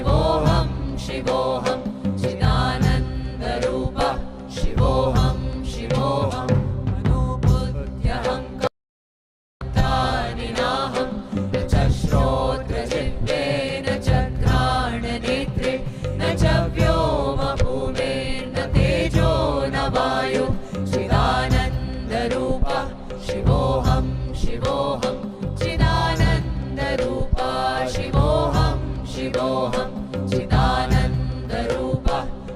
शिवोऽहं शिवोऽहं चिदानन्दरूप शिवोऽहं शिवोऽहं अनुभूत्यहङ्कारिणाहं न च श्रोत्रजिह्वे न च घ्राणनेत्रे न च व्योमभूमेर्न तेजो न वायु चिदानन्दरूप शिवोऽहं शिवोऽहं चिदानन्दरूप शिवोऽहं शिवोऽहं चिदानन्दरूप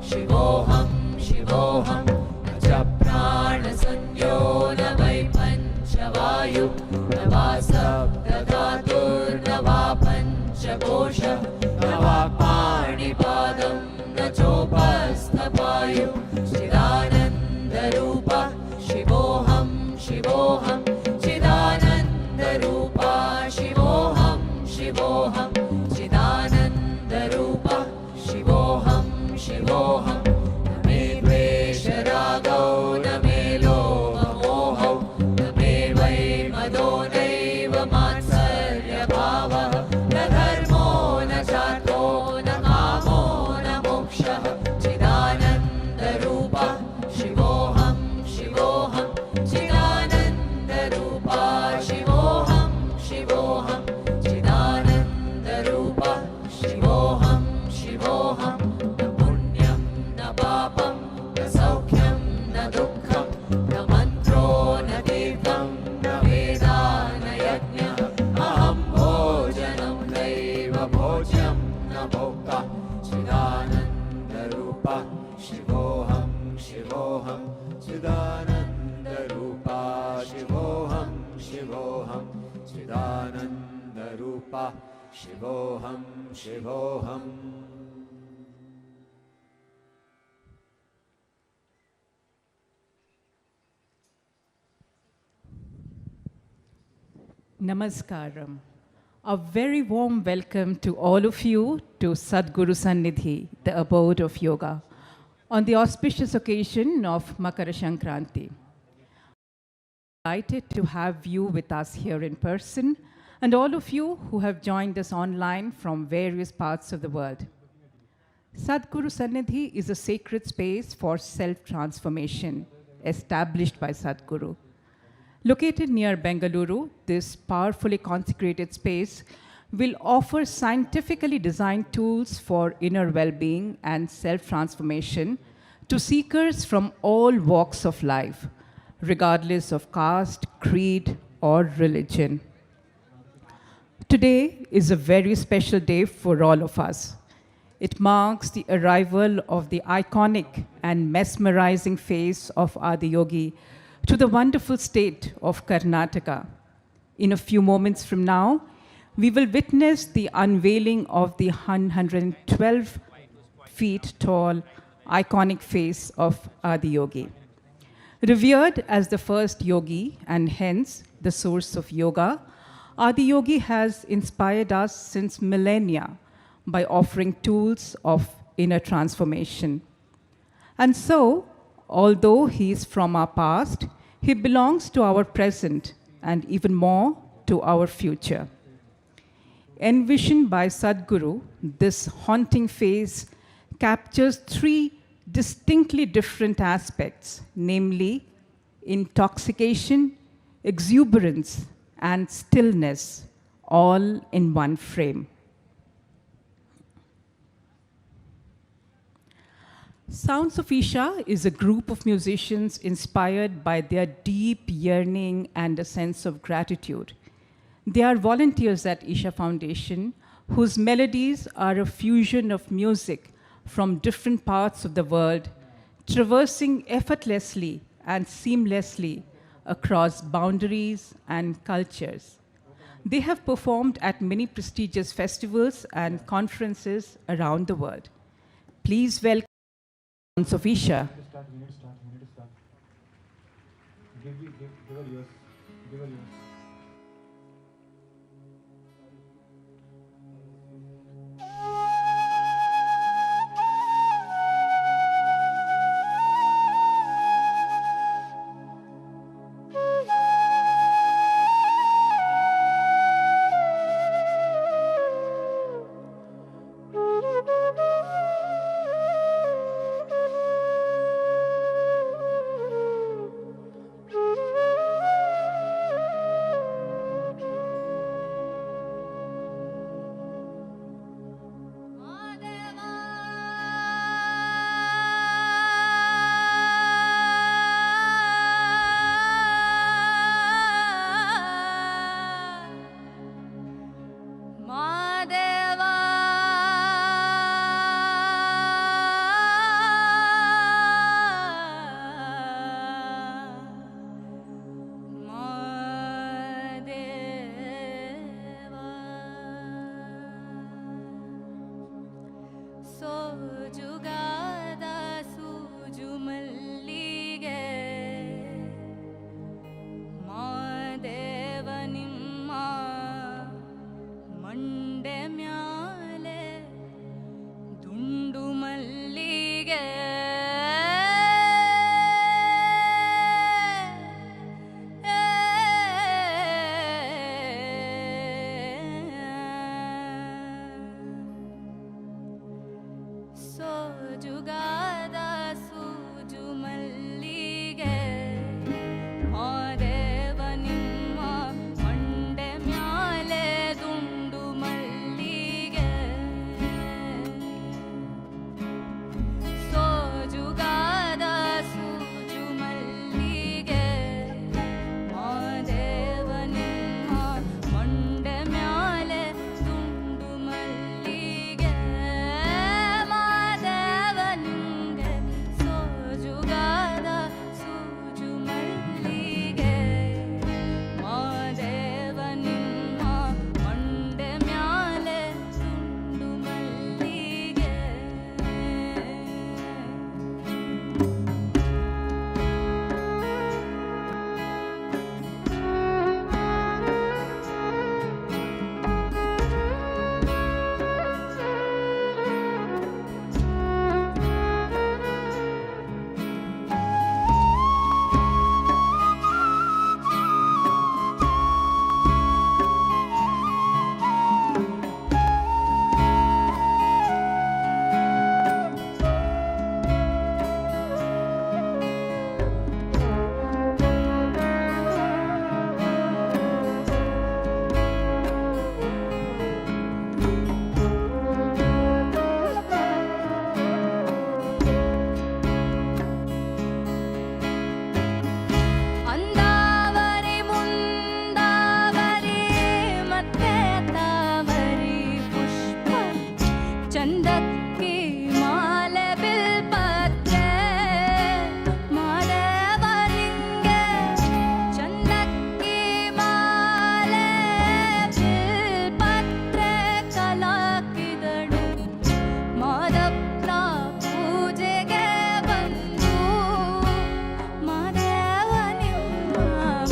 शिवोऽहं शिवोऽहं न च प्राणसंज्ञो न वै पञ्चवायु न वा सप्तधातुर्न वा पञ्चकोश न वा पाणिपादं न चोपस्थपायु चिदानन्दरूप शिवोऽहं शिवोऽहं चिदानन्दरूप शिवोऽहं शिवोऽहं चिदानन्दरूप शिवोऽहं शिवोऽहं न मे द्वेषरागौ न मे लोभमोहौ न मे वै मदो नैव मात्सर्यभावः न धर्मो न चार्थो न कामो न मोक्षः चिदानन्दरूप शिवोऽहं शिवोऽहं चिदानन्दरूप शिवोऽहं शिवोऽहं चिदानन्दरूप शिवोऽहं शिवोऽहं न पुण्यं न पापं न सौख्यं न दुःखं न मन्त्रो न तीर्थं न वेदा न यज्ञः अहं भोजनं नैव भोज्यं न भोक्ता चिदानन्दरूप शिवोऽहं शिवोऽहं चिदानन्दरूप शिवोऽहं शिवोऽहं चिदानन्दरूप शिवोऽहं शिवोऽहम् Namaskaram. A very warm welcome to all of you to Sadhguru Sannidhi, the abode of yoga, on the auspicious occasion of Makara Sankranti. Delighted to have you with us here in person and all of you who have joined us online from various parts of the world. Sadhguru Sannidhi is a sacred space for self-transformation established by Sadhguru. Located near Bengaluru, this powerfully consecrated space will offer scientifically designed tools for inner well-being and self-transformation to seekers from all walks of life, regardless of caste, creed, or religion. Today is a very special day for all of us. It marks the arrival of the iconic and mesmerizing face of Adiyogi to the wonderful state of Karnataka. In a few moments from now, we will witness the unveiling of the 112 feet tall iconic face of Adiyogi. Revered as the first yogi and hence the source of yoga, Adiyogi has inspired us since millennia by offering tools of inner transformation. And so, although he is from our past, he belongs to our present and even more to our future. Envisioned by Sadhguru, this haunting face captures three distinctly different aspects, namely intoxication, exuberance, and stillness, all in one frame. Sounds of Isha is a group of musicians inspired by their deep yearning and a sense of gratitude. They are volunteers at Isha Foundation, whose melodies are a fusion of music from different parts of the world, traversing effortlessly and seamlessly across boundaries and cultures. They have performed at many prestigious festivals and conferences around the world. Please welcome Sounds of Isha. We need to start. Give her yours. ಸೋಜುಗಾದ ಸೂಜು ಮಲ್ಲಿಗೆ ಮಾದೇವ ನಿಮ್ಮ ಮಂಡೆ ಮ್ಯಾಲೆ ದುಂಡು ಮಲ್ಲಿಗೆ ಸೋಜುಗಾದ ಸೂಜು ಮಲ್ಲಿಗೆ ಮಾದೇವ ನಿಮ್ಮ ಮಂಡೆ ಮ್ಯಾಲೆ ದುಂಡು ಮಲ್ಲಿಗೆ ಸೋಜುಗಾದ ಸೂಜು ಮಲ್ಲಿಗೆ ಮಾದೇವ ನಿಮ್ಮ ಮಂಡೆ ಮ್ಯಾಲೆ ದುಂಡು ಮಲ್ಲಿಗೆ ಮಾದೇವ ನಿಂಗೆ ಸೋಜುಗಾದ ಸೂಜು ಮಲ್ಲಿಗೆ ಮಾದೇವ ನಿಮ್ಮ ಮಂಡೆ ಮ್ಯಾಲೆ ದುಂಡು ಮಲ್ಲಿಗೆ ಅಂದಾವರಿ ಮುಂದಾವರಿ ಮತ್ತೆ ತಾವರಿ ಪುಷ್ಪ ಚಂದಕ್ಕಿ ಮಾಲೆ ಬಿಲ್ಪತ್ರೆ ಮಾದೇವ ನಿಂಗೆ ಚಂದಕ್ಕಿ ಮಾಲೆ ಬಿಲ್ಪತ್ರೆ ಕಲಾಕಿದಳು ಮಾದಪ್ಪನ ಪೂಜೆಗೆ ಬಂದು ಮಾದೇವ ನಿಮ್ಮ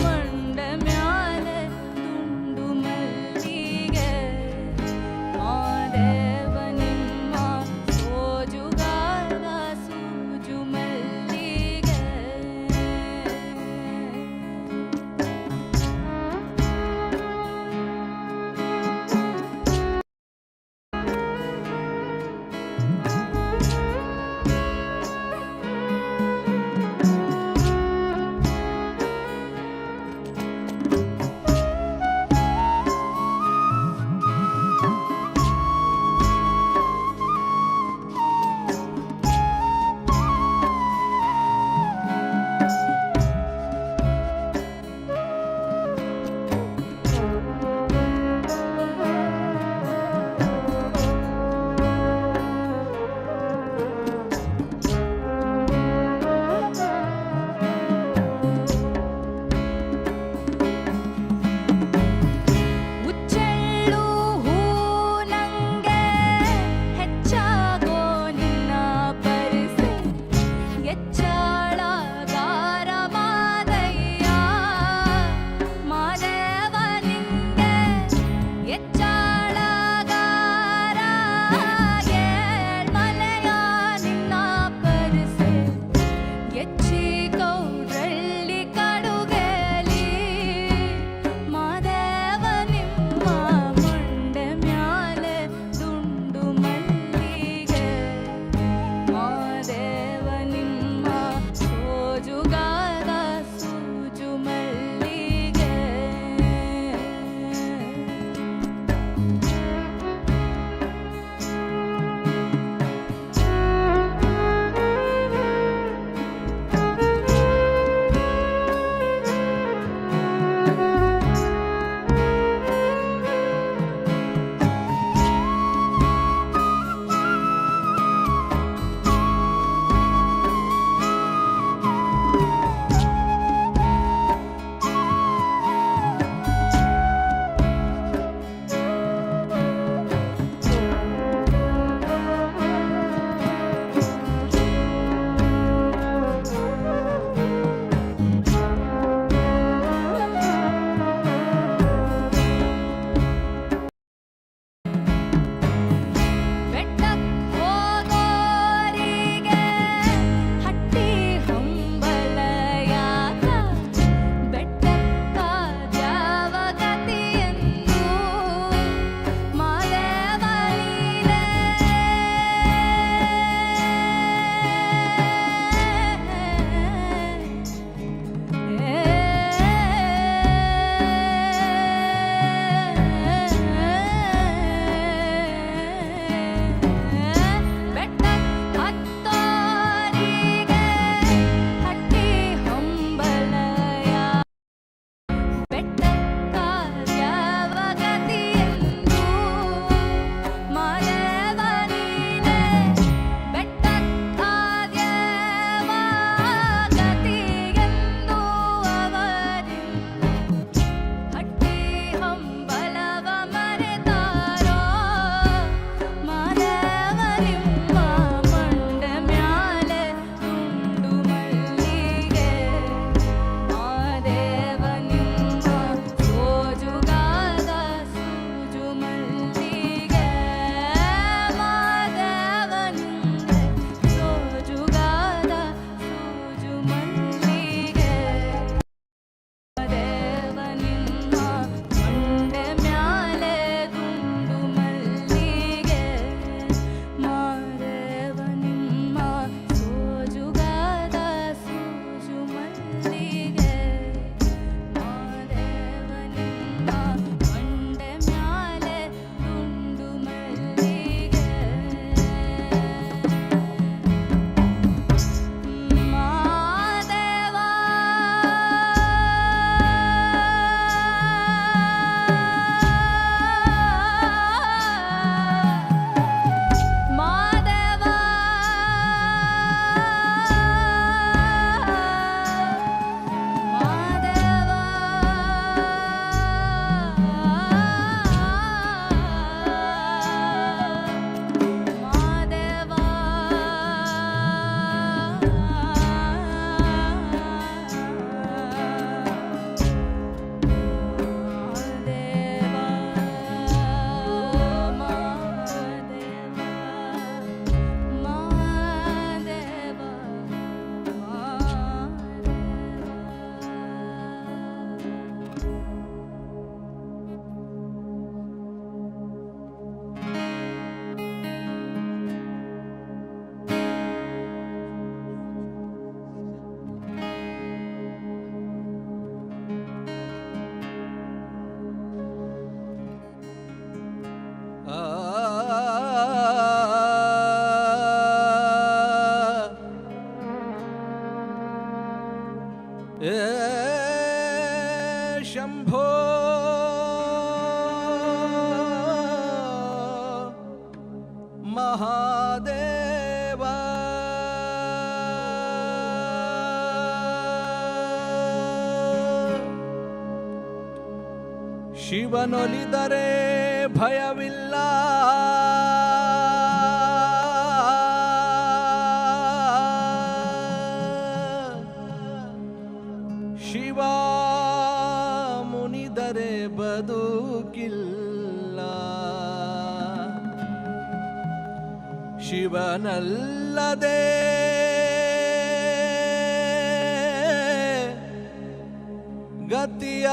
ಮಂಡೆ ಮ್ಯಾಲೆ ದುಂಡು ಮಲ್ಲಿಗೆ ಮಾದೇವ ನಿಮ್ಮ ಶಿವನೊಲಿದರೆ ಭಯವಿಲ್ಲ, ಶಿವ ಮುನಿದರೆ ಬದುಕಿಲ್ಲ, ಶಿವನಲ್ಲದೆ ಗತಿಯ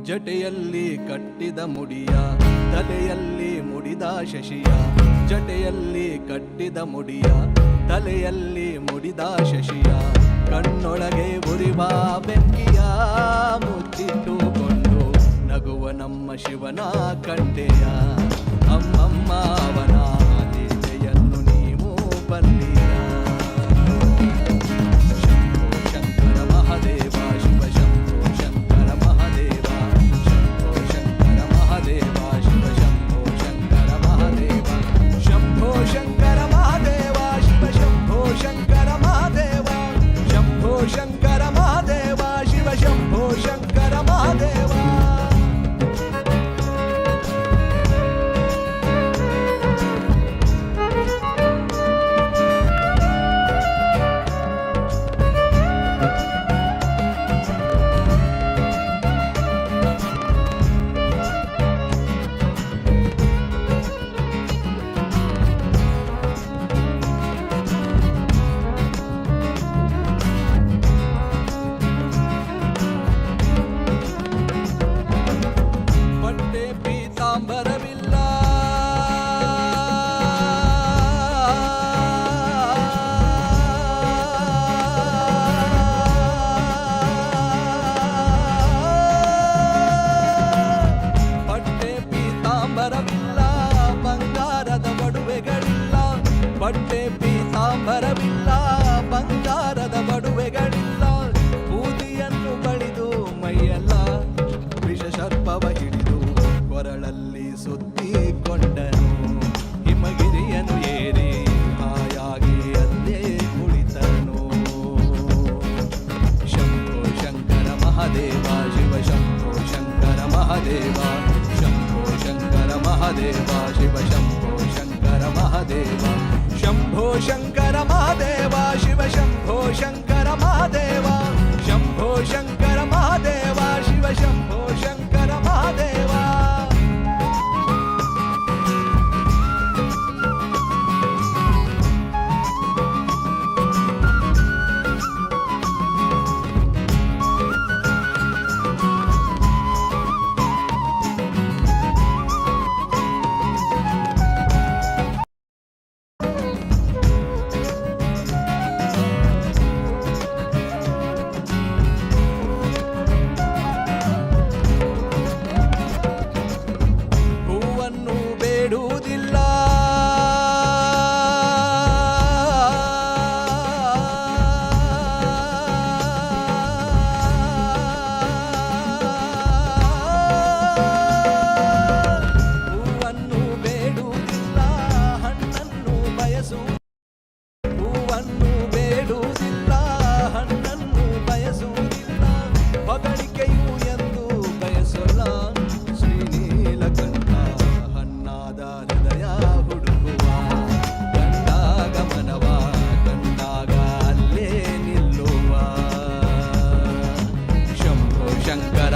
ಜಟೆಯಲ್ಲಿ ಕಟ್ಟಿದ ಮುಡಿಯ, ತಲೆಯಲ್ಲಿ ಮುಡಿದ ಶಶಿಯ, ಜಟೆಯಲ್ಲಿ ಕಟ್ಟಿದ ಮುಡಿಯ, ತಲೆಯಲ್ಲಿ ಮುಡಿದ ಶಶಿಯ, ಕಣ್ಣೊಳಗೆ ಉರಿವ ಬೆಂಕಿಯ ಮುಚ್ಚಿಟ್ಟುಕೊಂಡು ನಗುವ ನಮ್ಮ ಶಿವನ ಕಂಡೆಯ. ಅಮ್ಮಮ್ಮ ಅವನ ಲೀಲೆಯನ್ನು ನೀವು ಬಲ್ಲಿಯ. ಶಂಭೋ ಶಂಕರ ಮಹಾದೇವ ಶಿವ ಶಂಭೋ ಶಂಕರ ಮಹಾದೇವ, ಶಂಭೋ ಶಂಕರ ಮಹಾದೇವ ಶಿವ ಶಂಭೋ ಶಂಕರ ಮಹಾದೇವ, ಶಂಭೋ ಶಂಕರ ಮಹಾದೇವ ಶಿವ ಶಂಭೋ ಶಂಕರ ಮಹಾದೇವ, ಶಂಭೋ ಶಂಕರ ಮಹಾದೇವ ಶಿವ ಶಂಭೋ ಶಂಕರ ಮಹಾದೇವ. ಬಟ್ಟೆ ಪೀತಾಂಬರವಿಲ್ಲ, ಬಂಗಾರದ ಬಡುವೆಗಳಿಲ್ಲ, ಬೂದಿಯನ್ನು ಬಳಿದು ಮೈಯೆಲ್ಲ ವಿಷಸರ್ಪವ ಹಿಡಿದು ಕೊರಳಲ್ಲಿ ಸುತ್ತಿಕೊಂಡನು. ಹಿಮಗಿರಿಯನ್ನು ಏರಿ ಹಾಯಾಗಿ ಅಲ್ಲೇ ಕುಳಿತನು. ಶಂಭೋ ಶಂಕರ ಮಹಾದೇವ ಶಿವ ಶಂಭೋ ಶಂಕರ ಮಹಾದೇವ, ಶಂಭೋ ಶಂಕರ ಮಹಾದೇವ ಶಿವ ಶಂಭೋ ಶಂಕರ ಮಹಾದೇವ, ಶಂಭೋ ಶಂಕರ ಮಹಾದೇವ ಶಿವ ಶಂಭೋ ಶಂಕರ ಮಹಾದೇವ, ಶಂಭೋ ಶಂಕರ ಮಹಾದೇವ ಶಿವ ಶಂಭೋ ಶಂಕರ ಮಹಾದೇವ.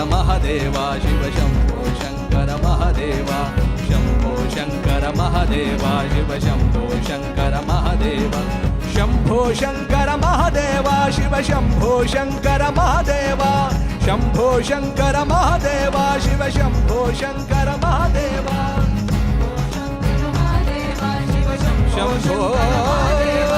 ಮಹಾದೇವ ಶಿವ ಶಂಭೋ ಶಂಕರ ಮಹಾದೇವ, ಶಂಭೋ ಶಂಕರ ಮಹಾದೇವ ಶಿವ ಶಂಭೋ ಶಂಕರ ಮಹಾದೇವ, ಶಂಭೋ ಶಂಕರ ಮಹಾದೇವ ಶಿವ ಶಂಭೋ ಶಂಕರ ಮಹಾದೇವ, ಶಂಭೋ ಶಂಕರ ಮಹಾದೇವ ಶಿವ ಶಂಭೋ ಶಂಕರ ಮಹಾದೇವ, ಶಂಭೋ Mahadeva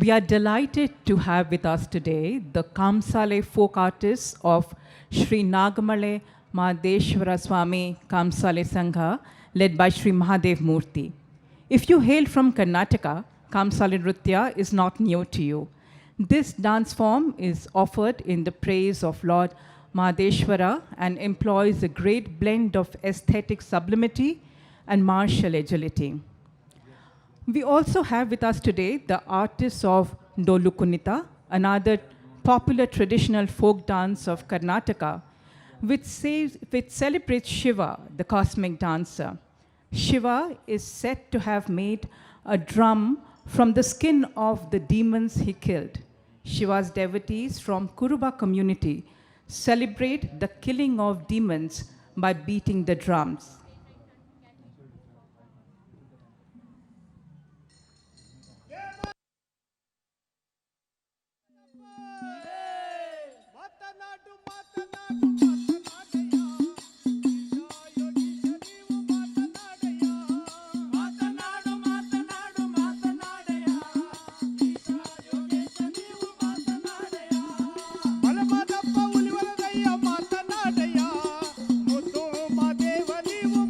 We are delighted to have with us today the Kamsale folk artists of Sri Nagamale Mahadeshwara Swami Kamsale Sangha, led by Sri Mahadev Murthy. If you hail from Karnataka, Kamsale Nritya is not new to you. This dance form is offered in the praise of Lord Mahadeshwara and employs a great blend of aesthetic sublimity and martial agility. We also have with us today the artists of Dolukunita, another popular traditional folk dance of Karnataka, which celebrates Shiva, the cosmic dancer. Shiva is said to have made a drum from the skin of the demons he killed. Shiva's devotees from Kuruba community celebrate the killing of demons by beating the drums. ಮಾತನಾಡಯ್ಯ ಮುದ್ದು ಮಾದೇವ ನೀವು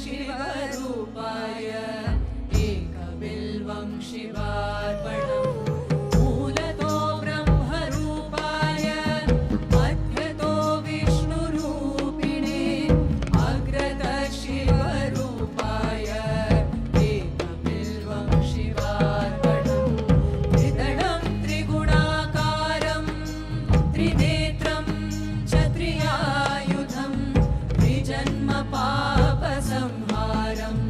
शिवरूपाय एकबिल्वं शिवार्पणम् मूलतो ब्रह्मरूपाय मध्यतो विष्णुरूपिणे अग्रतः शिवरूपाय एकबिल्वं शिवार्पणम् त्रिदलं त्रिगुणाकारं त्रिनेत्रं च त्रियायुधं त्रिजन्म पापसंहारम्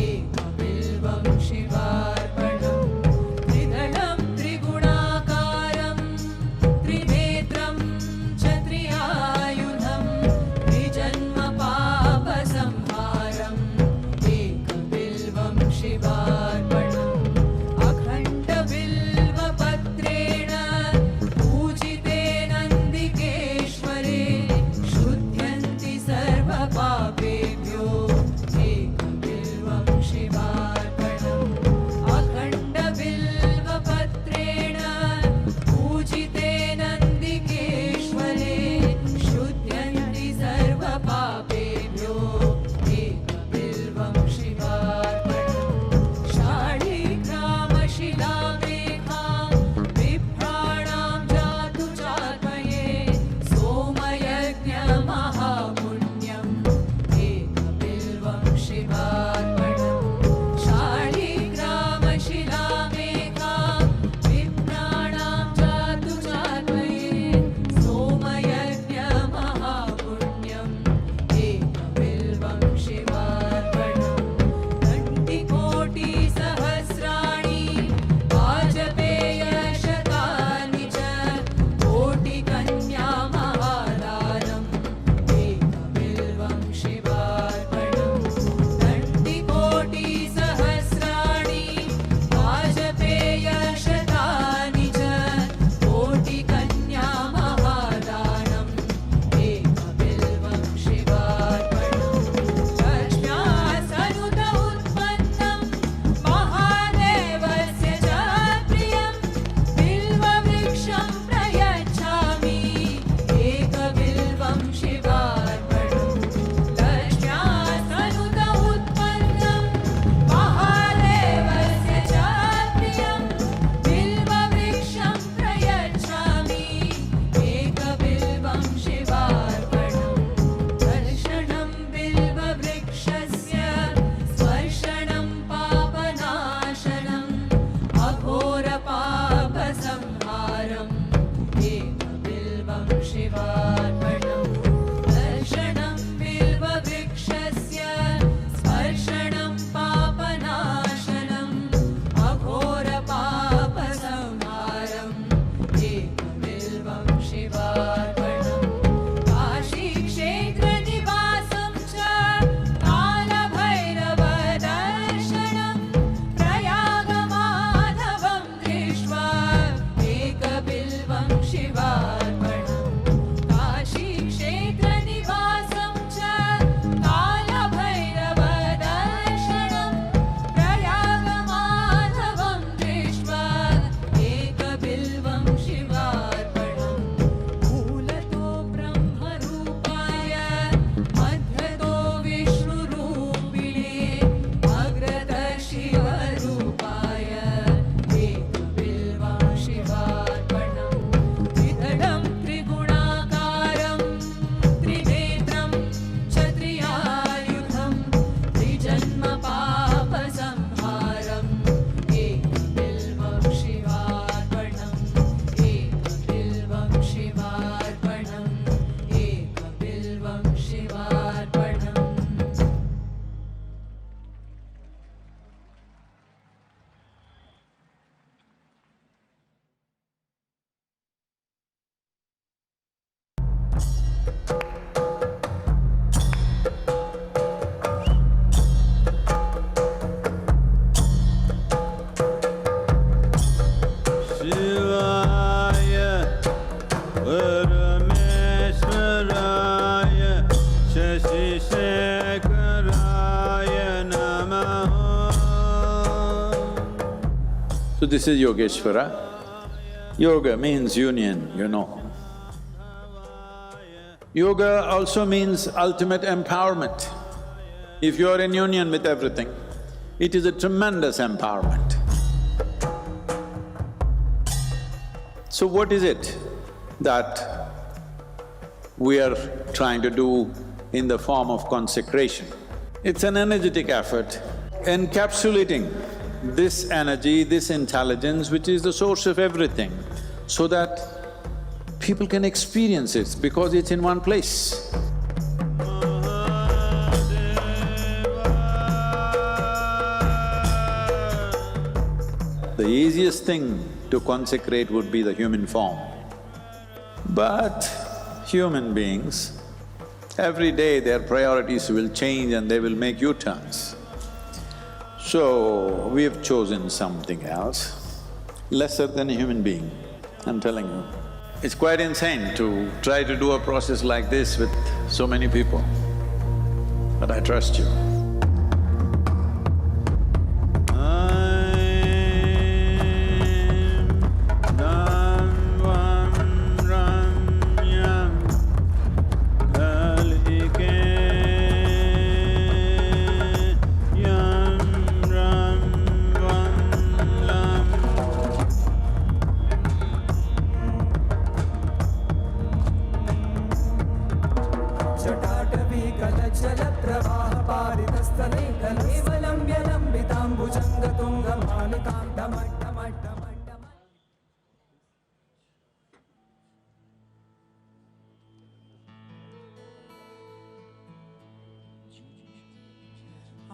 एकबिल्वं शिवार्पणम् त्रिदलं त्रिगुणाकारं त्रिनेत्रं च त्रियायुधं त्रिजन्म पापसंहारम् एकबिल्वं शिवार्पणम् अखण्डबिल्वपत्रेण पूजिते नन्दिकेश्वरे शुध्यन्ति सर्वपापेभ्यो एकबिल्वं शिवार्पणम् अखण्डबिल्वपत्रेण पूजिते नन्दिकेश्वरे शुध्यन्ति सर्वपापेभ्यो एकबिल्वं शिवार्पणम् शाळिग्रामशिलामेकां बिभ्राणां जातु चात्मये सोमयज्ञमहापुण्यम् एकबिल्वं शिवार्पणम् शाळिग्रामशिलामेकां बिभ्राणां जातु चात्मये सोमयज्ञमहापुण्यम् एकबिल्वं शिवार्पणम् घण्टिकोटिसहस्राणि वाजपेयशतानि च कोटिकन्यामहादानम् एकबिल्वं शिवार्पणम् घण्टिकोटिसहस्राणि वाजपेयशतानि च कोटिकन्यामहादानम् एकबिल्वं शिवार्पणम् लक्ष्म्यासनुत उत्पन्नं महादेवस्य च प्रियं बिल्ववृक्षं प्रयच्छामि एकबिल्वं शिवार्पणम् लक्ष्म्यासनुत उत्पन्नं महादेवस्य च प्रियं बिल्ववृक्षं प्रयच्छामि एकबिल्वं शिवार्पणम् दर्शनं बिल्ववृक्षस्य स्पर्शनं पापनाशनम् अघोरपापसंहारम् एकबिल्वं शिवार्पणम् दर्शनं बिल्ववृक्षस्य स्पर्शनं पापनाशनम् अघोरपापसंहारम् एकबिल्वं शिवार्पणम् काशीक्षेत्रनिवासं च कालभैरवदर्शनं प्रयागमाधवं दृष्ट्वा एकबिल्वं शिवार्पणम् काशीक्षेत्रनिवासं च कालभैरवदर्शनं प्रयागमाधवं दृष्ट्वा एकबिल्वं शिवार्पणम् मूलतो ब्रह्मरूपाय मध्यतो विष्णुरूपिणे अग्रतः शिवरूपाय एकबिल्वं शिवार्पणम् त्रिदलं त्रिगुणाकारं त्रिनेत्रं च त्रियायुधं त्रिजन्म पापसंहारम् एकबिल्वं शिवार्पणम् एकबिल्वं शिवार्पणम् एकबिल्वं शिवार्पणम् शिवाय परमेश्वराय शशिशेखराय नमः। So this is Yogeshwara. Yoga means union, you know. Yoga also means ultimate empowerment. If you are in union with everything, it is a tremendous empowerment. So what is it that we are trying to do in the form of consecration? It's an energetic effort encapsulating this energy, this intelligence which is the source of everything, so that people can experience it because it's in one place. The easiest thing to consecrate would be the human form. But human beings, every day their priorities will change and they will make U-turns. So, we have chosen something else, lesser than a human being, I'm telling you. It's quite insane to try to do a process like this with so many people, but I trust you.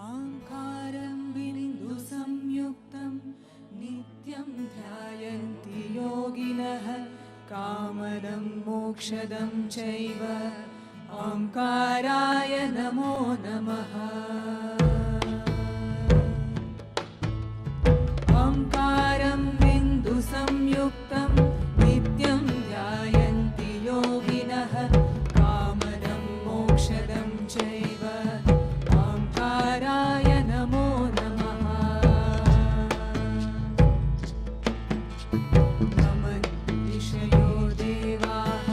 आंकारं बिन्दु संयुक्तं नित्यं ध्यायन्ति योगिनः कामदं मोक्षदं चैव ओंकाराय नमो नमः ओंकारं बिन्दु संयुक्तं नित्यं ध्यायन्ति योगिनः कामदं मोक्षदं चैव ओंकाराय नमो नमः नमन्ति ऋषयो देवाः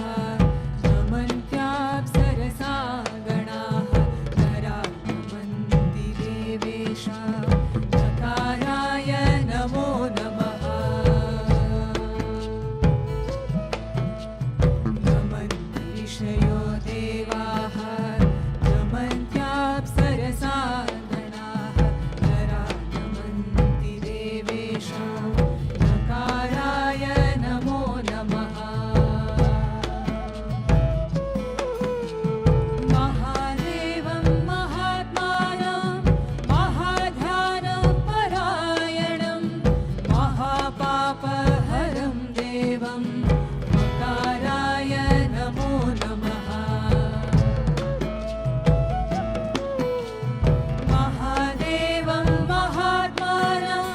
नमन्त्याप्सरसा गणाः नरा नमन्ति देवेशा नकाराय नमो नमः नमन्ति ऋषयो देवाः नमन्त्याप्सरसा गणाः नरा नमन्ति देवेशा नकाराय नमो नमः महादेवं महात्मानं महाध्यानं परायणं महापापहरं देवं मकाराय नमो नमः महादेवं महात्मानं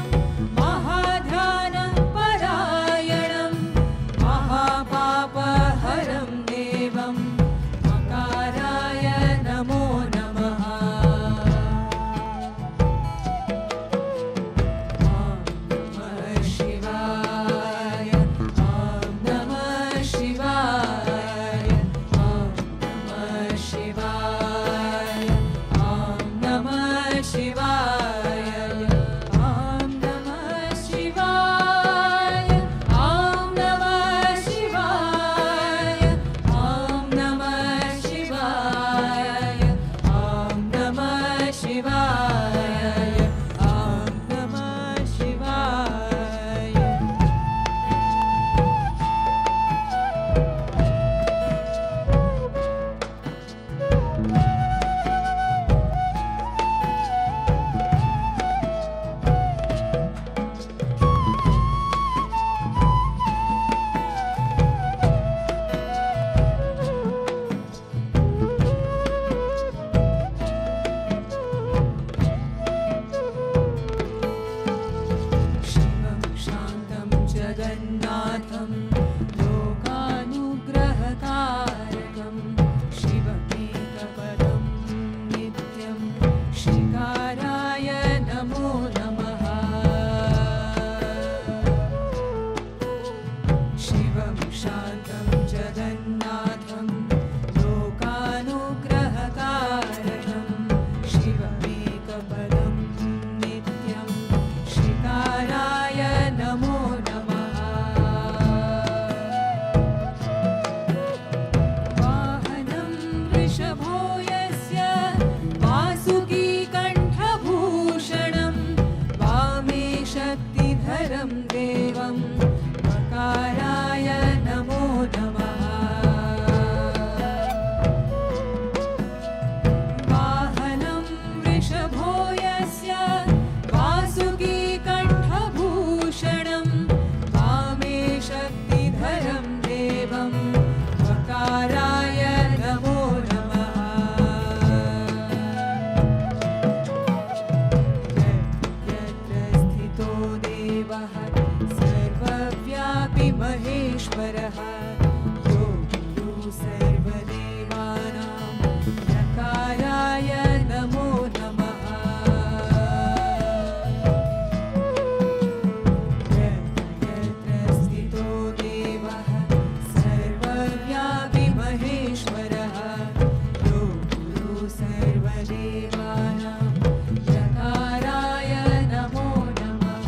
महाध्यानं परायणं महापापहरं देवं मकाराय नमो नमः ॐ नमः शिवाय ॐ नमः शिवाय ॐ नमः शिवाय ॐ नमः शिवाय ॐ नमः शिवाय ॐ नमः शिवाय वामदेवस्य वासुकीकण्ठभूषणं वामे शक्तिधरं देवं वकाराय नमो नमः। यत्र स्थितो देवः सर्वव्यापि महेश्वरः योगियो सर्वदेवानां यकाराय नमो नमः। यत्र स्थितो देवः सर्वव्यापि महेश्वरः योगियो सर्वदेवानां यकाराय नमो नमः।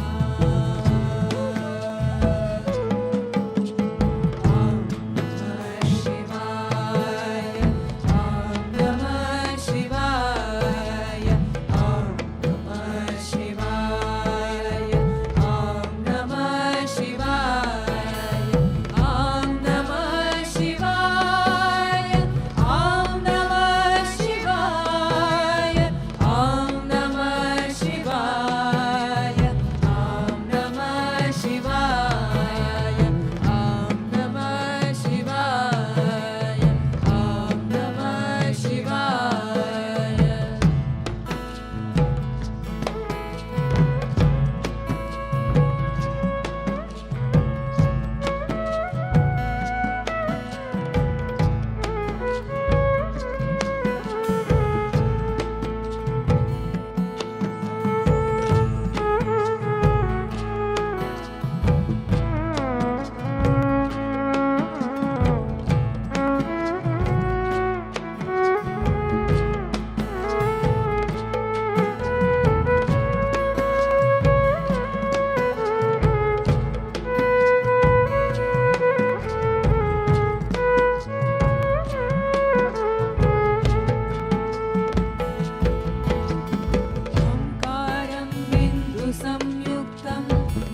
ओंकारं बिन्दुसंयुक्तं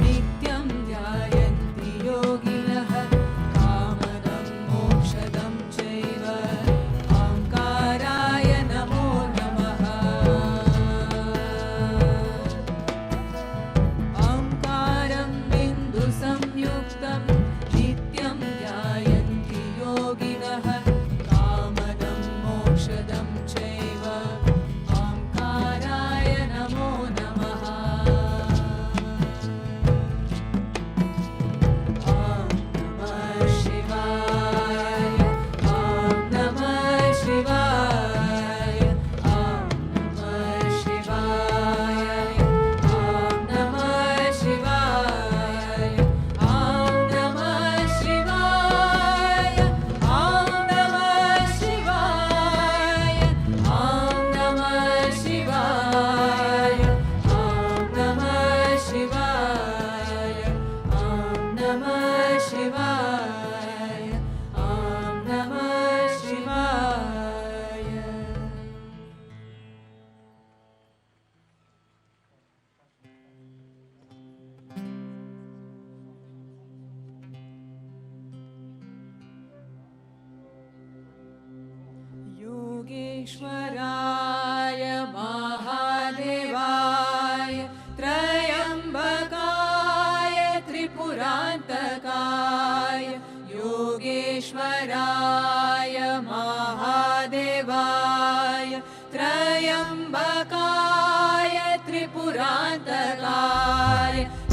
नित्यं ध्यायन्ति योगिनः कामदं मोक्षदं चैव ओंकाराय नमो नमः। ओंकारं बिन्दुसंयुक्तं नित्यं ध्यायन्ति योगिनः कामदं मोक्षदं चैव ओंकाराय नमो नमः। ॐ नमः शिवाय ॐ नमः शिवाय ॐ नमः शिवाय ॐ नमः शिवाय ॐ नमः शिवाय ॐ नमः शिवाय ॐ नमः शिवाय ॐ नमः शिवाय ॐ नमः शिवाय ॐ नमः शिवाय। योगेश्वराय महादेवाय त्रयम्बकाय त्रिपुरान्तकाय योगेश्वराय महादेवाय त्रयम्बकाय त्रिपुरान्तकाय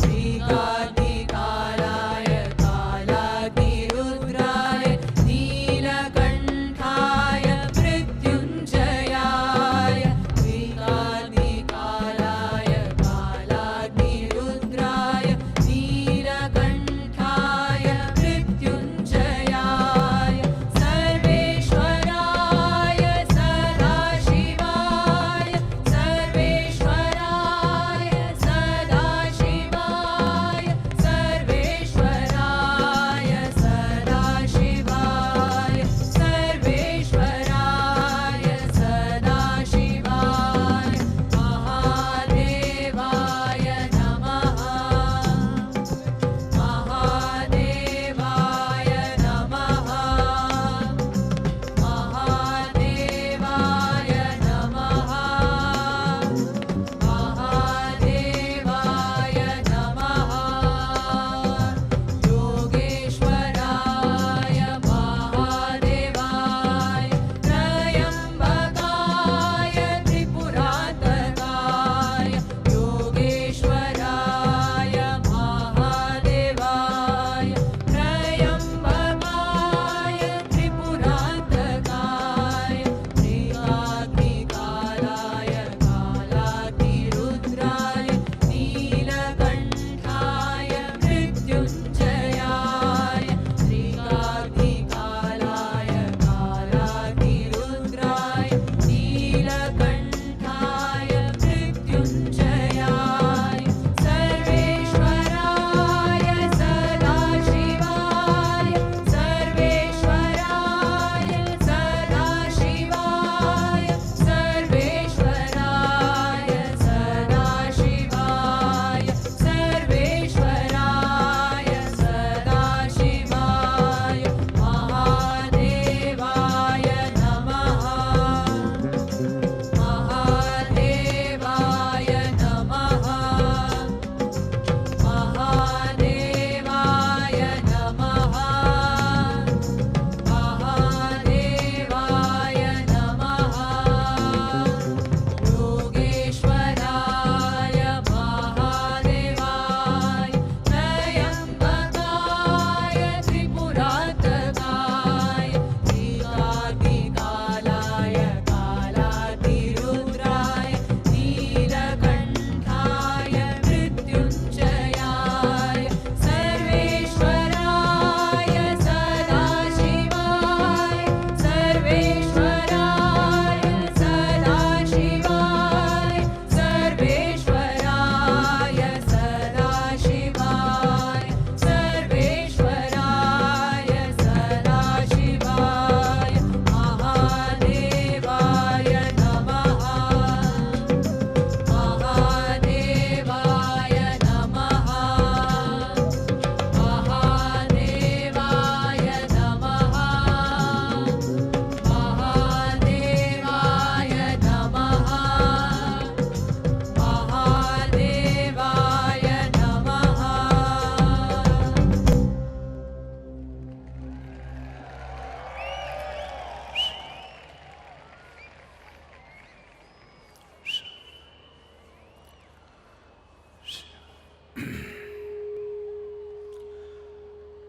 श्रीकान्तिकालाय कालाग्निरुद्राय नीलकण्ठाय मृत्युञ्जयाय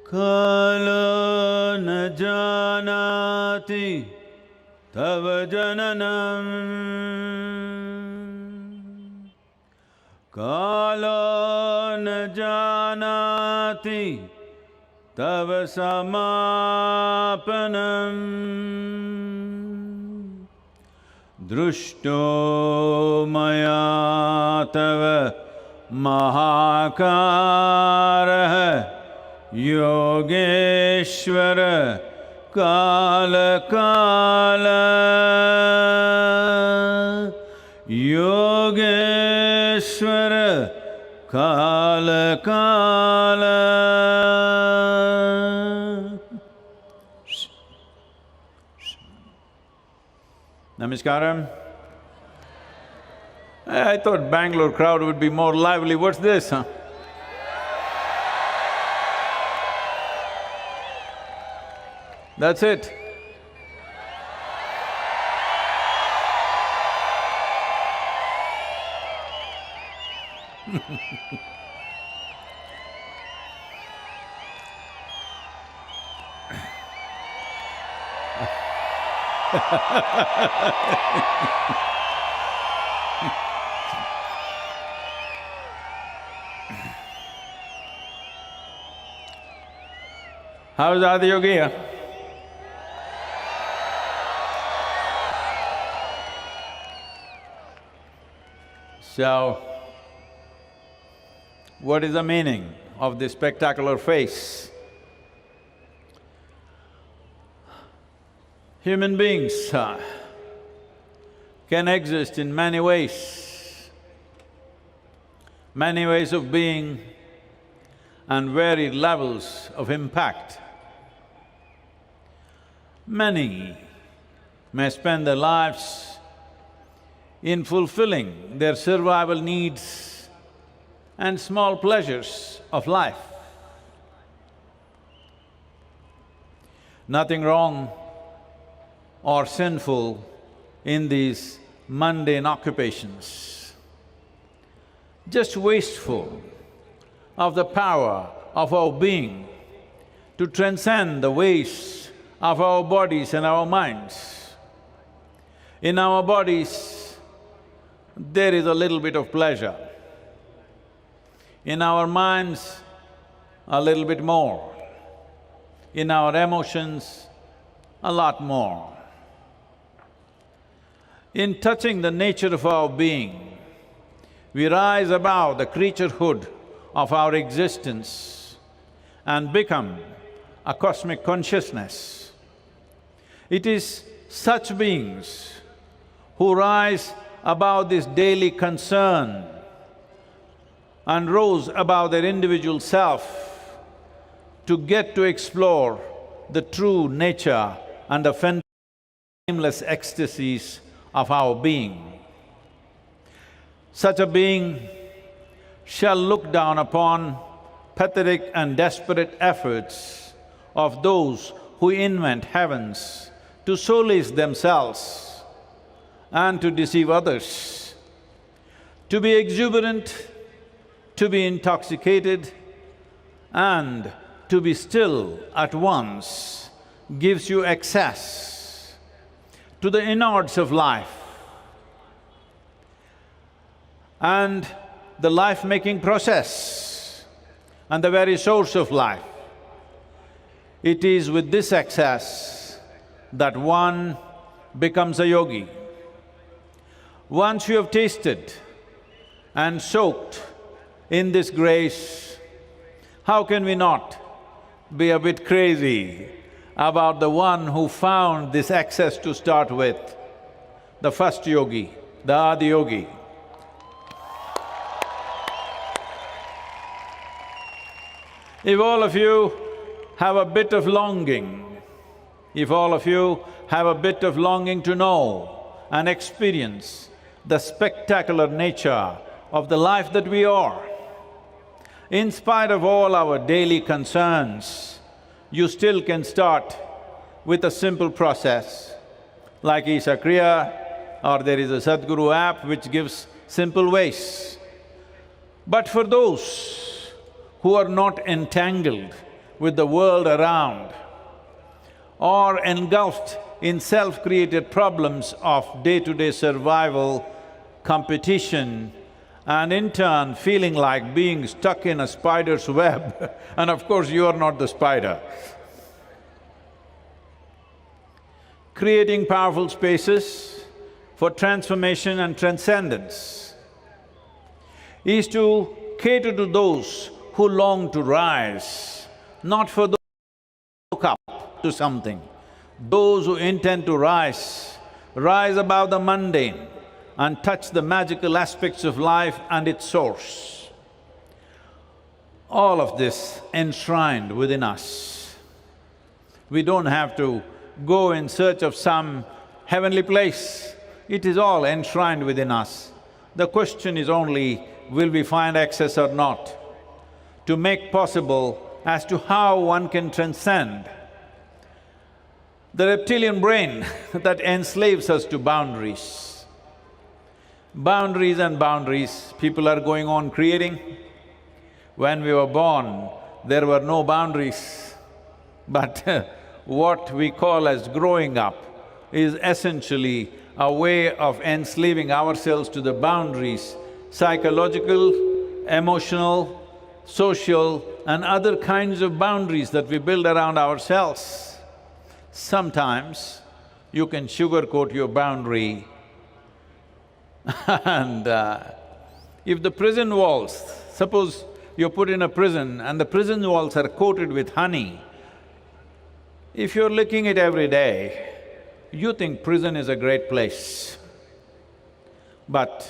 Kalo na janati tava jananam. Kalo na janati tava samapanam. Drushto maya tava mahakaraha Yogeshwara Kala Kala Yogeshwara Kala Kala. Namaskaram. I thought Bangalore crowd would be more lively. What's this, huh? That's it. How's Adiyogi? Huh? So, what is the meaning of this spectacular face? Human beings can exist in many ways of being and varied levels of impact. Many may spend their lives in fulfilling their survival needs and small pleasures of life. Nothing wrong or sinful in these mundane occupations, just wasteful of the power of our being to transcend the waste of our bodies and our minds. In our bodies, there is a little bit of pleasure. In our minds, a little bit more. In our emotions, a lot more. In touching the nature of our being, we rise above the creaturehood of our existence and become a cosmic consciousness. It is such beings who rise above this daily concern and rose above their individual self to get to explore the true nature and the fathomless ecstasies of our being. Such a being shall look down upon pathetic and desperate efforts of those who invent heavens to solace themselves and to deceive others. To be exuberant, to be intoxicated, and to be still at once gives you access to the innards of life and the life-making process and the very source of life. It is with this access that one becomes a yogi. Once you have tasted and soaked in this grace, how can we not be a bit crazy about the one who found this access to start with, the first yogi, the Adiyogi? If all of you have a bit of longing, if all of you have a bit of longing to know and experience the spectacular nature of the life that we are, in spite of all our daily concerns, you still can start with a simple process like Isa Kriya, or there is a Sadhguru app which gives simple ways. But for those who are not entangled with the world around, or engulfed in self-created problems of day-to-day survival, competition, and in turn feeling like being stuck in a spider's web and of course you are not the spider. Creating powerful spaces for transformation and transcendence is to cater to those who long to rise, not for those who look up to something. Those who intend to rise above the mundane and touch the magical aspects of life and its source. All of this enshrined within us. We don't have to go in search of some heavenly place. It is all enshrined within us. The question is only, will we find access or not, to make possible as to how one can transcend the reptilian brain that enslaves us to boundaries. Boundaries and boundaries, people are going on creating. When we were born, there were no boundaries. But what we call as growing up is essentially a way of enslaving ourselves to the boundaries, psychological, emotional, social, and other kinds of boundaries that we build around ourselves. Sometimes you can sugarcoat your boundary and if the prison walls, suppose you're put in a prison and the prison walls are coated with honey, if you're licking it every day, you think prison is a great place. But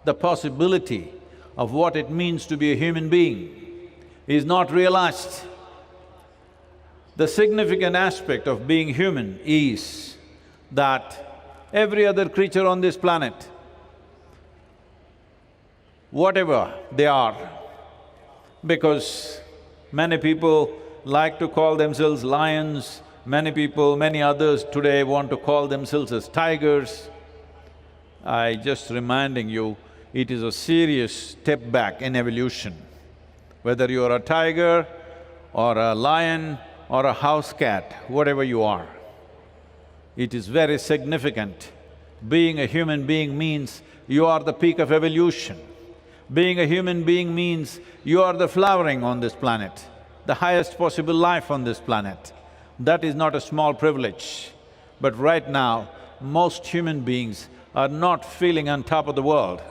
the possibility of what it means to be a human being is not realized. The significant aspect of being human is that every other creature on this planet, whatever they are, because many people like to call themselves lions, many others today want to call themselves as tigers. I just reminding you, it is a serious step back in evolution. Whether you are a tiger or a lion or a house cat, whatever you are, it is very significant. Being a human being means you are the peak of evolution. Being a human being means you are the flowering on this planet, the highest possible life on this planet. That is not a small privilege. But right now, most human beings are not feeling on top of the world.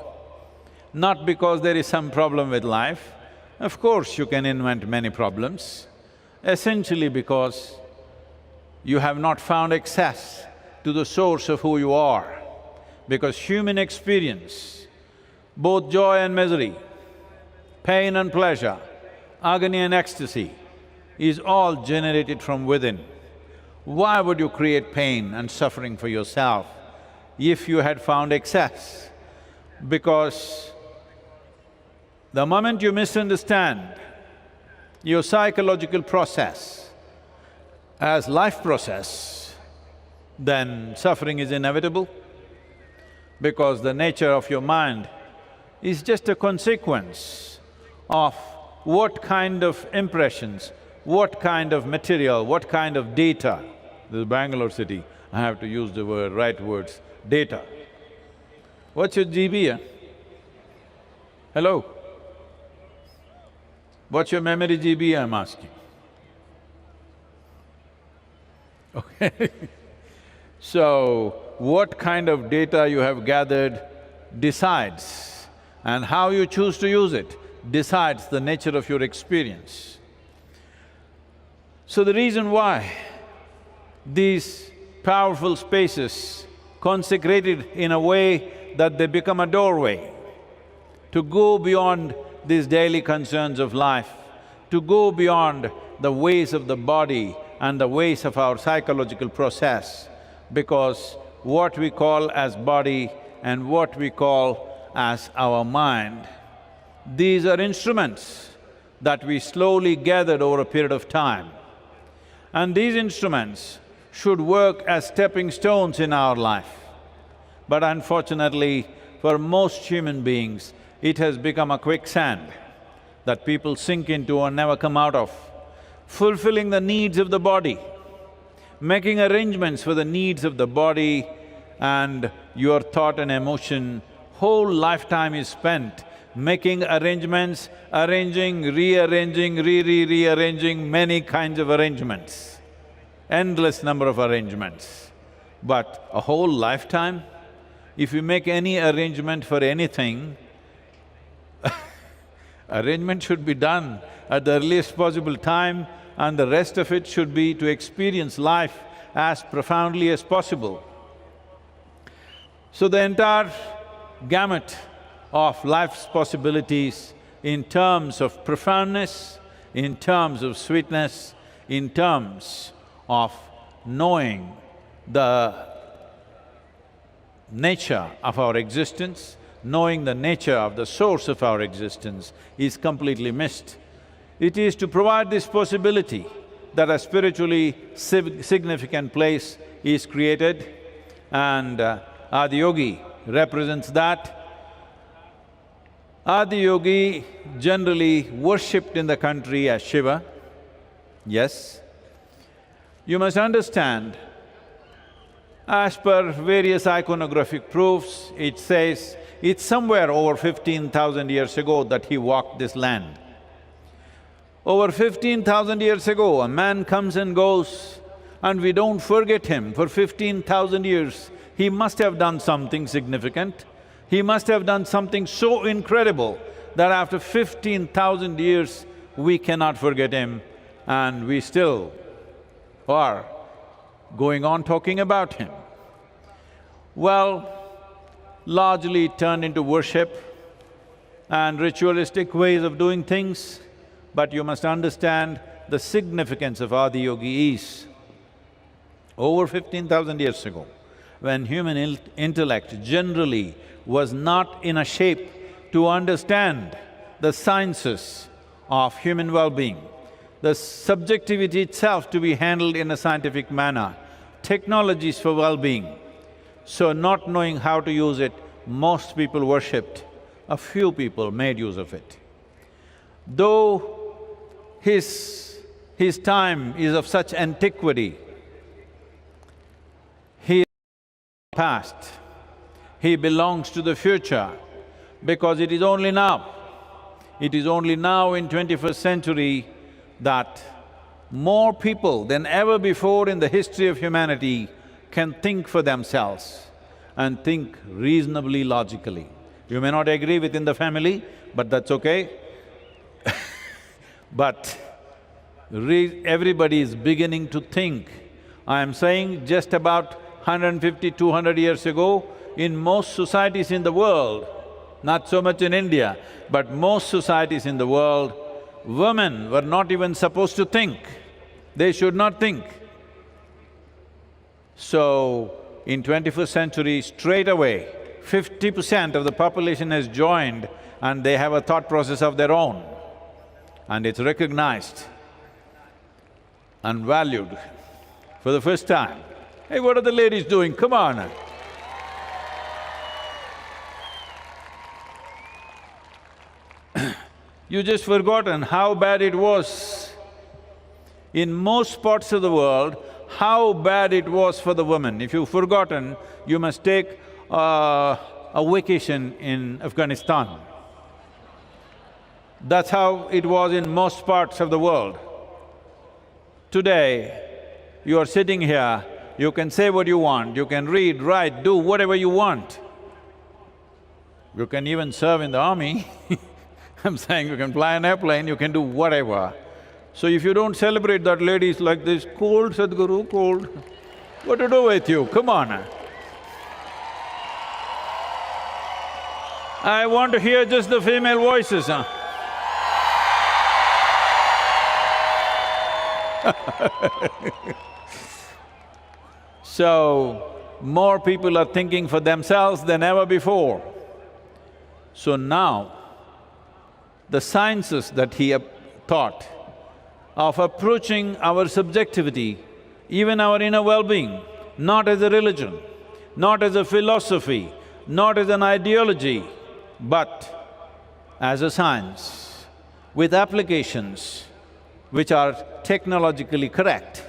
Not because there is some problem with life, of course you can invent many problems, essentially because you have not found access to the source of who you are. Because human experience, both joy and misery, pain and pleasure, agony and ecstasy, is all generated from within. Why would you create pain and suffering for yourself if you had found access? Because the moment you misunderstand your psychological process as life process, then suffering is inevitable, because the nature of your mind is just a consequence of what kind of impressions, what kind of material, what kind of data. This is Bangalore city, I have to use the right words, data. What's your GB, huh? Hello? What's your memory GB, I'm asking? Okay. So, what kind of data you have gathered decides, and how you choose to use it decides the nature of your experience. So the reason why these powerful spaces consecrated in a way that they become a doorway to go beyond these daily concerns of life, to go beyond the ways of the body and the ways of our psychological process, because what we call as body and what we call as our mind, these are instruments that we slowly gathered over a period of time. And these instruments should work as stepping stones in our life. But unfortunately, for most human beings, it has become a quicksand that people sink into and never come out of. fulfilling the needs of the body, making arrangements for the needs of the body and your thought and emotion. Whole lifetime is spent making arrangements, arranging, rearranging, rearranging many kinds of arrangements, endless number of arrangements. But a whole lifetime, if you make any arrangement for anything, arrangement should be done at the earliest possible time, and the rest of it should be to experience life as profoundly as possible. So the entire gamut of life's possibilities in terms of profoundness, in terms of sweetness, in terms of knowing the nature of our existence, knowing the nature of the source of our existence is completely missed. It is to provide this possibility that a spiritually significant place is created, and Adiyogi represents that. Adiyogi generally worshipped in the country as Shiva, yes. You must understand, as per various iconographic proofs, it says it's somewhere over 15,000 years ago that he walked this land. Over 15,000 years ago, a man comes and goes and we don't forget him. For 15,000 years, he must have done something significant. He must have done something so incredible that after 15,000 years, we cannot forget him, and we still are going on talking about him. Well, largely turned into worship and ritualistic ways of doing things, but you must understand the significance of Adiyogi is over 15,000 years ago, when human intellect generally was not in a shape to understand the sciences of human well-being, the subjectivity itself to be handled in a scientific manner, technologies for well-being. So not knowing how to use it, most people worshipped, a few people made use of it. Though his time is of such antiquity, he is past. He belongs to the future, because it is only now in 21st century that more people than ever before in the history of humanity can think for themselves and think reasonably logically. You may not agree within the family, but that's okay. But everybody is beginning to think. I am saying just about 150, 200 years ago, in most societies in the world, not so much in India, but most societies in the world, women were not even supposed to think. They should not think. So, in 21st century, straight away, 50% of the population has joined and they have a thought process of their own, and it's recognized and valued for the first time. Hey, what are the ladies doing? Come on! You just forgotten how bad it was in most parts of the world, how bad it was for the women. If you've forgotten, you must take a vacation in Afghanistan. That's how it was in most parts of the world. Today, you are sitting here, you can say what you want, you can read, write, do whatever you want. You can even serve in the army. I'm saying you can fly an airplane, you can do whatever. So if you don't celebrate that ladies like this, cold Sadhguru, cold, what to do with you? Come on. I want to hear just the female voices, huh? So, more people are thinking for themselves than ever before. So now, the sciences that he taught of approaching our subjectivity, even our inner well-being, not as a religion, not as a philosophy, not as an ideology, but as a science with applications which are technologically correct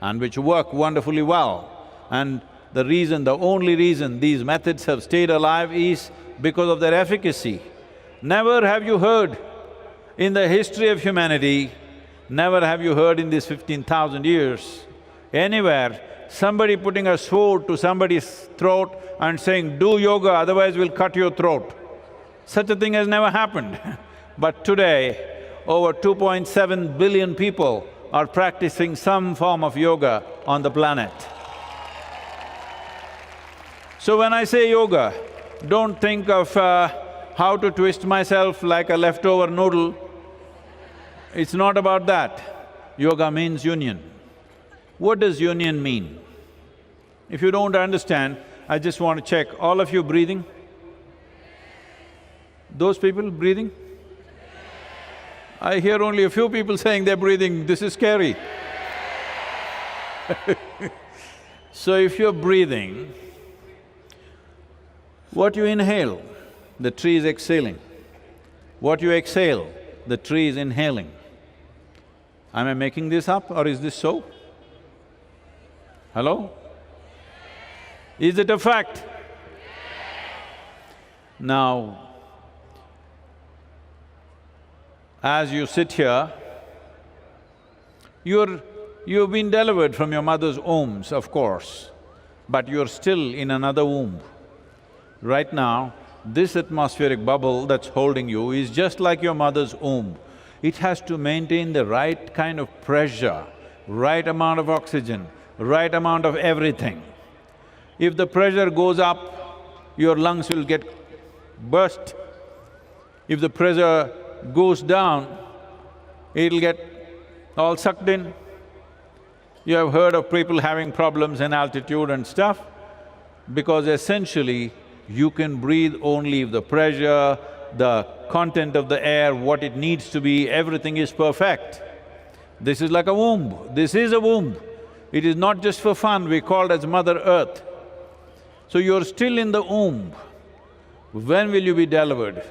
and which work wonderfully well. And the reason, the only reason these methods have stayed alive is because of their efficacy. Never have you heard in the history of humanity, never have you heard in these 15,000 years, anywhere, somebody putting a sword to somebody's throat and saying, do yoga, otherwise we'll cut your throat. Such a thing has never happened. But today, over 2.7 billion people are practicing some form of yoga on the planet. So when I say yoga, don't think of how to twist myself like a leftover noodle. It's not about that. Yoga means union. What does union mean? If you don't understand, I just want to check, all of you breathing? Those people breathing? I hear only a few people saying they're breathing, this is scary. So if you're breathing, what you inhale, the tree is exhaling. What you exhale, the tree is inhaling. Am I making this up or is this so? Hello? Is it a fact? Now, as you sit here, you've been delivered from your mother's wombs, of course, but you're still in another womb. Right now, this atmospheric bubble that's holding you is just like your mother's womb. It has to maintain the right kind of pressure, right amount of oxygen, right amount of everything. If the pressure goes up, your lungs will get burst. If the pressure goes down, it'll get all sucked in. You have heard of people having problems in altitude and stuff, because essentially you can breathe only if the pressure, the content of the air, what it needs to be, everything is perfect. This is like a womb, this is a womb. It is not just for fun, we call it as Mother Earth. So you're still in the womb. When will you be delivered?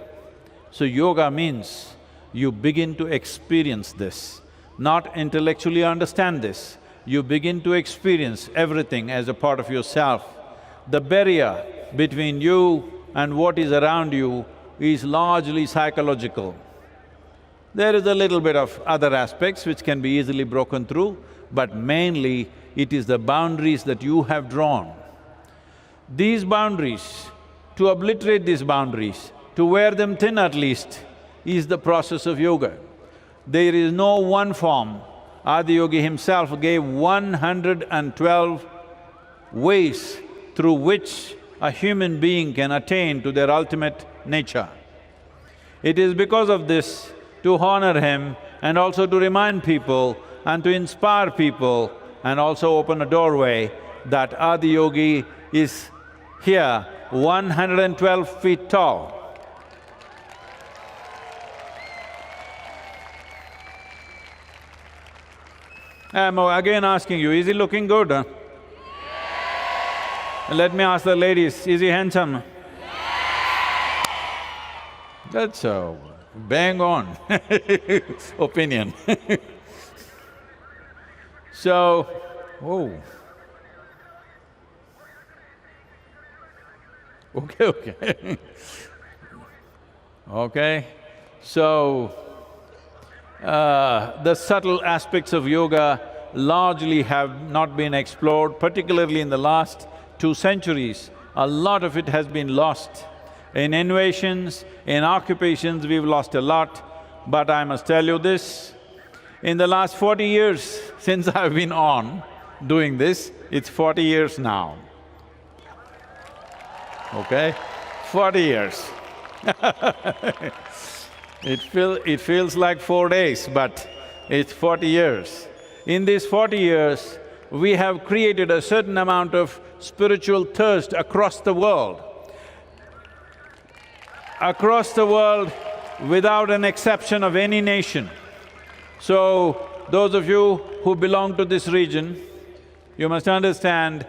So yoga means you begin to experience this, not intellectually understand this. You begin to experience everything as a part of yourself. The barrier between you and what is around you is largely psychological. There is a little bit of other aspects which can be easily broken through, but mainly it is the boundaries that you have drawn. These boundaries, to obliterate these boundaries, to wear them thin at least, is the process of yoga. There is no one form. Adiyogi himself gave 112 ways through which a human being can attain to their ultimate nature. It is because of this, to honor him and also to remind people and to inspire people and also open a doorway, that Adiyogi is here 112 feet tall. I'm again asking you, is he looking good? Huh? Let me ask the ladies, is he handsome? That's a bang on opinion. So, oh. Okay. Okay, so, the subtle aspects of yoga largely have not been explored, particularly in the last 2 centuries. A lot of it has been lost. In innovations, in occupations, we've lost a lot. But I must tell you this, in the last 40 years since I've been on doing this, it's 40 years now. Okay? 40 years. It feels like 4 days, but it's 40 years. In these 40 years, we have created a certain amount of spiritual thirst across the world. Across the world, without an exception of any nation. So, those of you who belong to this region, you must understand,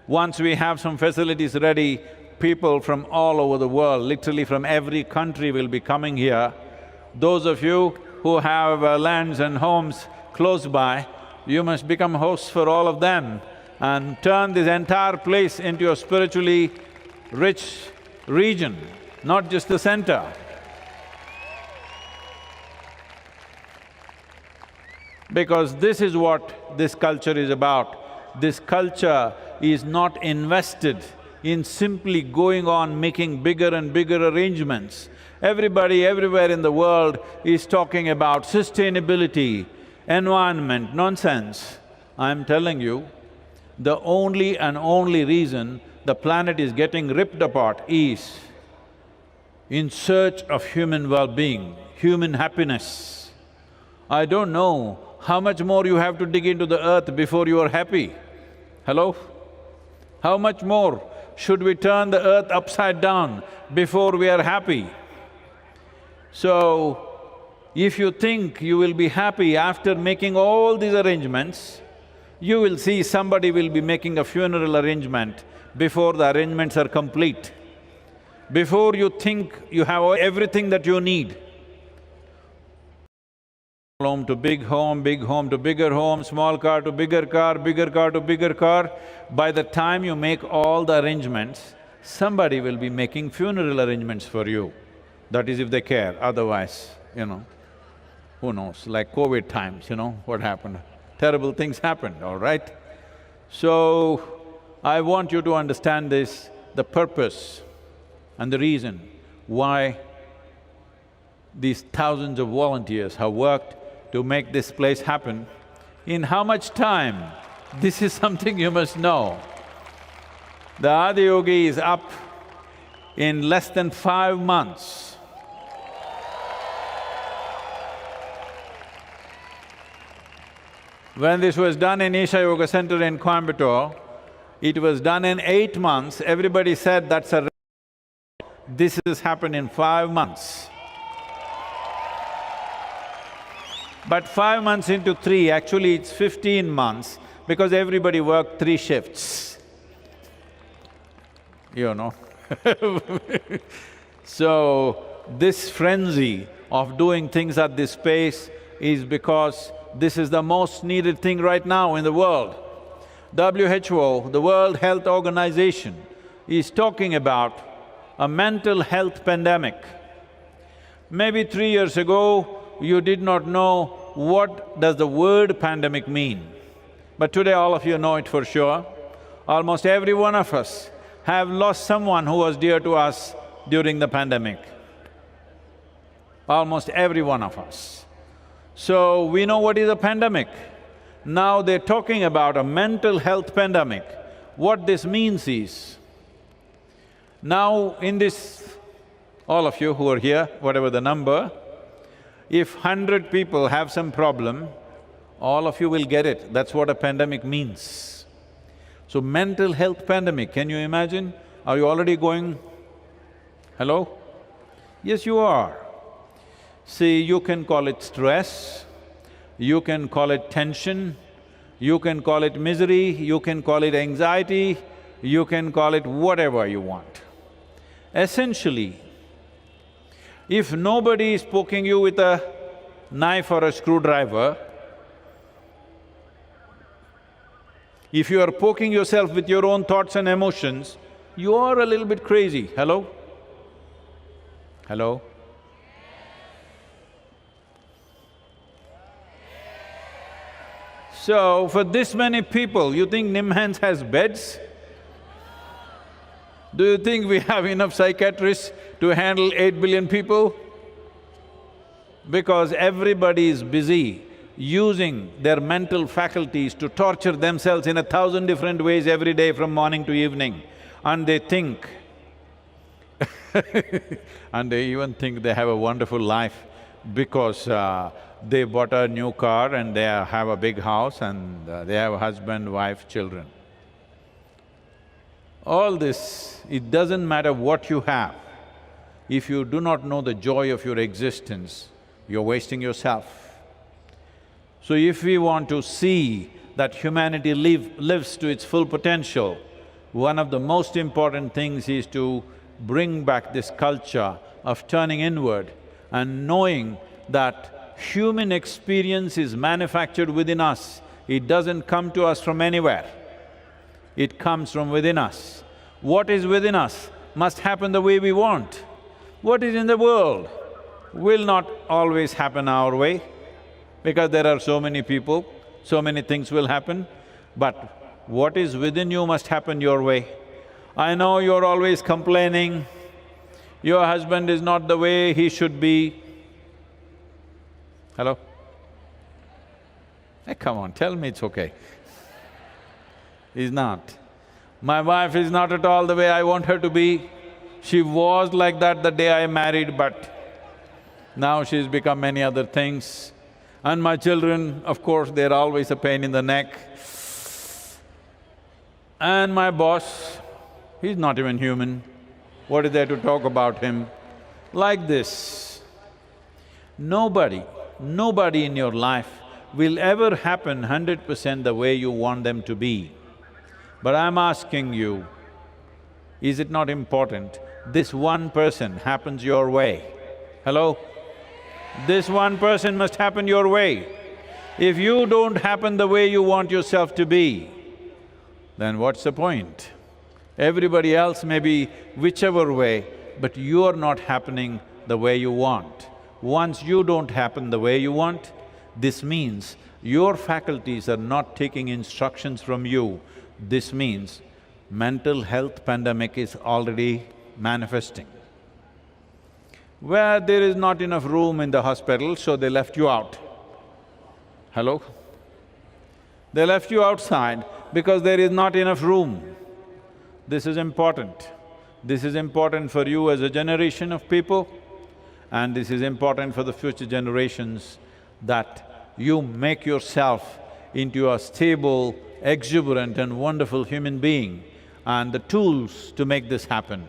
once we have some facilities ready, people from all over the world, literally from every country will be coming here. Those of you who have lands and homes close by, you must become hosts for all of them and turn this entire place into a spiritually rich region, not just the center. Because this is what this culture is about. This culture is not invested in simply going on making bigger and bigger arrangements. Everybody everywhere in the world is talking about sustainability, environment, nonsense. I'm telling you, the only and only reason the planet is getting ripped apart is in search of human well-being, human happiness. I don't know how much more you have to dig into the earth before you are happy. Hello? How much more should we turn the earth upside down before we are happy? So, if you think you will be happy after making all these arrangements, you will see somebody will be making a funeral arrangement before the arrangements are complete. Before you think you have everything that you need. Home to big home to bigger home, small car to bigger car, bigger car to bigger car. By the time you make all the arrangements, somebody will be making funeral arrangements for you. That is if they care, otherwise, who knows, like COVID times, what happened? Terrible things happened, all right? So, I want you to understand this, the purpose and the reason why these thousands of volunteers have worked to make this place happen. In how much time? This is something you must know. The Adiyogi is up in less than 5 months. When this was done in Isha Yoga Center in Coimbatore, it was done in 8 months. Everybody said that's a… This has happened in 5 months. But 5 months into 3, actually it's 15 months because everybody worked 3 shifts, So, this frenzy of doing things at this pace is because this is the most needed thing right now in the world. WHO, the World Health Organization, is talking about a mental health pandemic. Maybe 3 years ago, you did not know what does the word pandemic mean. But today all of you know it for sure. Almost every one of us have lost someone who was dear to us during the pandemic. Almost every one of us. So, we know what is a pandemic. Now they're talking about a mental health pandemic. What this means is, now in this, all of you who are here, whatever the number, if 100 people have some problem, all of you will get it. That's what a pandemic means. So, mental health pandemic, can you imagine? Are you already going… Hello? Yes, you are. See, you can call it stress, you can call it tension, you can call it misery, you can call it anxiety, you can call it whatever you want. Essentially, if nobody is poking you with a knife or a screwdriver, if you are poking yourself with your own thoughts and emotions, you are a little bit crazy. Hello? Hello? So, for this many people, you think Nimhans has beds? Do you think we have enough psychiatrists to handle 8 billion people? Because everybody is busy using their mental faculties to torture themselves in 1,000 different ways every day from morning to evening. And they think and they even think they have a wonderful life because they bought a new car and they have a big house and they have a husband, wife, children. All this, it doesn't matter what you have. If you do not know the joy of your existence, you're wasting yourself. So if we want to see that humanity lives to its full potential, one of the most important things is to bring back this culture of turning inward and knowing that human experience is manufactured within us. It doesn't come to us from anywhere. It comes from within us. What is within us must happen the way we want. What is in the world will not always happen our way, because there are so many people, so many things will happen, but what is within you must happen your way. I know you're always complaining, your husband is not the way he should be. Hello? Hey, come on, tell me it's okay. He's not. My wife is not at all the way I want her to be. She was like that the day I married, but now she's become many other things. And my children, of course, they're always a pain in the neck. And my boss, he's not even human. What is there to talk about him? Like this. Nobody in your life will ever happen 100% the way you want them to be. But I'm asking you, is it not important this one person happens your way? Hello? This one person must happen your way. If you don't happen the way you want yourself to be, then what's the point? Everybody else may be whichever way, but you're not happening the way you want. Once you don't happen the way you want, this means your faculties are not taking instructions from you. This means mental health pandemic is already manifesting. Where there is not enough room in the hospital, so they left you out. Hello? They left you outside because there is not enough room. This is important. This is important for you as a generation of people, and this is important for the future generations, that you make yourself into a stable, exuberant and wonderful human being. And the tools to make this happen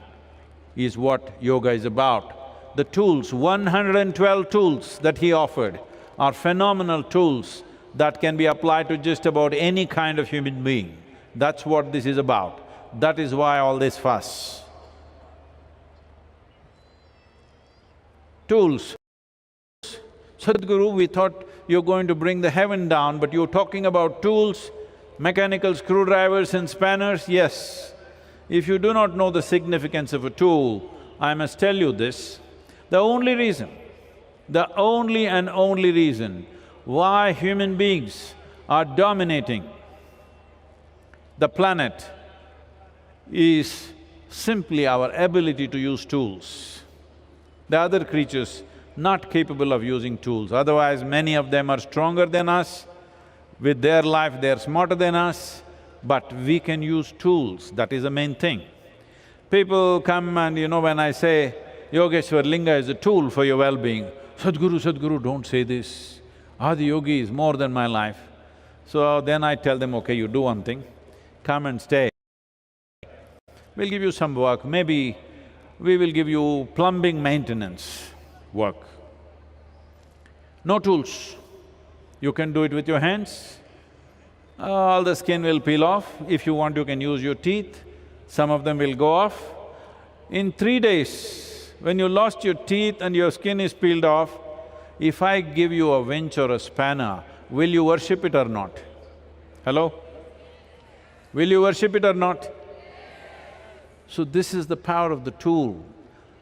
is what yoga is about. The tools, 112 tools that he offered are phenomenal tools that can be applied to just about any kind of human being. That's what this is about. That is why all this fuss. Tools. Sadhguru, we thought you're going to bring the heaven down, but you're talking about tools, mechanical screwdrivers and spanners. Yes, if you do not know the significance of a tool, I must tell you this. The only reason why human beings are dominating the planet is simply our ability to use tools. The other creatures not capable of using tools, otherwise many of them are stronger than us, with their life they're smarter than us, but we can use tools, that is the main thing. People come and when I say, Yogeshwar Linga is a tool for your well-being, Sadhguru, don't say this. Adiyogi is more than my life. So then I tell them, okay, you do one thing, come and stay. We'll give you some work, maybe we will give you plumbing maintenance work. No tools. You can do it with your hands. All the skin will peel off. If you want, you can use your teeth. Some of them will go off. In 3 days, when you lost your teeth and your skin is peeled off, if I give you a winch or a spanner, will you worship it or not? Hello? Will you worship it or not? So this is the power of the tool.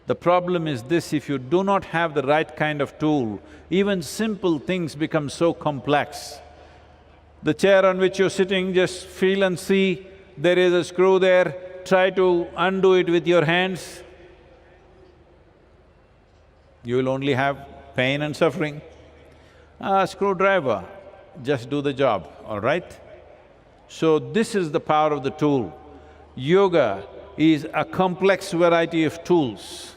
The problem is this, if you do not have the right kind of tool, even simple things become so complex. The chair on which you're sitting, just feel and see, there is a screw there, try to undo it with your hands. You will only have pain and suffering. A screwdriver, just do the job, all right? So this is the power of the tool. Yoga is a complex variety of tools.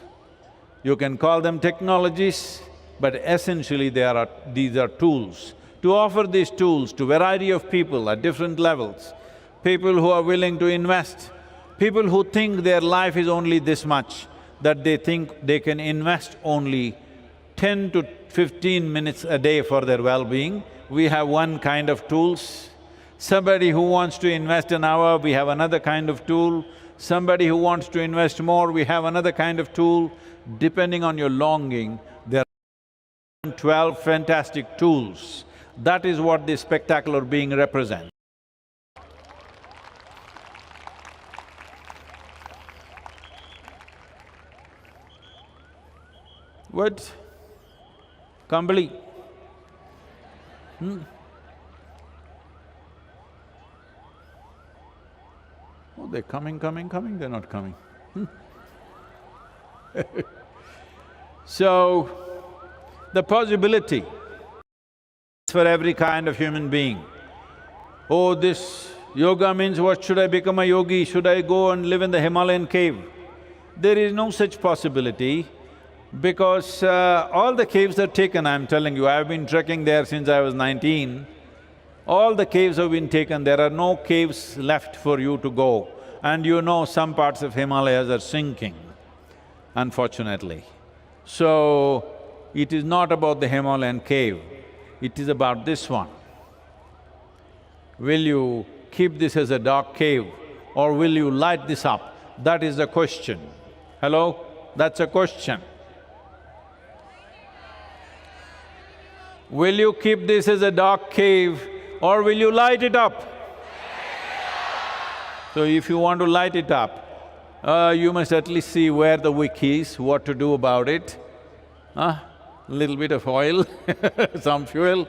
You can call them technologies, but essentially these are tools. To offer these tools to variety of people at different levels, people who are willing to invest, people who think their life is only this much, that they think they can invest only 10 to 15 minutes a day for their well-being, we have one kind of tools. Somebody who wants to invest an hour, we have another kind of tool. Somebody who wants to invest more, we have another kind of tool. Depending on your longing, there are 12 fantastic tools. That is what this spectacular being represents. What? Kambali? Oh, they're coming, they're not coming. So, the possibility for every kind of human being. Oh, this yoga means what, should I become a yogi? Should I go and live in the Himalayan cave? There is no such possibility because all the caves are taken, I'm telling you. I've been trekking there since I was 19. All the caves have been taken, there are no caves left for you to go. And you know some parts of Himalayas are sinking, unfortunately. So, it is not about the Himalayan cave, it is about this one. Will you keep this as a dark cave or will you light this up? That is the question. Hello? That's a question. Will you keep this as a dark cave or will you light it up? So if you want to light it up, you must at least see where the wick is, what to do about it. Little bit of oil, some fuel,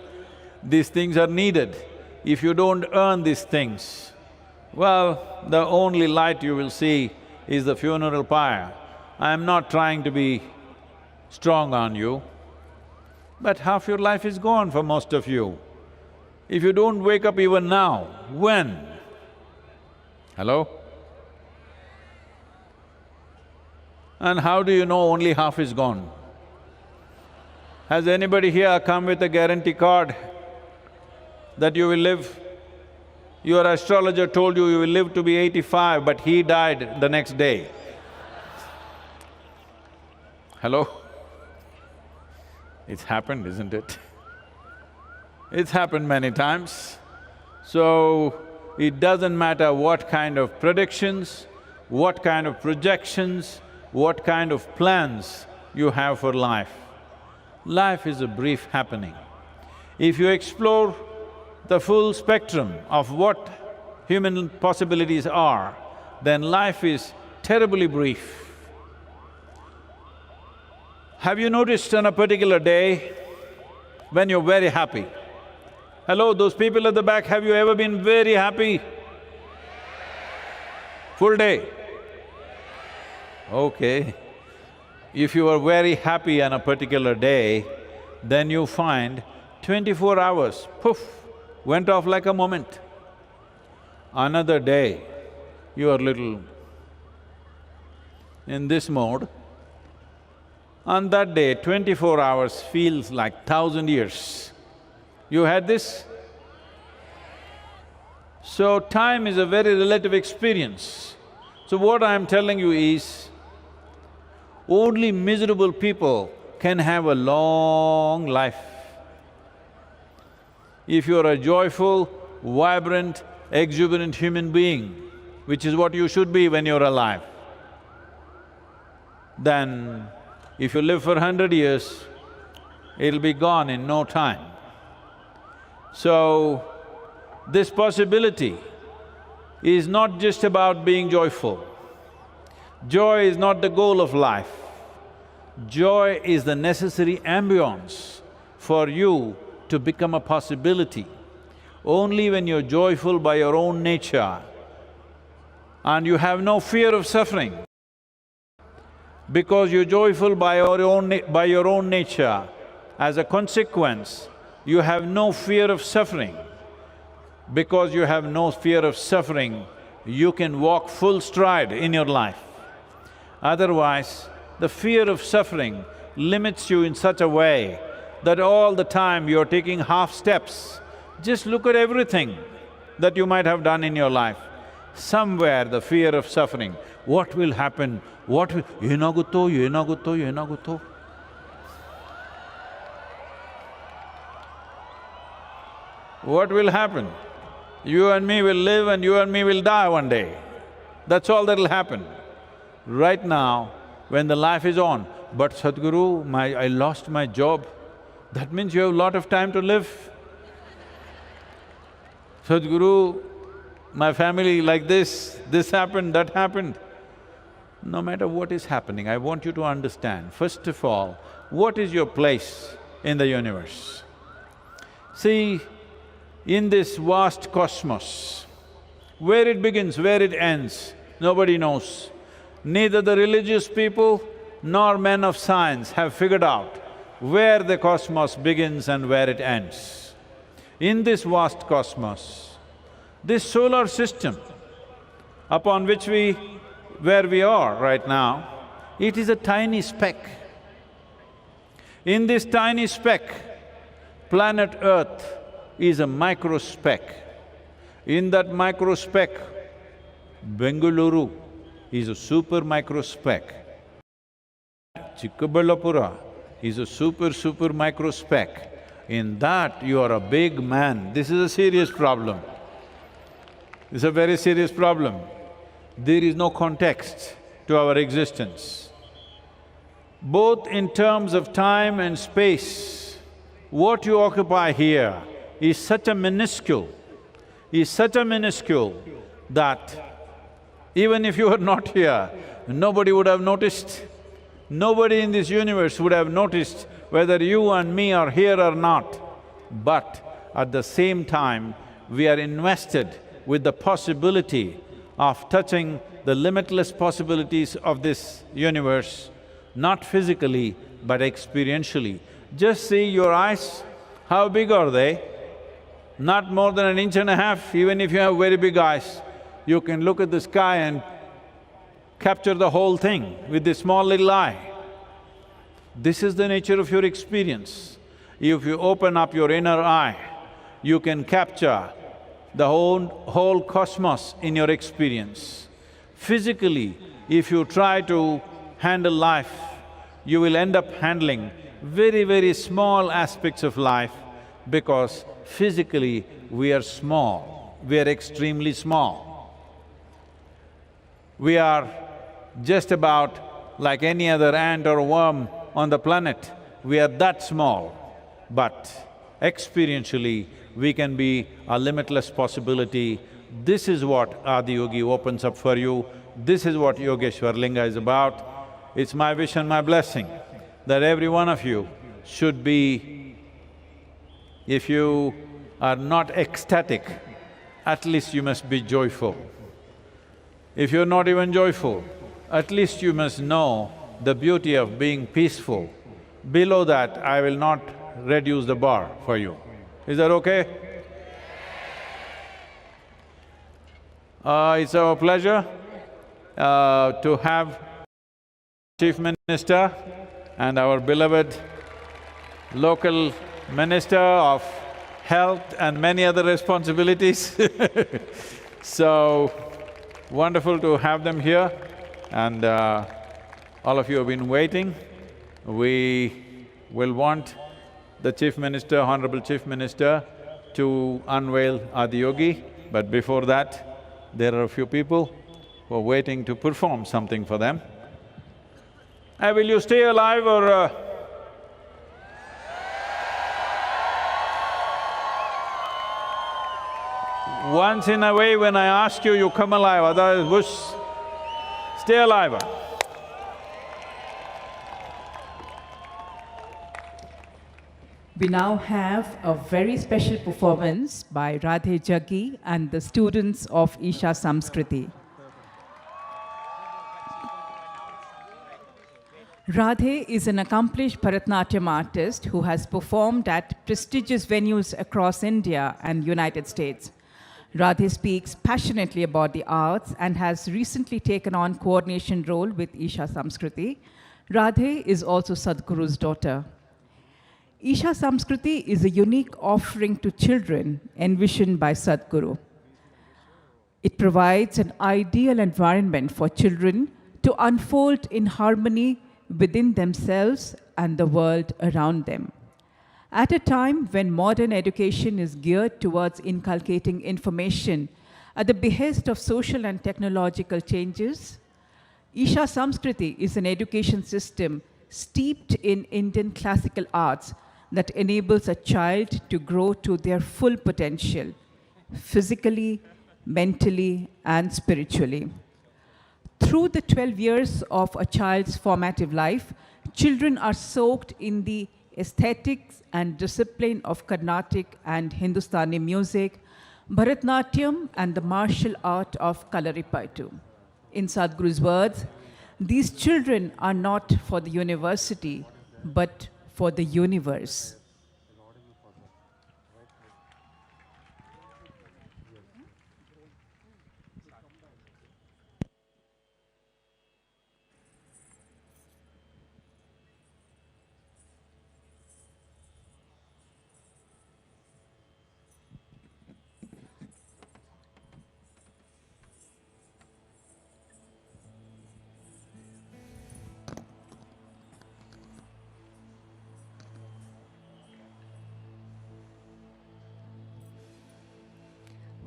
these things are needed. If you don't earn these things, well, the only light you will see is the funeral pyre. I'm not trying to be strong on you, but half your life is gone for most of you. If you don't wake up even now, when? Hello? And how do you know only half is gone? Has anybody here come with a guarantee card that you will live? Your astrologer told you you will live to be 85, but he died the next day. Hello? It's happened, isn't it? It's happened many times. So, it doesn't matter what kind of predictions, what kind of projections, what kind of plans you have for life. Life is a brief happening. If you explore the full spectrum of what human possibilities are, then life is terribly brief. Have you noticed on a particular day when you're very happy? Hello, those people at the back, have you ever been very happy? Full day? Okay. If you are very happy on a particular day, then you find 24 hours, poof, went off like a moment. Another day, you are little in this mode. On that day, 24 hours feels like 1,000 years. You had this? So, time is a very relative experience. So what I'm telling you is, only miserable people can have a long life. If you're a joyful, vibrant, exuberant human being, which is what you should be when you're alive, then if you live for 100 years, it'll be gone in no time. So, this possibility is not just about being joyful. Joy is not the goal of life. Joy is the necessary ambience for you to become a possibility. Only when you're joyful by your own nature and you have no fear of suffering, because you're joyful by your own nature, as a consequence, you have no fear of suffering. Because you have no fear of suffering, you can walk full stride in your life. Otherwise, the fear of suffering limits you in such a way that all the time you're taking half steps. Just look at everything that you might have done in your life. Somewhere the fear of suffering, what will happen, what will… Yenaguttho, yenaguttho, yenaguttho. What will happen? You and me will live and you and me will die one day. That's all that'll happen. Right now, when the life is on, but Sadhguru, I lost my job, that means you have a lot of time to live. Sadhguru, my family like this happened, that happened. No matter what is happening, I want you to understand, first of all, what is your place in the universe? See, in this vast cosmos, where it begins, where it ends, nobody knows. Neither the religious people nor men of science have figured out where the cosmos begins and where it ends. In this vast cosmos, this solar system upon where we are right now, it is a tiny speck. In this tiny speck, planet Earth is a micro speck. In that micro speck, Bengaluru is a super micro speck. Chikkaballapura is a super micro speck. In that, you are a big man. This is a serious problem. This is a very serious problem. There is no context to our existence. Both in terms of time and space, what you occupy here is such a minuscule that even if you were not here, nobody would have noticed. Nobody in this universe would have noticed whether you and me are here or not. But at the same time, we are invested with the possibility of touching the limitless possibilities of this universe, not physically, but experientially. Just see your eyes, how big are they? Not more than 1.5 inches, even if you have very big eyes, you can look at the sky and capture the whole thing with this small little eye. This is the nature of your experience. If you open up your inner eye, you can capture the whole cosmos in your experience. Physically, if you try to handle life, you will end up handling very small aspects of life because physically we are small, we are extremely small. We are just about like any other ant or worm on the planet, we are that small. But experientially, we can be a limitless possibility. This is what Adiyogi opens up for you. This is what Yogeshwar Linga is about. It's my wish and my blessing that every one of you should be, if you are not ecstatic, at least you must be joyful. If you're not even joyful, at least you must know the beauty of being peaceful. Below that, I will not reduce the bar for you. Is that okay? It's our pleasure to have Chief Minister and our beloved local Minister of Health and many other responsibilities So, wonderful to have them here and all of you have been waiting. We will want the Chief Minister, Honorable Chief Minister, to unveil Adiyogi, but before that, there are a few people who are waiting to perform something for them. Will you stay alive or… Once in a way when I ask you, you come alive, otherwise whoosh, stay alive. We now have a very special performance by Radhe Jaggi and the students of Isha Samskriti. Radhe is an accomplished Bharatanatyam artist who has performed at prestigious venues across India and United States. Radhe speaks passionately about the arts and has recently taken on coordination role with Isha Samskriti. Radhe is also Sadhguru's daughter. Isha Samskriti is a unique offering to children envisioned by Sadhguru. It provides an ideal environment for children to unfold in harmony within themselves and the world around them. At a time when modern education is geared towards inculcating information at the behest of social and technological changes, Isha Samskriti is an education system steeped in Indian classical arts that enables a child to grow to their full potential, physically, mentally, and spiritually. Through the 12 years of a child's formative life, children are soaked in the aesthetics and discipline of Carnatic and Hindustani music, Bharatnatyam, and the martial art of Kalaripayattu. In Sadhguru's words, these children are not for the university, but for the universe.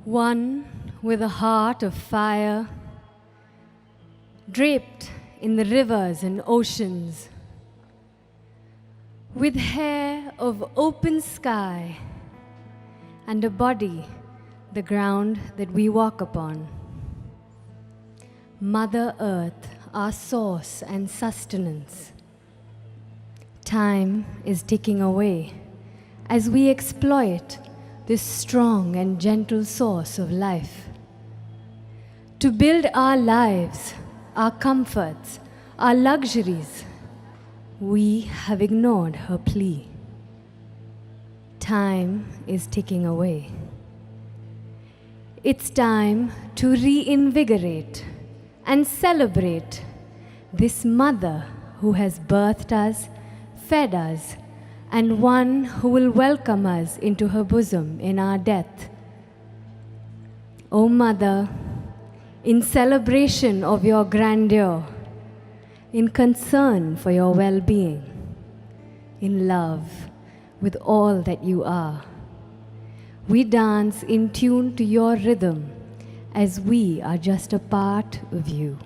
One with a heart of fire, draped in the rivers and oceans, with hair of open sky and a body the ground that we walk upon. Mother Earth, our source and sustenance. Time is ticking away as we exploit this strong and gentle source of life. To build our lives, our comforts, our luxuries, we have ignored her plea. Time is ticking away. It's time to reinvigorate and celebrate this mother who has birthed us, fed us, and one who will welcome us into her bosom in our death. O Mother, in celebration of your grandeur, in concern for your well-being, in love with all that you are, we dance in tune to your rhythm as we are just a part of you.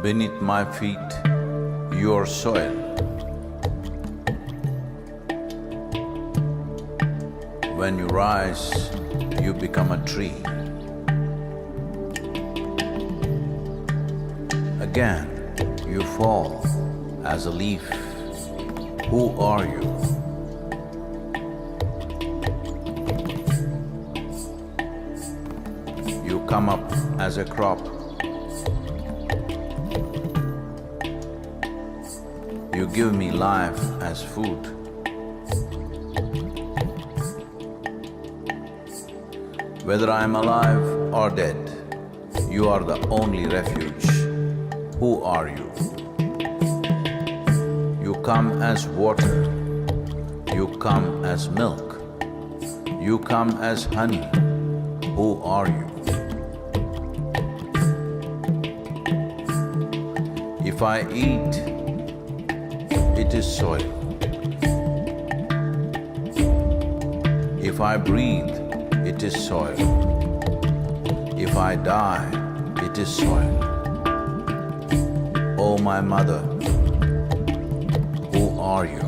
Beneath my feet, your soil. When you rise, you become a tree. Again, you fall as a leaf. Who are you? You come up as a crop. You give me life as food. Whether I am alive or dead, you are the only refuge. Who are you? You come as water. You come as milk. You come as honey. Who are you? If I eat, it is soil. If I breathe, it is soil. If I die, it is soil. Oh, my mother, who are you?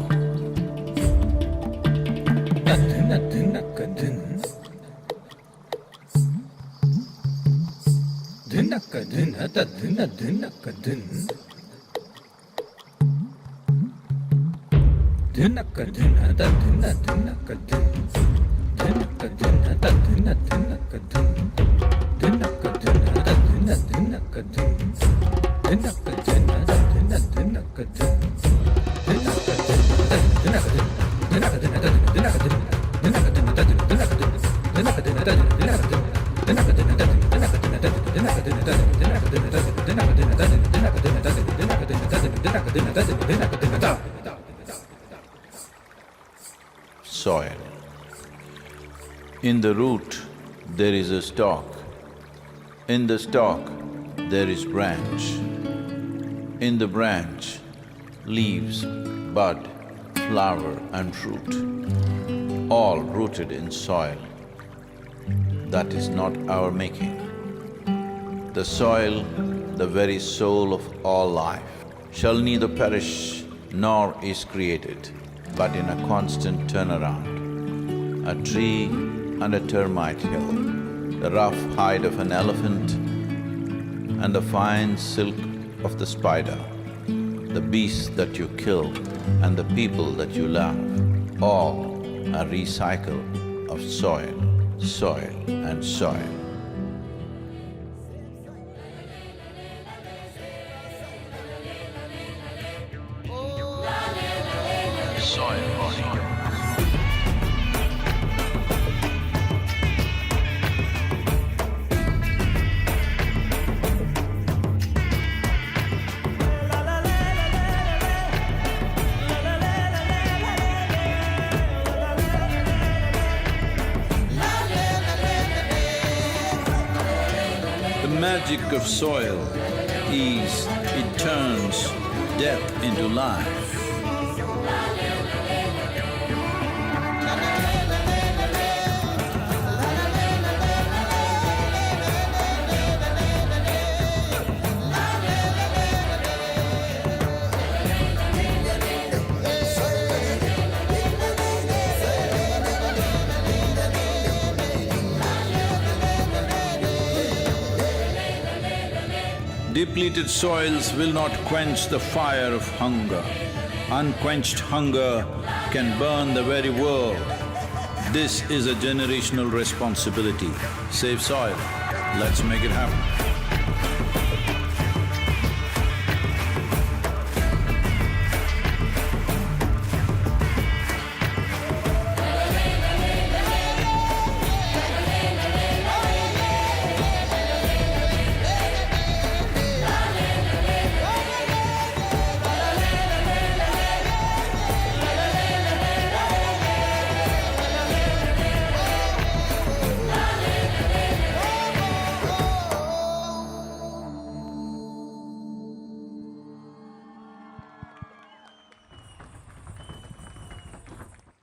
Soil. In the root, there is a stalk. In the stalk, there is branch. In the branch, leaves, bud, flower and fruit, all rooted in soil. That is not our making. The soil, the very soul of all life, shall neither perish nor is created, but in a constant turnaround. A tree and a termite hill, the rough hide of an elephant and the fine silk of the spider, the beasts that you kill and the people that you love, all a recycle of soil, soil and soil. Soil body. The magic of soil is it turns death into life. Depleted soils will not quench the fire of hunger. Unquenched hunger can burn the very world. This is a generational responsibility. Save soil. Let's make it happen.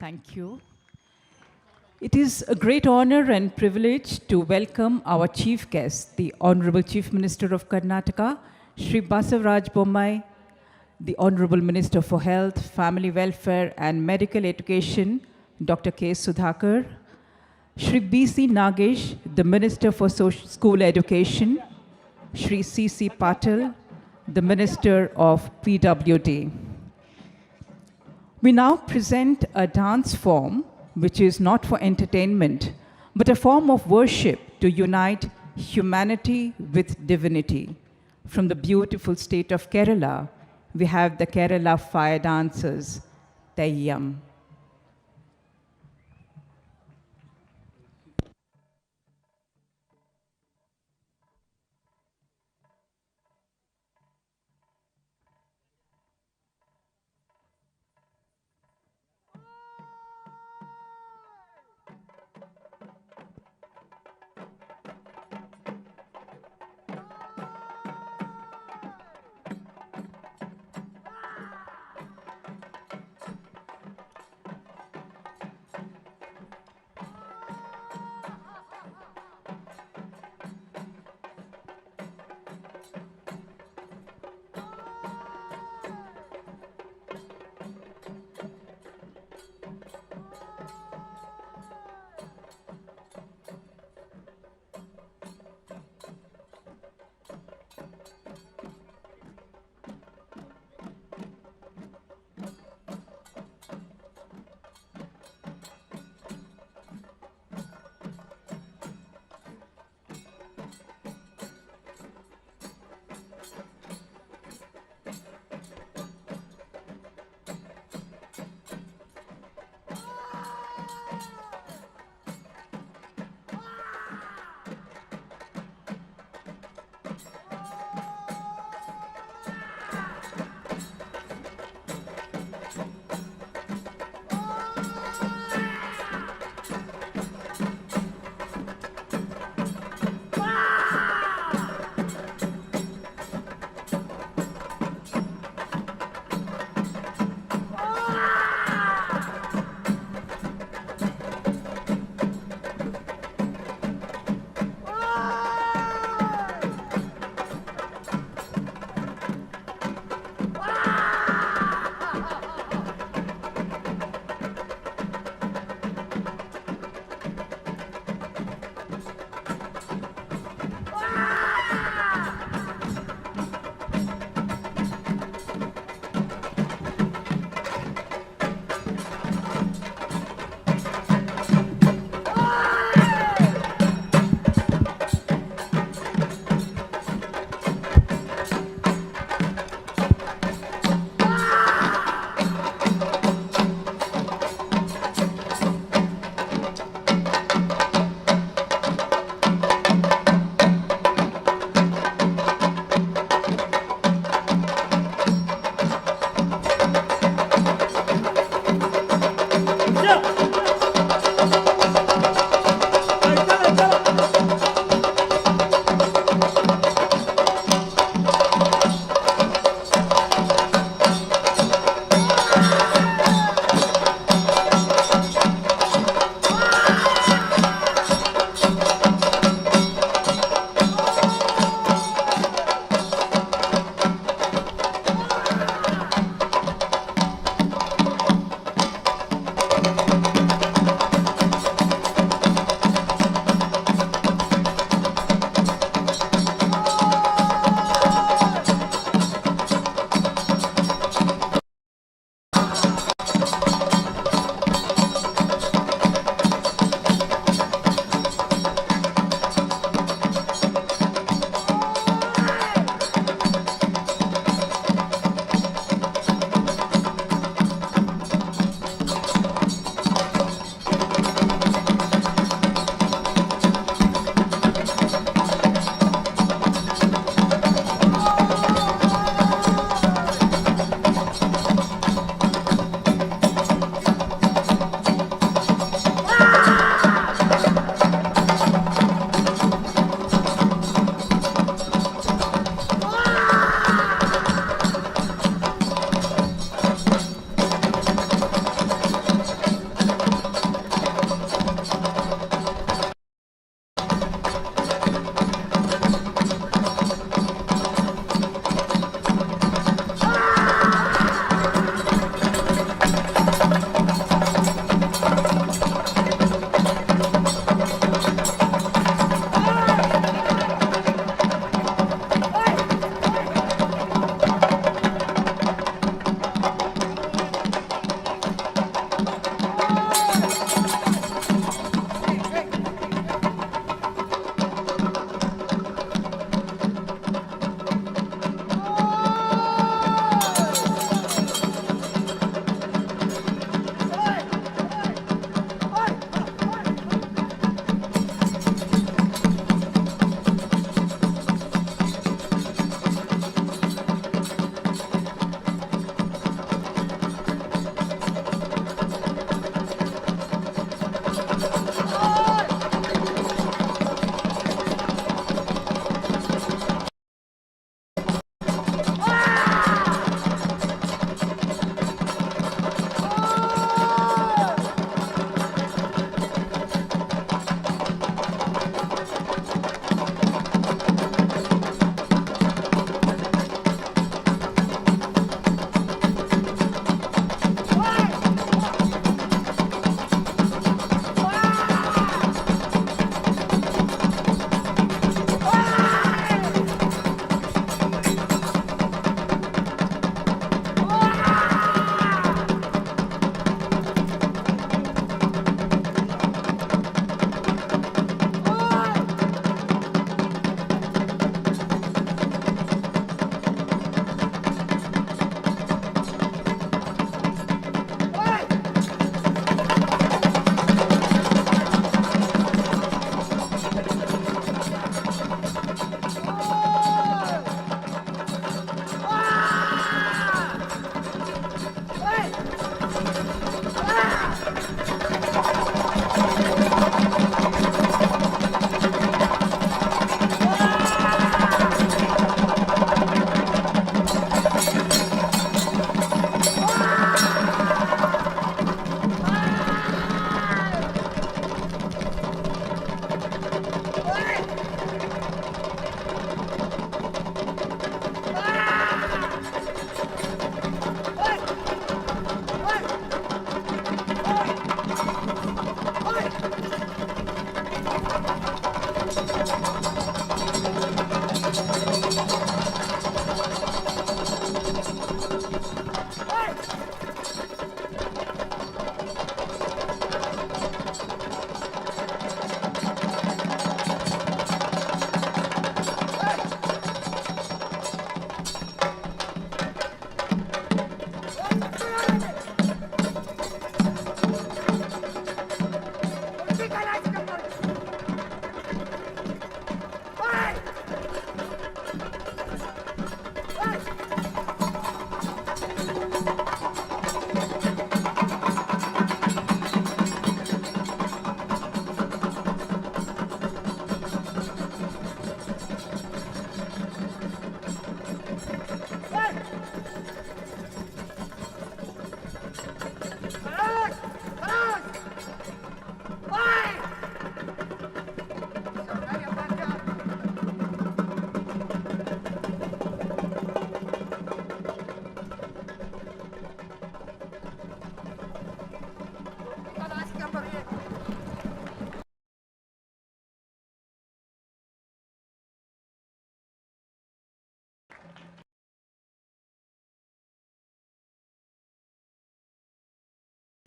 Thank you. It is a great honor and privilege to welcome our chief guest, the Honorable Chief Minister of Karnataka, Shri Basavaraj Bommai, the Honorable Minister for Health, Family Welfare and Medical Education, Dr. K. Sudhakar, Shri B.C. Nagesh, the Minister for School Education, Shri C.C. Patil, the Minister of PWD. We now present a dance form which is not for entertainment, but a form of worship to unite humanity with divinity. From the beautiful state of Kerala, we have the Kerala fire dancers, Teyyam.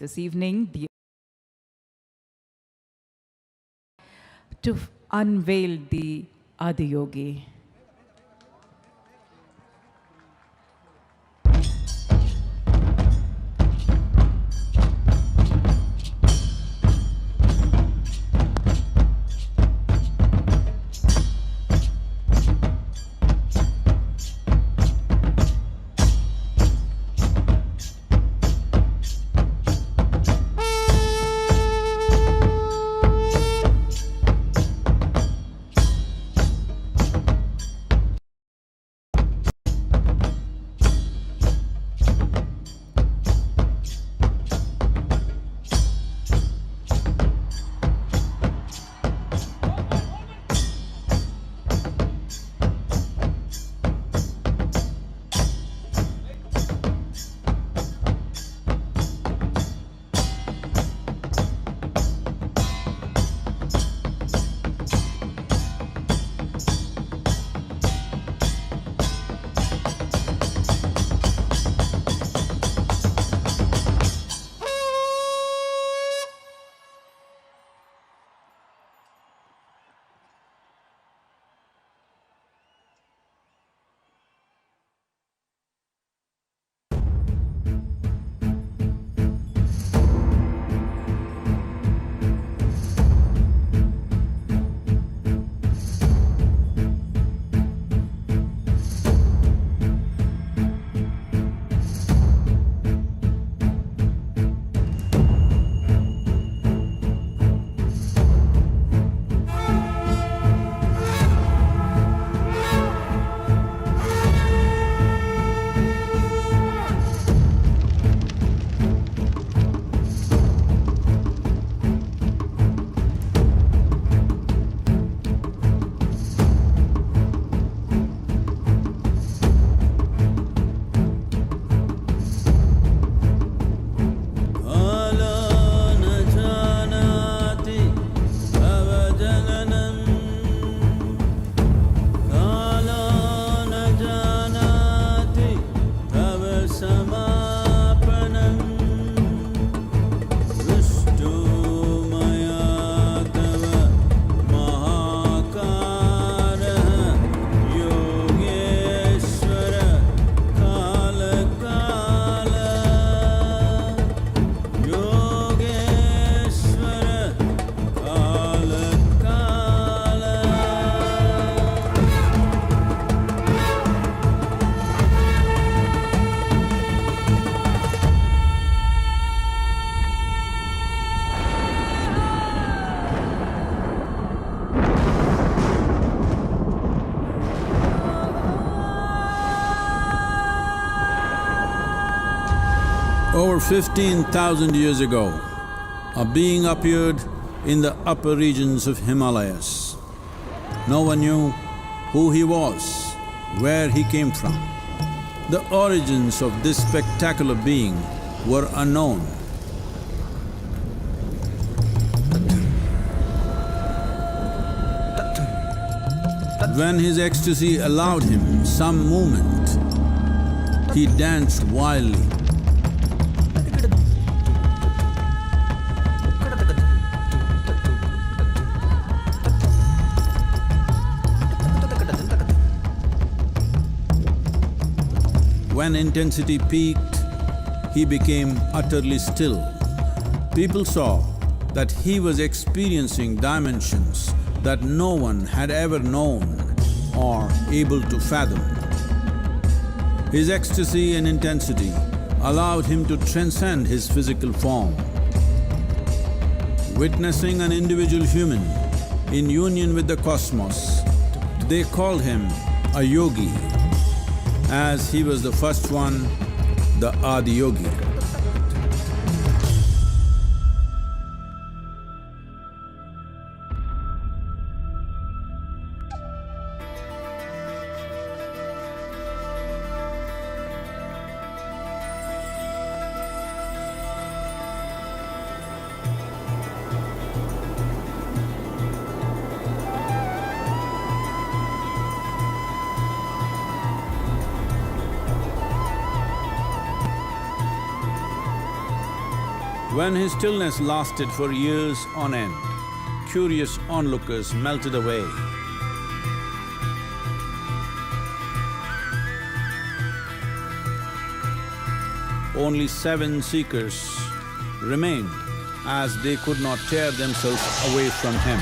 this evening to unveil the Adiyogi. Over 15,000 years ago, a being appeared in the upper regions of Himalayas. No one knew who he was, where he came from. The origins of this spectacular being were unknown. When his ecstasy allowed him some movement, he danced wildly. When intensity peaked, he became utterly still. People saw that he was experiencing dimensions that no one had ever known or able to fathom. His ecstasy and intensity allowed him to transcend his physical form. Witnessing an individual human in union with the cosmos, they called him a yogi, as he was the first one, the Adiyogi. When his stillness lasted for years on end, curious onlookers melted away. Only 7 seekers remained, as they could not tear themselves away from him.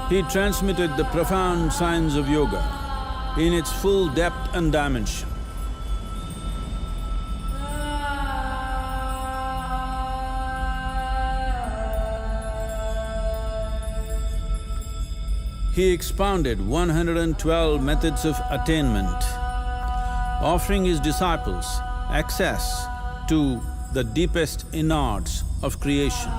He transmitted the profound science of yoga in its full depth and dimension. He expounded 112 methods of attainment, offering his disciples access to the deepest innards of creation.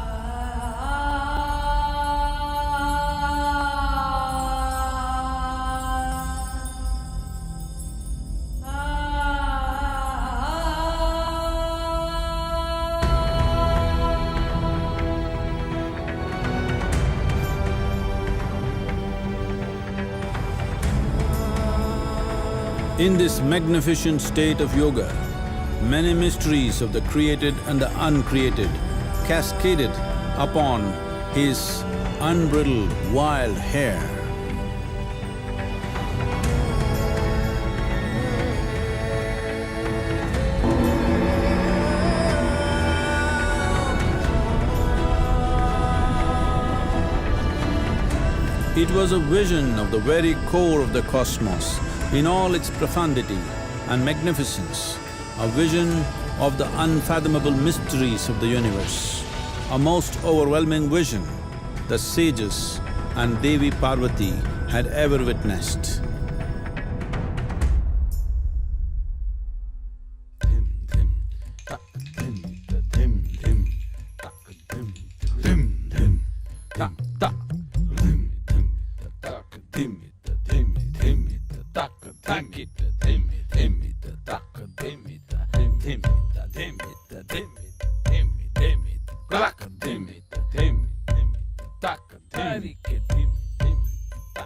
In this magnificent state of yoga, many mysteries of the created and the uncreated cascaded upon his unbridled wild hair. It was a vision of the very core of the cosmos in all its profundity and magnificence, a vision of the unfathomable mysteries of the universe, a most overwhelming vision the sages and Devi Parvati had ever witnessed.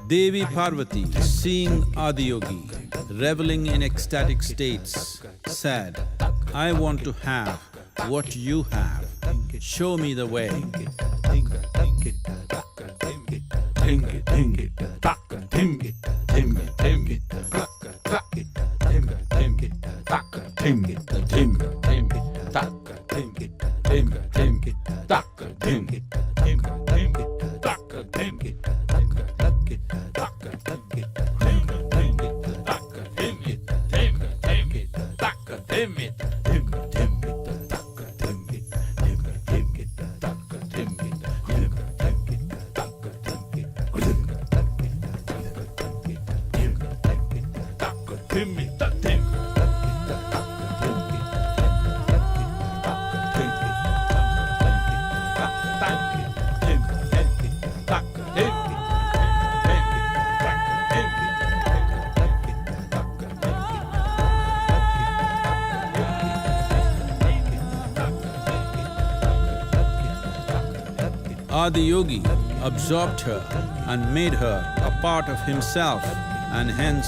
Devi Parvati, seeing Adiyogi reveling in ecstatic states, said, "I want to have what you have, show me the way." Adiyogi absorbed her and made her a part of himself, and hence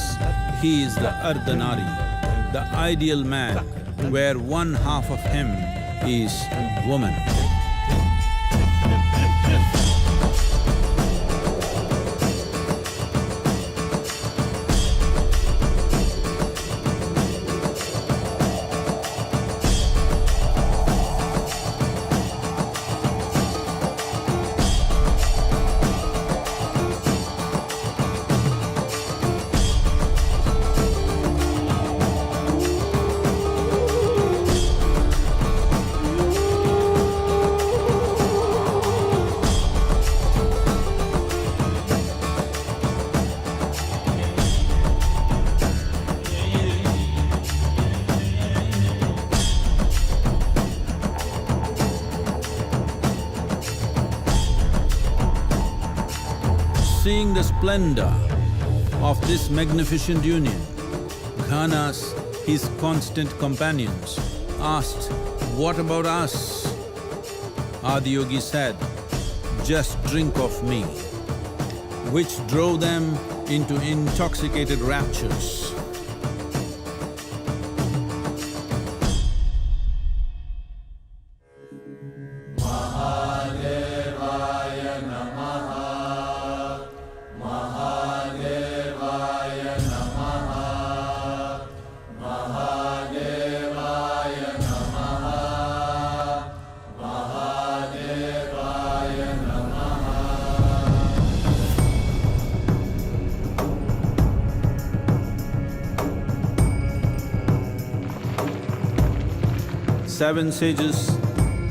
he is the Ardhanari, the ideal man, where one half of him is woman. Seeing the splendor of this magnificent union, Ghanas, his constant companions, asked, "What about us?" Adiyogi said, "Just drink of me," which drove them into intoxicated raptures. Seven sages,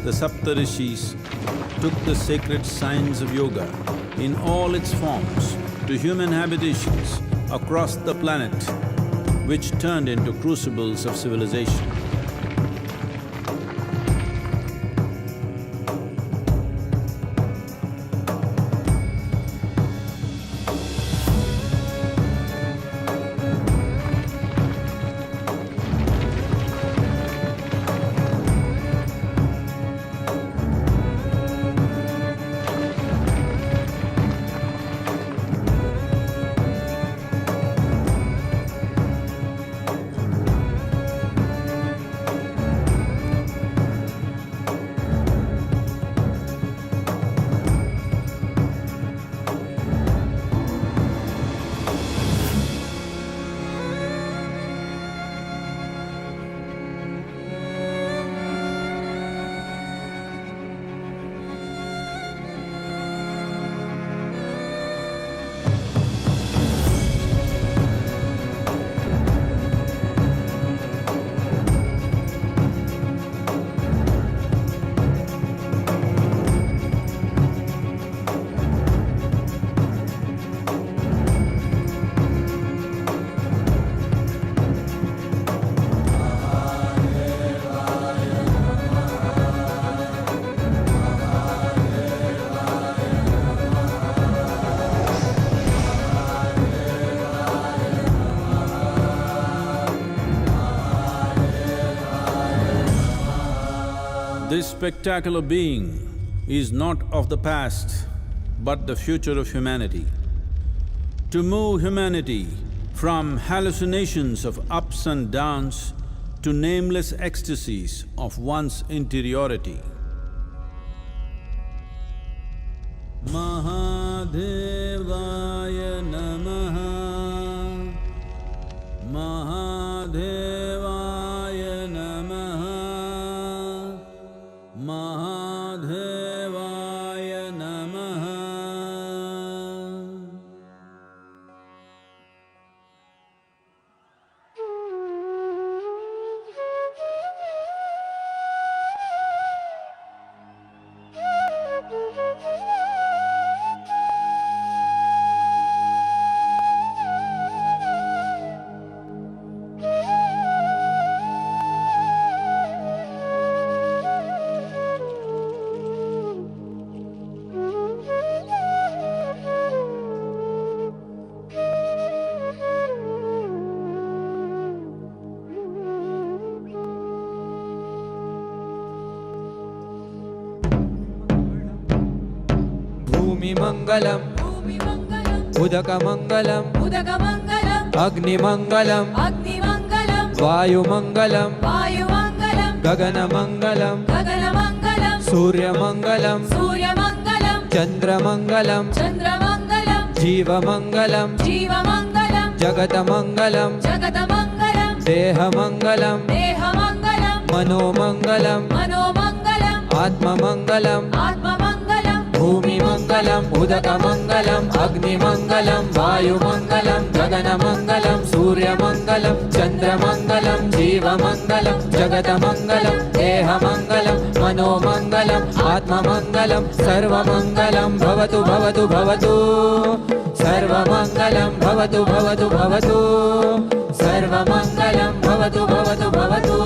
the Saptarishis, took the sacred science of yoga in all its forms to human habitations across the planet, which turned into crucibles of civilization. This spectacular being is not of the past, but the future of humanity. To move humanity from hallucinations of ups and downs to nameless ecstasies of one's interiority. Mahadevaya Namaha, Mahadevaya Namaha, Mahadevaya Namaha. भूमिमङ्गलम् भूमिमङ्गलम् उदकमङ्गलम् उदकमङ्गलम् अग्निमङ्गलम् अग्निमङ्गलम् वायुमङ्गलम् वायुमङ्गलम् गगनमङ्गलम् गगनमङ्गलम् सूर्यमङ्गलम् सूर्यमङ्गलम् चन्द्रमङ्गलम् चन्द्रमङ्गलम् जीवमङ्गलम् जीवमङ्गलम् जगतमङ्गलम् जगतमङ्गलम् देहमङ्गलम् देहमङ्गलम् मनोमङ्गलम् मनोमङ्गलम् आत्ममङ्गलम् आत्ममङ्गलम् भूमिमङ्गलम् उदकमङ्गलम् अग्निमङ्गलम् वायुमङ्गलम् गगनमङ्गलम् सूर्यमङ्गलम् चन्द्रमङ्गलम् जीवमङ्गलम् जगतमङ्गलम् देहमङ्गलम् मनोमङ्गलम् आत्ममङ्गलम् सर्वमङ्गलम् भवतु भवतु भवतु सर्वमङ्गलम् भवतु भवतु भवतु सर्वमङ्गलम् भवतु भवतु भवतु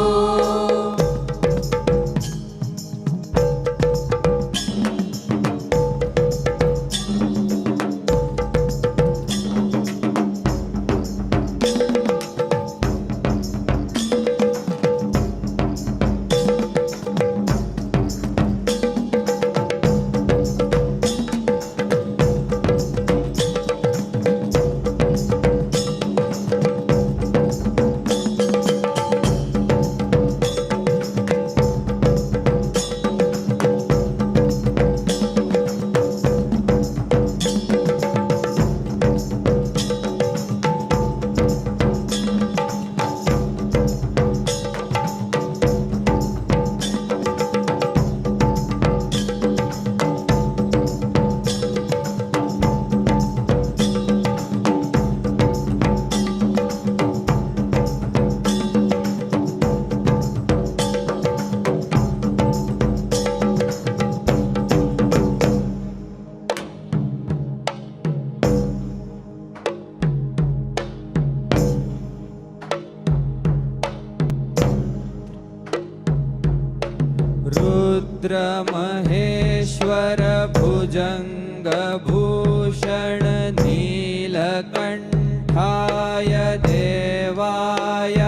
रुद्रमहेश्वर भुजङ्गभूषण नीलकण्ठाय देवाय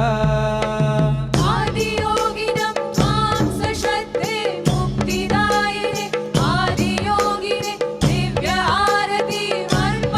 आदियोगिनं त्वां सश्रद्धे मुक्तिदायिने आदियोगिने Divya आरतिमर्पयामि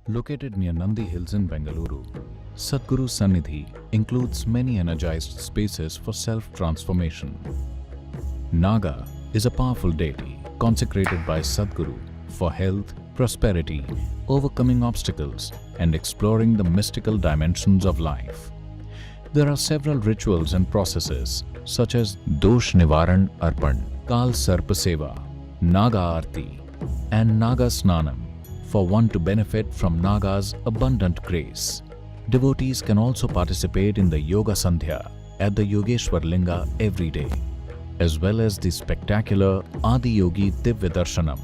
Located near Nandi Hills in Bengaluru, Sadhguru Sannidhi includes many energized spaces for self-transformation. Naga is a powerful deity consecrated by Sadhguru for health, prosperity, overcoming obstacles, and exploring the mystical dimensions of life. There are several rituals and processes such as Dosh Nivaran Arpan, Kal Sarpa Seva, Naga Aarti, and Naga Snanam for one to benefit from Naga's abundant grace. Devotees can also participate in the Yoga Sandhya at the Yogeshwar Linga every day. as well as the spectacular Adiyogi Divya Darshanam.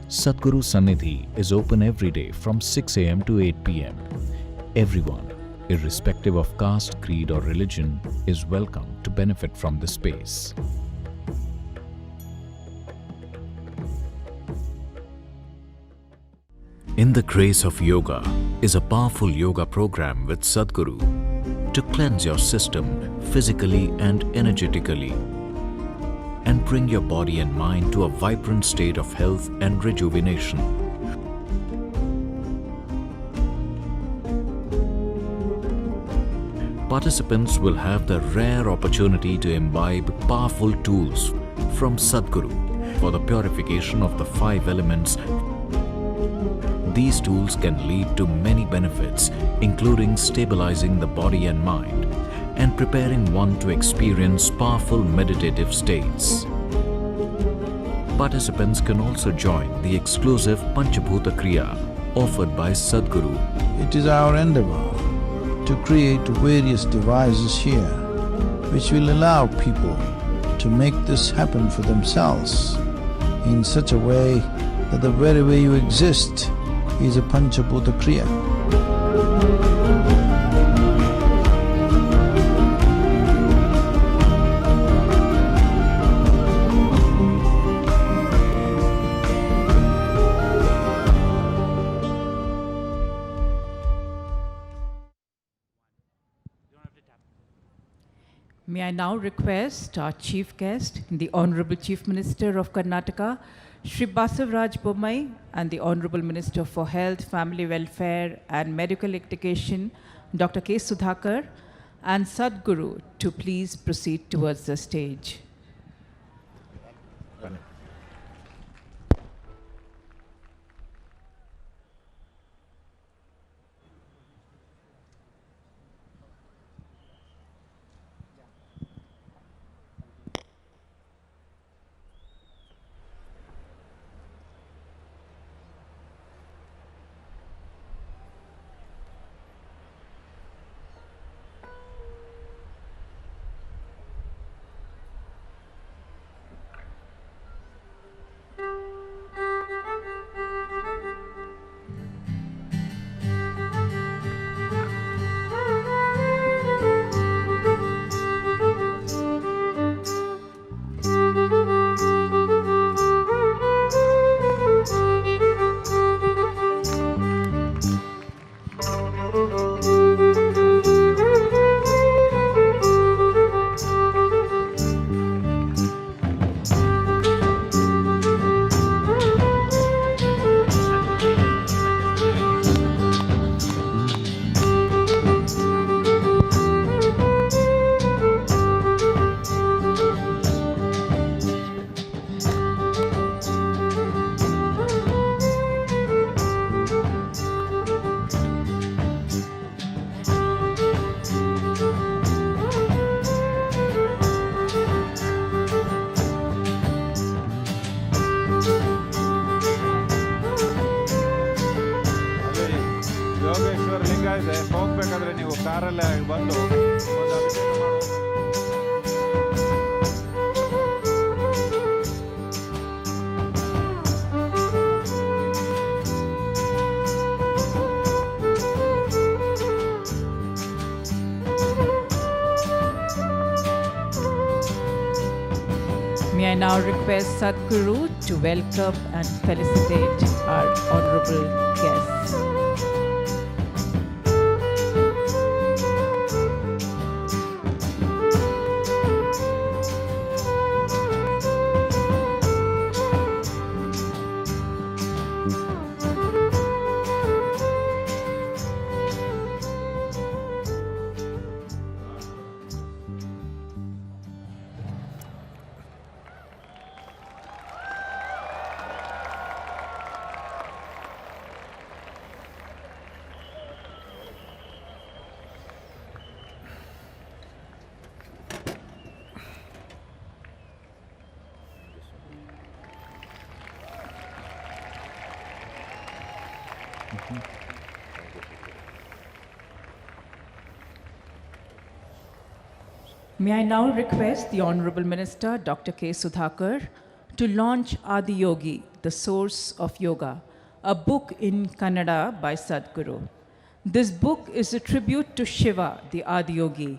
Sadhguru Sannidhi is open every day from 6 a.m. to 8 p.m. Everyone, irrespective of caste, creed or religion, is welcome to benefit from the space. In the Grace of Yoga is a powerful yoga program with Sadhguru to cleanse your system physically and energetically and bring your body and mind to a vibrant state of health and rejuvenation. Participants will have the rare opportunity to imbibe powerful tools from Sadhguru for the purification of the 5 elements. These tools can lead to many benefits, including stabilizing the body and mind and preparing one to experience powerful meditative states. Participants can also join the exclusive Panchabhuta Kriya offered by Sadhguru. It is our endeavor to create various devices here which will allow people to make this happen for themselves in such a way that the very way you exist is a Panchabhuta Kriya. May I now request our chief guest, the Honorable Chief Minister of Karnataka, Shri Basavaraj Bommai, and the Honorable Minister for Health, Family Welfare and Medical Education, Dr. K. Sudhakar, and Sadhguru to please proceed towards the stage. ಹೋಗ್ಬೇಕಾದ್ರೆ ನೀವು ಕಾರಲ್ಲೇ ಬಂದು ಒಂದು ಅಭಿಷೇಕ ಮಾಡೋ May I now request Sadhguru to welcome and felicitate our honorable guests. May I now request the Honorable Minister, Dr. K. Sudhakar, to launch Adiyogi, The Source of Yoga, a book in Kannada by Sadhguru. This book is a tribute to Shiva, the Adiyogi.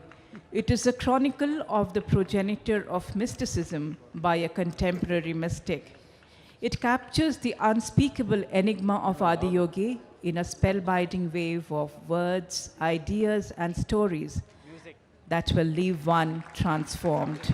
It is a chronicle of the progenitor of mysticism by a contemporary mystic. It captures the unspeakable enigma of Adiyogi in a spellbinding wave of words, ideas, and stories that will leave one transformed.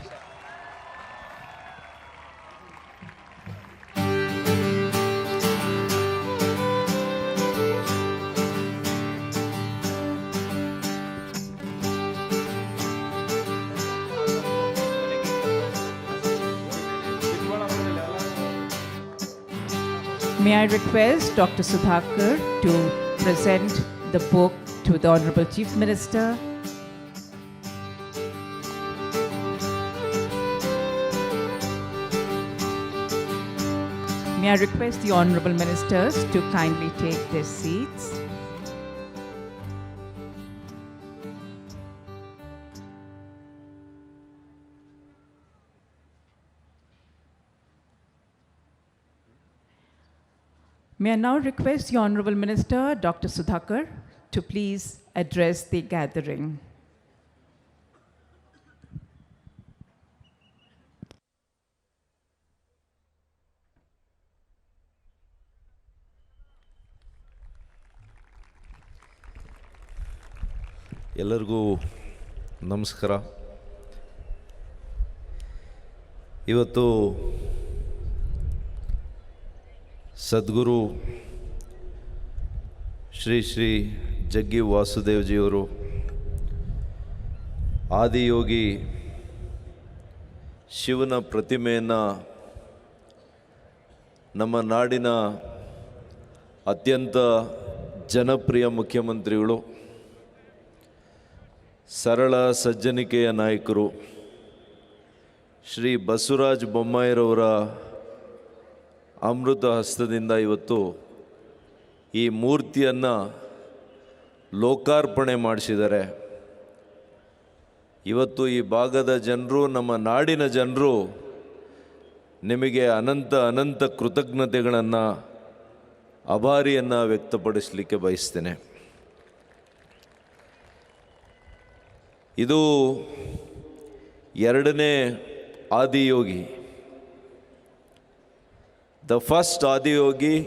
May I request Dr. Sudhakar to present the book to the Honorable Chief Minister. May I request the Honorable Ministers to kindly take their seats. May I now request the Honorable Minister, Dr. Sudhakar, to please address the gathering. ಎಲ್ಲರಿಗೂ ನಮಸ್ಕಾರ. ಇವತ್ತು ಸದ್ಗುರು ಶ್ರೀ ಶ್ರೀ ಜಗ್ಗಿ ವಾಸುದೇವಜಿಯವರು ಆದಿಯೋಗಿ ಶಿವನ ಪ್ರತಿಮೆಯನ್ನು ನಮ್ಮ ನಾಡಿನ ಅತ್ಯಂತ ಜನಪ್ರಿಯ ಮುಖ್ಯಮಂತ್ರಿಗಳು, ಸರಳ ಸಜ್ಜನಿಕೆಯ ನಾಯಕರು ಶ್ರೀ ಬಸವರಾಜ ಬೊಮ್ಮಾಯಿರವರ ಅಮೃತ ಹಸ್ತದಿಂದ ಇವತ್ತು ಈ ಮೂರ್ತಿಯನ್ನು ಲೋಕಾರ್ಪಣೆ ಮಾಡಿಸಿದ್ದಾರೆ. ಇವತ್ತು ಈ ಭಾಗದ ಜನರು, ನಮ್ಮ ನಾಡಿನ ಜನರು ನಿಮಗೆ ಅನಂತ ಅನಂತ ಕೃತಜ್ಞತೆಗಳನ್ನು, ಆಭಾರಿಯನ್ನು ವ್ಯಕ್ತಪಡಿಸಲಿಕ್ಕೆ ಬಯಸ್ತೇನೆ. ಇದು ಎರಡನೇ Adiyogi. The first Adiyogi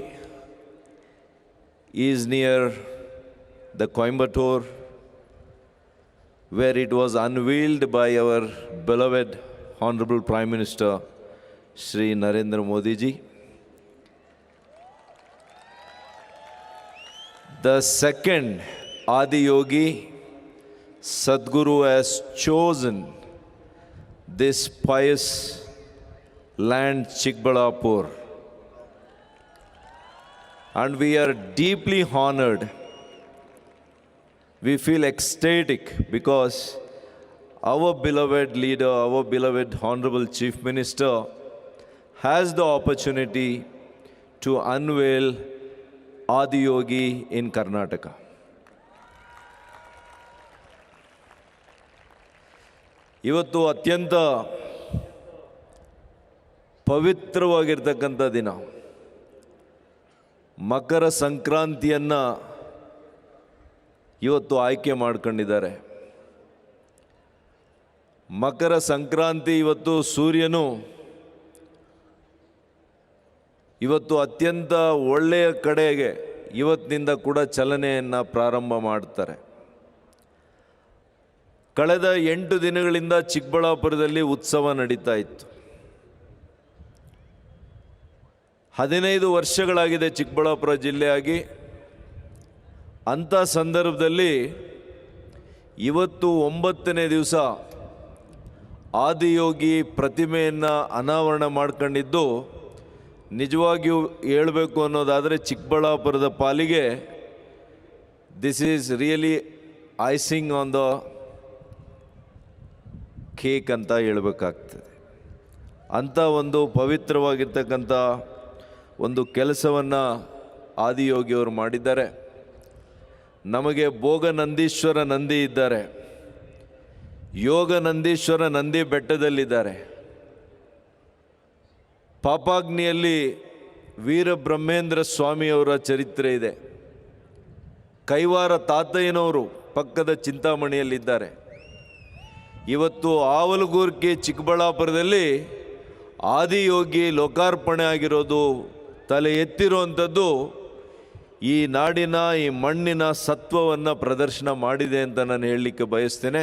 is near the Coimbatore, where it was unveiled by our beloved Hon'ble Prime Minister Shri Narendra Modi ji. The second Adiyogi, Sadhguru has chosen this pious land, Chikkaballapura. And we are deeply honored. We feel ecstatic because our beloved leader, our beloved Honorable Chief Minister has the opportunity to unveil Adiyogi in Karnataka. ಇವತ್ತು ಅತ್ಯಂತ ಪವಿತ್ರವಾಗಿರ್ತಕ್ಕಂಥ ದಿನ. ಮಕರ ಸಂಕ್ರಾಂತಿಯನ್ನು ಇವತ್ತು ಆಯ್ಕೆ ಮಾಡ್ಕೊಂಡಿದ್ದಾರೆ. ಮಕರ ಸಂಕ್ರಾಂತಿ ಇವತ್ತು ಸೂರ್ಯನು ಇವತ್ತು ಅತ್ಯಂತ ಒಳ್ಳೆಯ ಕಡೆಗೆ ಇವತ್ತಿನಿಂದ ಕೂಡ ಚಲನೆಯನ್ನು ಪ್ರಾರಂಭ ಮಾಡ್ತಾರೆ. ಕಳೆದ 8 ದಿನಗಳಿಂದ ಚಿಕ್ಕಬಳ್ಳಾಪುರದಲ್ಲಿ ಉತ್ಸವ ನಡೀತಾ ಇತ್ತು. 15 ವರ್ಷಗಳಾಗಿದೆ ಚಿಕ್ಕಬಳ್ಳಾಪುರ ಜಿಲ್ಲೆಯಾಗಿ. ಅಂಥ ಸಂದರ್ಭದಲ್ಲಿ ಇವತ್ತು 9ನೇ ದಿವಸ ಆದಿಯೋಗಿ ಪ್ರತಿಮೆಯನ್ನು ಅನಾವರಣ ಮಾಡ್ಕೊಂಡಿದ್ದು, ನಿಜವಾಗಿಯೂ ಹೇಳಬೇಕು ಅನ್ನೋದಾದರೆ ಚಿಕ್ಕಬಳ್ಳಾಪುರದ ಪಾಲಿಗೆ this is really icing on the cake ಅಂತ ಹೇಳಬೇಕಾಗ್ತದೆ. ಅಂಥ ಒಂದು ಪವಿತ್ರವಾಗಿರ್ತಕ್ಕಂಥ ಒಂದು ಕೆಲಸವನ್ನು ಆದಿಯೋಗಿಯವರು ಮಾಡಿದ್ದಾರೆ. ನಮಗೆ ಭೋಗ ನಂದೀಶ್ವರ ನಂದಿ ಇದ್ದಾರೆ. ಯೋಗ ನಂದೀಶ್ವರ ನಂದಿ ಬೆಟ್ಟದಲ್ಲಿದ್ದಾರೆ. ಪಾಪಾಗ್ನಿಯಲ್ಲಿ ವೀರಬ್ರಹ್ಮೇಂದ್ರ ಸ್ವಾಮಿಯವರ ಚರಿತ್ರೆ ಇದೆ. ಕೈವಾರ ತಾತಯ್ಯನವರು ಪಕ್ಕದ ಚಿಂತಾಮಣಿಯಲ್ಲಿದ್ದಾರೆ. ಇವತ್ತು ಆವಲಗೂರ್ಕಿ ಚಿಕ್ಕಬಳ್ಳಾಪುರದಲ್ಲಿ ಆದಿಯೋಗಿ ಲೋಕಾರ್ಪಣೆ ಆಗಿರೋದು ತಲೆ ಎತ್ತಿರುವಂಥದ್ದು ಈ ನಾಡಿನ ಈ ಮಣ್ಣಿನ ಸತ್ವವನ್ನು ಪ್ರದರ್ಶನ ಮಾಡಿದೆ ಅಂತ ನಾನು ಹೇಳಲಿಕ್ಕೆ ಬಯಸ್ತೇನೆ.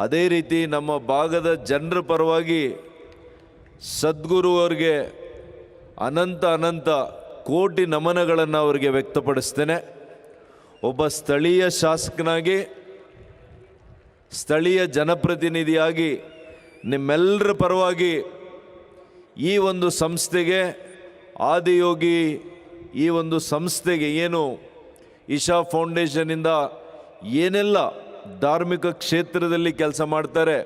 ಅದೇ ರೀತಿ ನಮ್ಮ ಭಾಗದ ಜನರ ಪರವಾಗಿ ಸದ್ಗುರು ಅವರಿಗೆ ಅನಂತ ಅನಂತ ಕೋಟಿ ನಮನಗಳನ್ನು ಅವರಿಗೆ ವ್ಯಕ್ತಪಡಿಸ್ತೇನೆ. ಒಬ್ಬ ಸ್ಥಳೀಯ ಶಾಸಕನಾಗಿ, ಸ್ಥಳೀಯ ಜನಪ್ರತಿನಿಧಿಯಾಗಿ ನಿಮ್ಮೆಲ್ಲರ ಪರವಾಗಿ ಈ ಒಂದು ಸಂಸ್ಥೆಗೆ, ಆದಿಯೋಗಿ ಈ ಒಂದು ಸಂಸ್ಥೆಗೆ ಏನು ಇಶಾ ಫೌಂಡೇಶನ್ನಿಂದ ಏನೆಲ್ಲ ಧಾರ್ಮಿಕ ಕ್ಷೇತ್ರದಲ್ಲಿ ಕೆಲಸ ಮಾಡ್ತಾರೆ,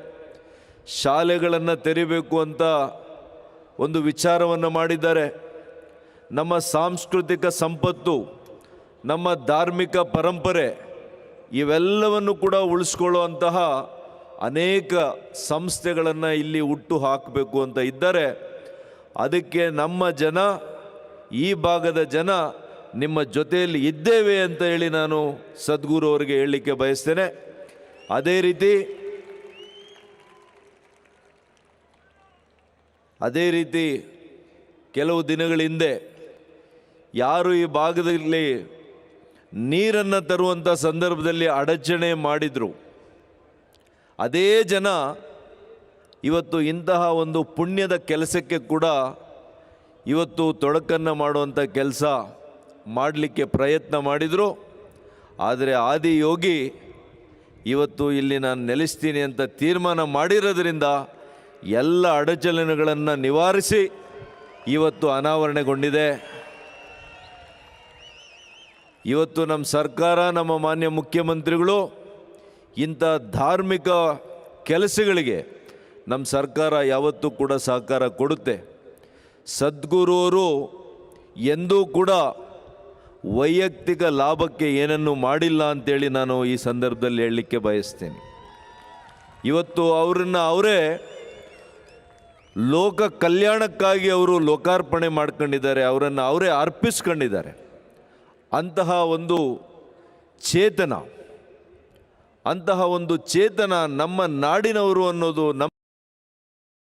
ಶಾಲೆಗಳನ್ನು ತೆರಿಬೇಕು ಅಂತ ಒಂದು ವಿಚಾರವನ್ನು ಮಾಡಿದ್ದಾರೆ. ನಮ್ಮ ಸಾಂಸ್ಕೃತಿಕ ಸಂಪತ್ತು, ನಮ್ಮ ಧಾರ್ಮಿಕ ಪರಂಪರೆ ಇವೆಲ್ಲವನ್ನು ಕೂಡ ಉಳಿಸ್ಕೊಳ್ಳುವಂತಹ ಅನೇಕ ಸಂಸ್ಥೆಗಳನ್ನು ಇಲ್ಲಿ ಹುಟ್ಟು ಹಾಕಬೇಕು ಅಂತ ಇದ್ದಾರೆ. ಅದಕ್ಕೆ ನಮ್ಮ ಜನ, ಈ ಭಾಗದ ಜನ ನಿಮ್ಮ ಜೊತೆಯಲ್ಲಿ ಇದ್ದೇವೆ ಅಂತ ಹೇಳಿ ನಾನು ಸದ್ಗುರು ಅವರಿಗೆ ಹೇಳಲಿಕ್ಕೆ ಬಯಸ್ತೇನೆ. ಅದೇ ರೀತಿ ಕೆಲವು ದಿನಗಳ ಹಿಂದೆ ಯಾರು ಈ ಭಾಗದಲ್ಲಿ ನೀರನ್ನು ತರುವಂಥ ಸಂದರ್ಭದಲ್ಲಿ ಅಡಚಣೆ ಮಾಡಿದರು, ಅದೇ ಜನ ಇವತ್ತು ಇಂತಹ ಒಂದು ಪುಣ್ಯದ ಕೆಲಸಕ್ಕೆ ಕೂಡ ಇವತ್ತು ತೊಡಕನ್ನು ಮಾಡುವಂಥ ಕೆಲಸ ಮಾಡಲಿಕ್ಕೆ ಪ್ರಯತ್ನ ಮಾಡಿದರು. ಆದರೆ ಆದಿಯೋಗಿ ಇವತ್ತು ಇಲ್ಲಿ ನಾನು ನೆಲೆಸ್ತೀನಿ ಅಂತ ತೀರ್ಮಾನ ಮಾಡಿರೋದ್ರಿಂದ ಎಲ್ಲ ಅಡಚಣೆಗಳನ್ನು ನಿವಾರಿಸಿ ಇವತ್ತು ಅನಾವರಣೆಗೊಂಡಿದೆ. ಇವತ್ತು ನಮ್ಮ ಸರ್ಕಾರ, ನಮ್ಮ ಮಾನ್ಯ ಮುಖ್ಯಮಂತ್ರಿಗಳು ಇಂಥ ಧಾರ್ಮಿಕ ಕೆಲಸಗಳಿಗೆ ನಮ್ಮ ಸರ್ಕಾರ ಯಾವತ್ತೂ ಕೂಡ ಸಹಕಾರ ಕೊಡುತ್ತೆ. ಸದ್ಗುರುವರು ಎಂದೂ ಕೂಡ ವೈಯಕ್ತಿಕ ಲಾಭಕ್ಕೆ ಏನನ್ನೂ ಮಾಡಿಲ್ಲ ಅಂತೇಳಿ ನಾನು ಈ ಸಂದರ್ಭದಲ್ಲಿ ಹೇಳಲಿಕ್ಕೆ ಬಯಸ್ತೇನೆ. ಇವತ್ತು ಅವರೇ ಲೋಕ ಕಲ್ಯಾಣಕ್ಕಾಗಿ ಅವರು ಲೋಕಾರ್ಪಣೆ ಮಾಡ್ಕೊಂಡಿದ್ದಾರೆ, ಅವರನ್ನು ಅವರೇ ಅರ್ಪಿಸ್ಕೊಂಡಿದ್ದಾರೆ. ಅಂತಹ ಒಂದು ಚೇತನ ನಮ್ಮ ನಾಡಿನವರು ಅನ್ನೋದು ನಮ್ಮ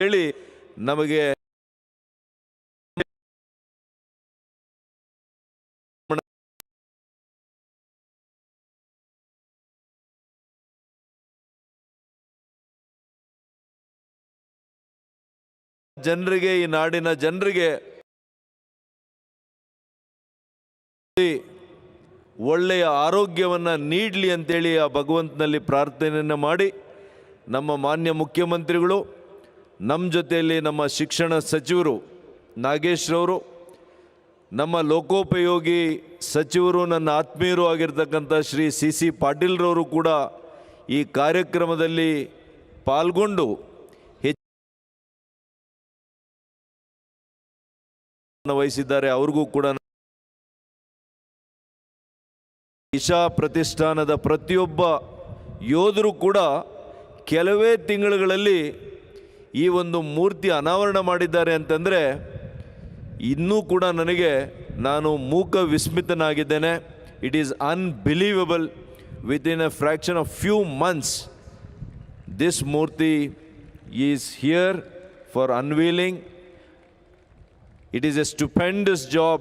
ಹೇಳಿ ನಮಗೆ ಜನರಿಗೆ, ಈ ನಾಡಿನ ಜನರಿಗೆ ಒಳ್ಳೆಯ ಆರೋಗ್ಯವನ್ನು ನೀಡಲಿ ಅಂತೇಳಿ ಆ ಭಗವಂತನಲ್ಲಿ ಪ್ರಾರ್ಥನೆಯನ್ನು ಮಾಡಿ, ನಮ್ಮ ಮಾನ್ಯ ಮುಖ್ಯಮಂತ್ರಿಗಳು, ನಮ್ಮ ಜೊತೆಯಲ್ಲಿ ನಮ್ಮ ಶಿಕ್ಷಣ ಸಚಿವರು ನಾಗೇಶ್ರವರು, ನಮ್ಮ ಲೋಕೋಪಯೋಗಿ ಸಚಿವರು, ನನ್ನ ಆತ್ಮೀಯರು ಆಗಿರ್ತಕ್ಕಂಥ ಶ್ರೀ ಸಿ ಪಾಟೀಲ್ರವರು ಕೂಡ ಈ ಕಾರ್ಯಕ್ರಮದಲ್ಲಿ ಪಾಲ್ಗೊಂಡು ವಹಿಸಿದ್ದಾರೆ. ಅವ್ರಿಗೂ ಕೂಡ ಇಶಾ ಪ್ರತಿಷ್ಠಾನದ ಪ್ರತಿಯೊಬ್ಬ ಯೋಧರು ಕೂಡ ಕೆಲವೇ ತಿಂಗಳುಗಳಲ್ಲಿ ಈ ಒಂದು ಮೂರ್ತಿ ಅನಾವರಣ ಮಾಡಿದ್ದಾರೆ ಅಂತಂದರೆ ಇನ್ನೂ ಕೂಡ ನಾನು ಮೂಕ ವಿಸ್ಮಿತನಾಗಿದ್ದೇನೆ. It is unbelievable. Within a fraction of few months this murti is here for unveiling. It is a stupendous job.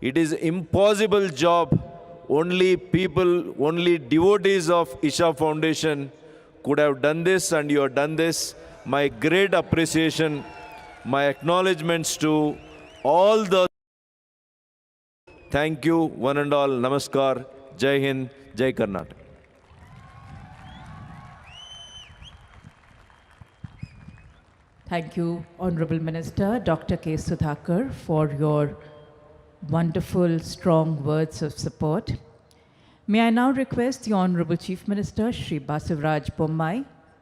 It is impossible job. Only devotees of Isha Foundation could have done this, and you have done this. My great appreciation, my acknowledgements to all the. Thank you, one and all. Namaskar. Jai Hind. Jai Karnataka. Thank you, Honorable Minister Dr. K. Sudhakar, for your wonderful, strong words of support. May I now request the Honorable Chief Minister, Shri Basavaraj Bommai,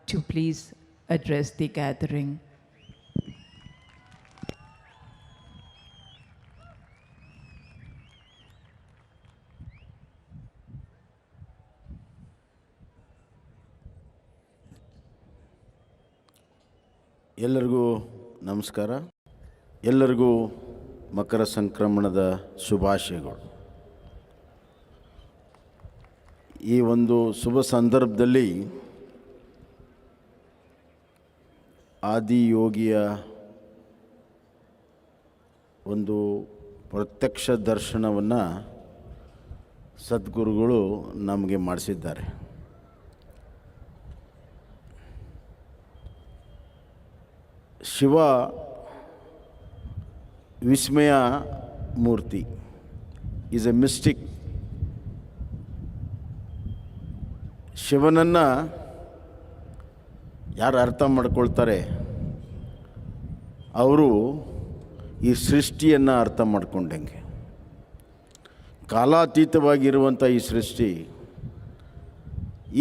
to please address the gathering. ಎಲ್ಲರಿಗೂ ನಮಸ್ಕಾರ. ಎಲ್ಲರಿಗೂ ಮಕರ ಸಂಕ್ರಮಣದ ಶುಭಾಶಯಗಳು. ಈ ಒಂದು ಶುಭ ಸಂದರ್ಭದಲ್ಲಿ ಆದಿಯೋಗಿಯ ಒಂದು ಪ್ರತ್ಯಕ್ಷ ದರ್ಶನವನ್ನು ಸದ್ಗುರುಗಳು ನಮಗೆ ಮಾಡಿಸಿದ್ದಾರೆ. ಶಿವ ವಿಸ್ಮಯ ಮೂರ್ತಿ ಈಸ್ ಎ ಮಿಸ್ಟಿಕ್. ಶಿವನನ್ನು ಯಾರು ಅರ್ಥ ಮಾಡ್ಕೊಳ್ತಾರೆ ಅವರು ಈ ಸೃಷ್ಟಿಯನ್ನು ಅರ್ಥ ಮಾಡ್ಕೊಂಡಂಗೆ. ಕಾಲಾತೀತವಾಗಿರುವಂಥ ಈ ಸೃಷ್ಟಿ,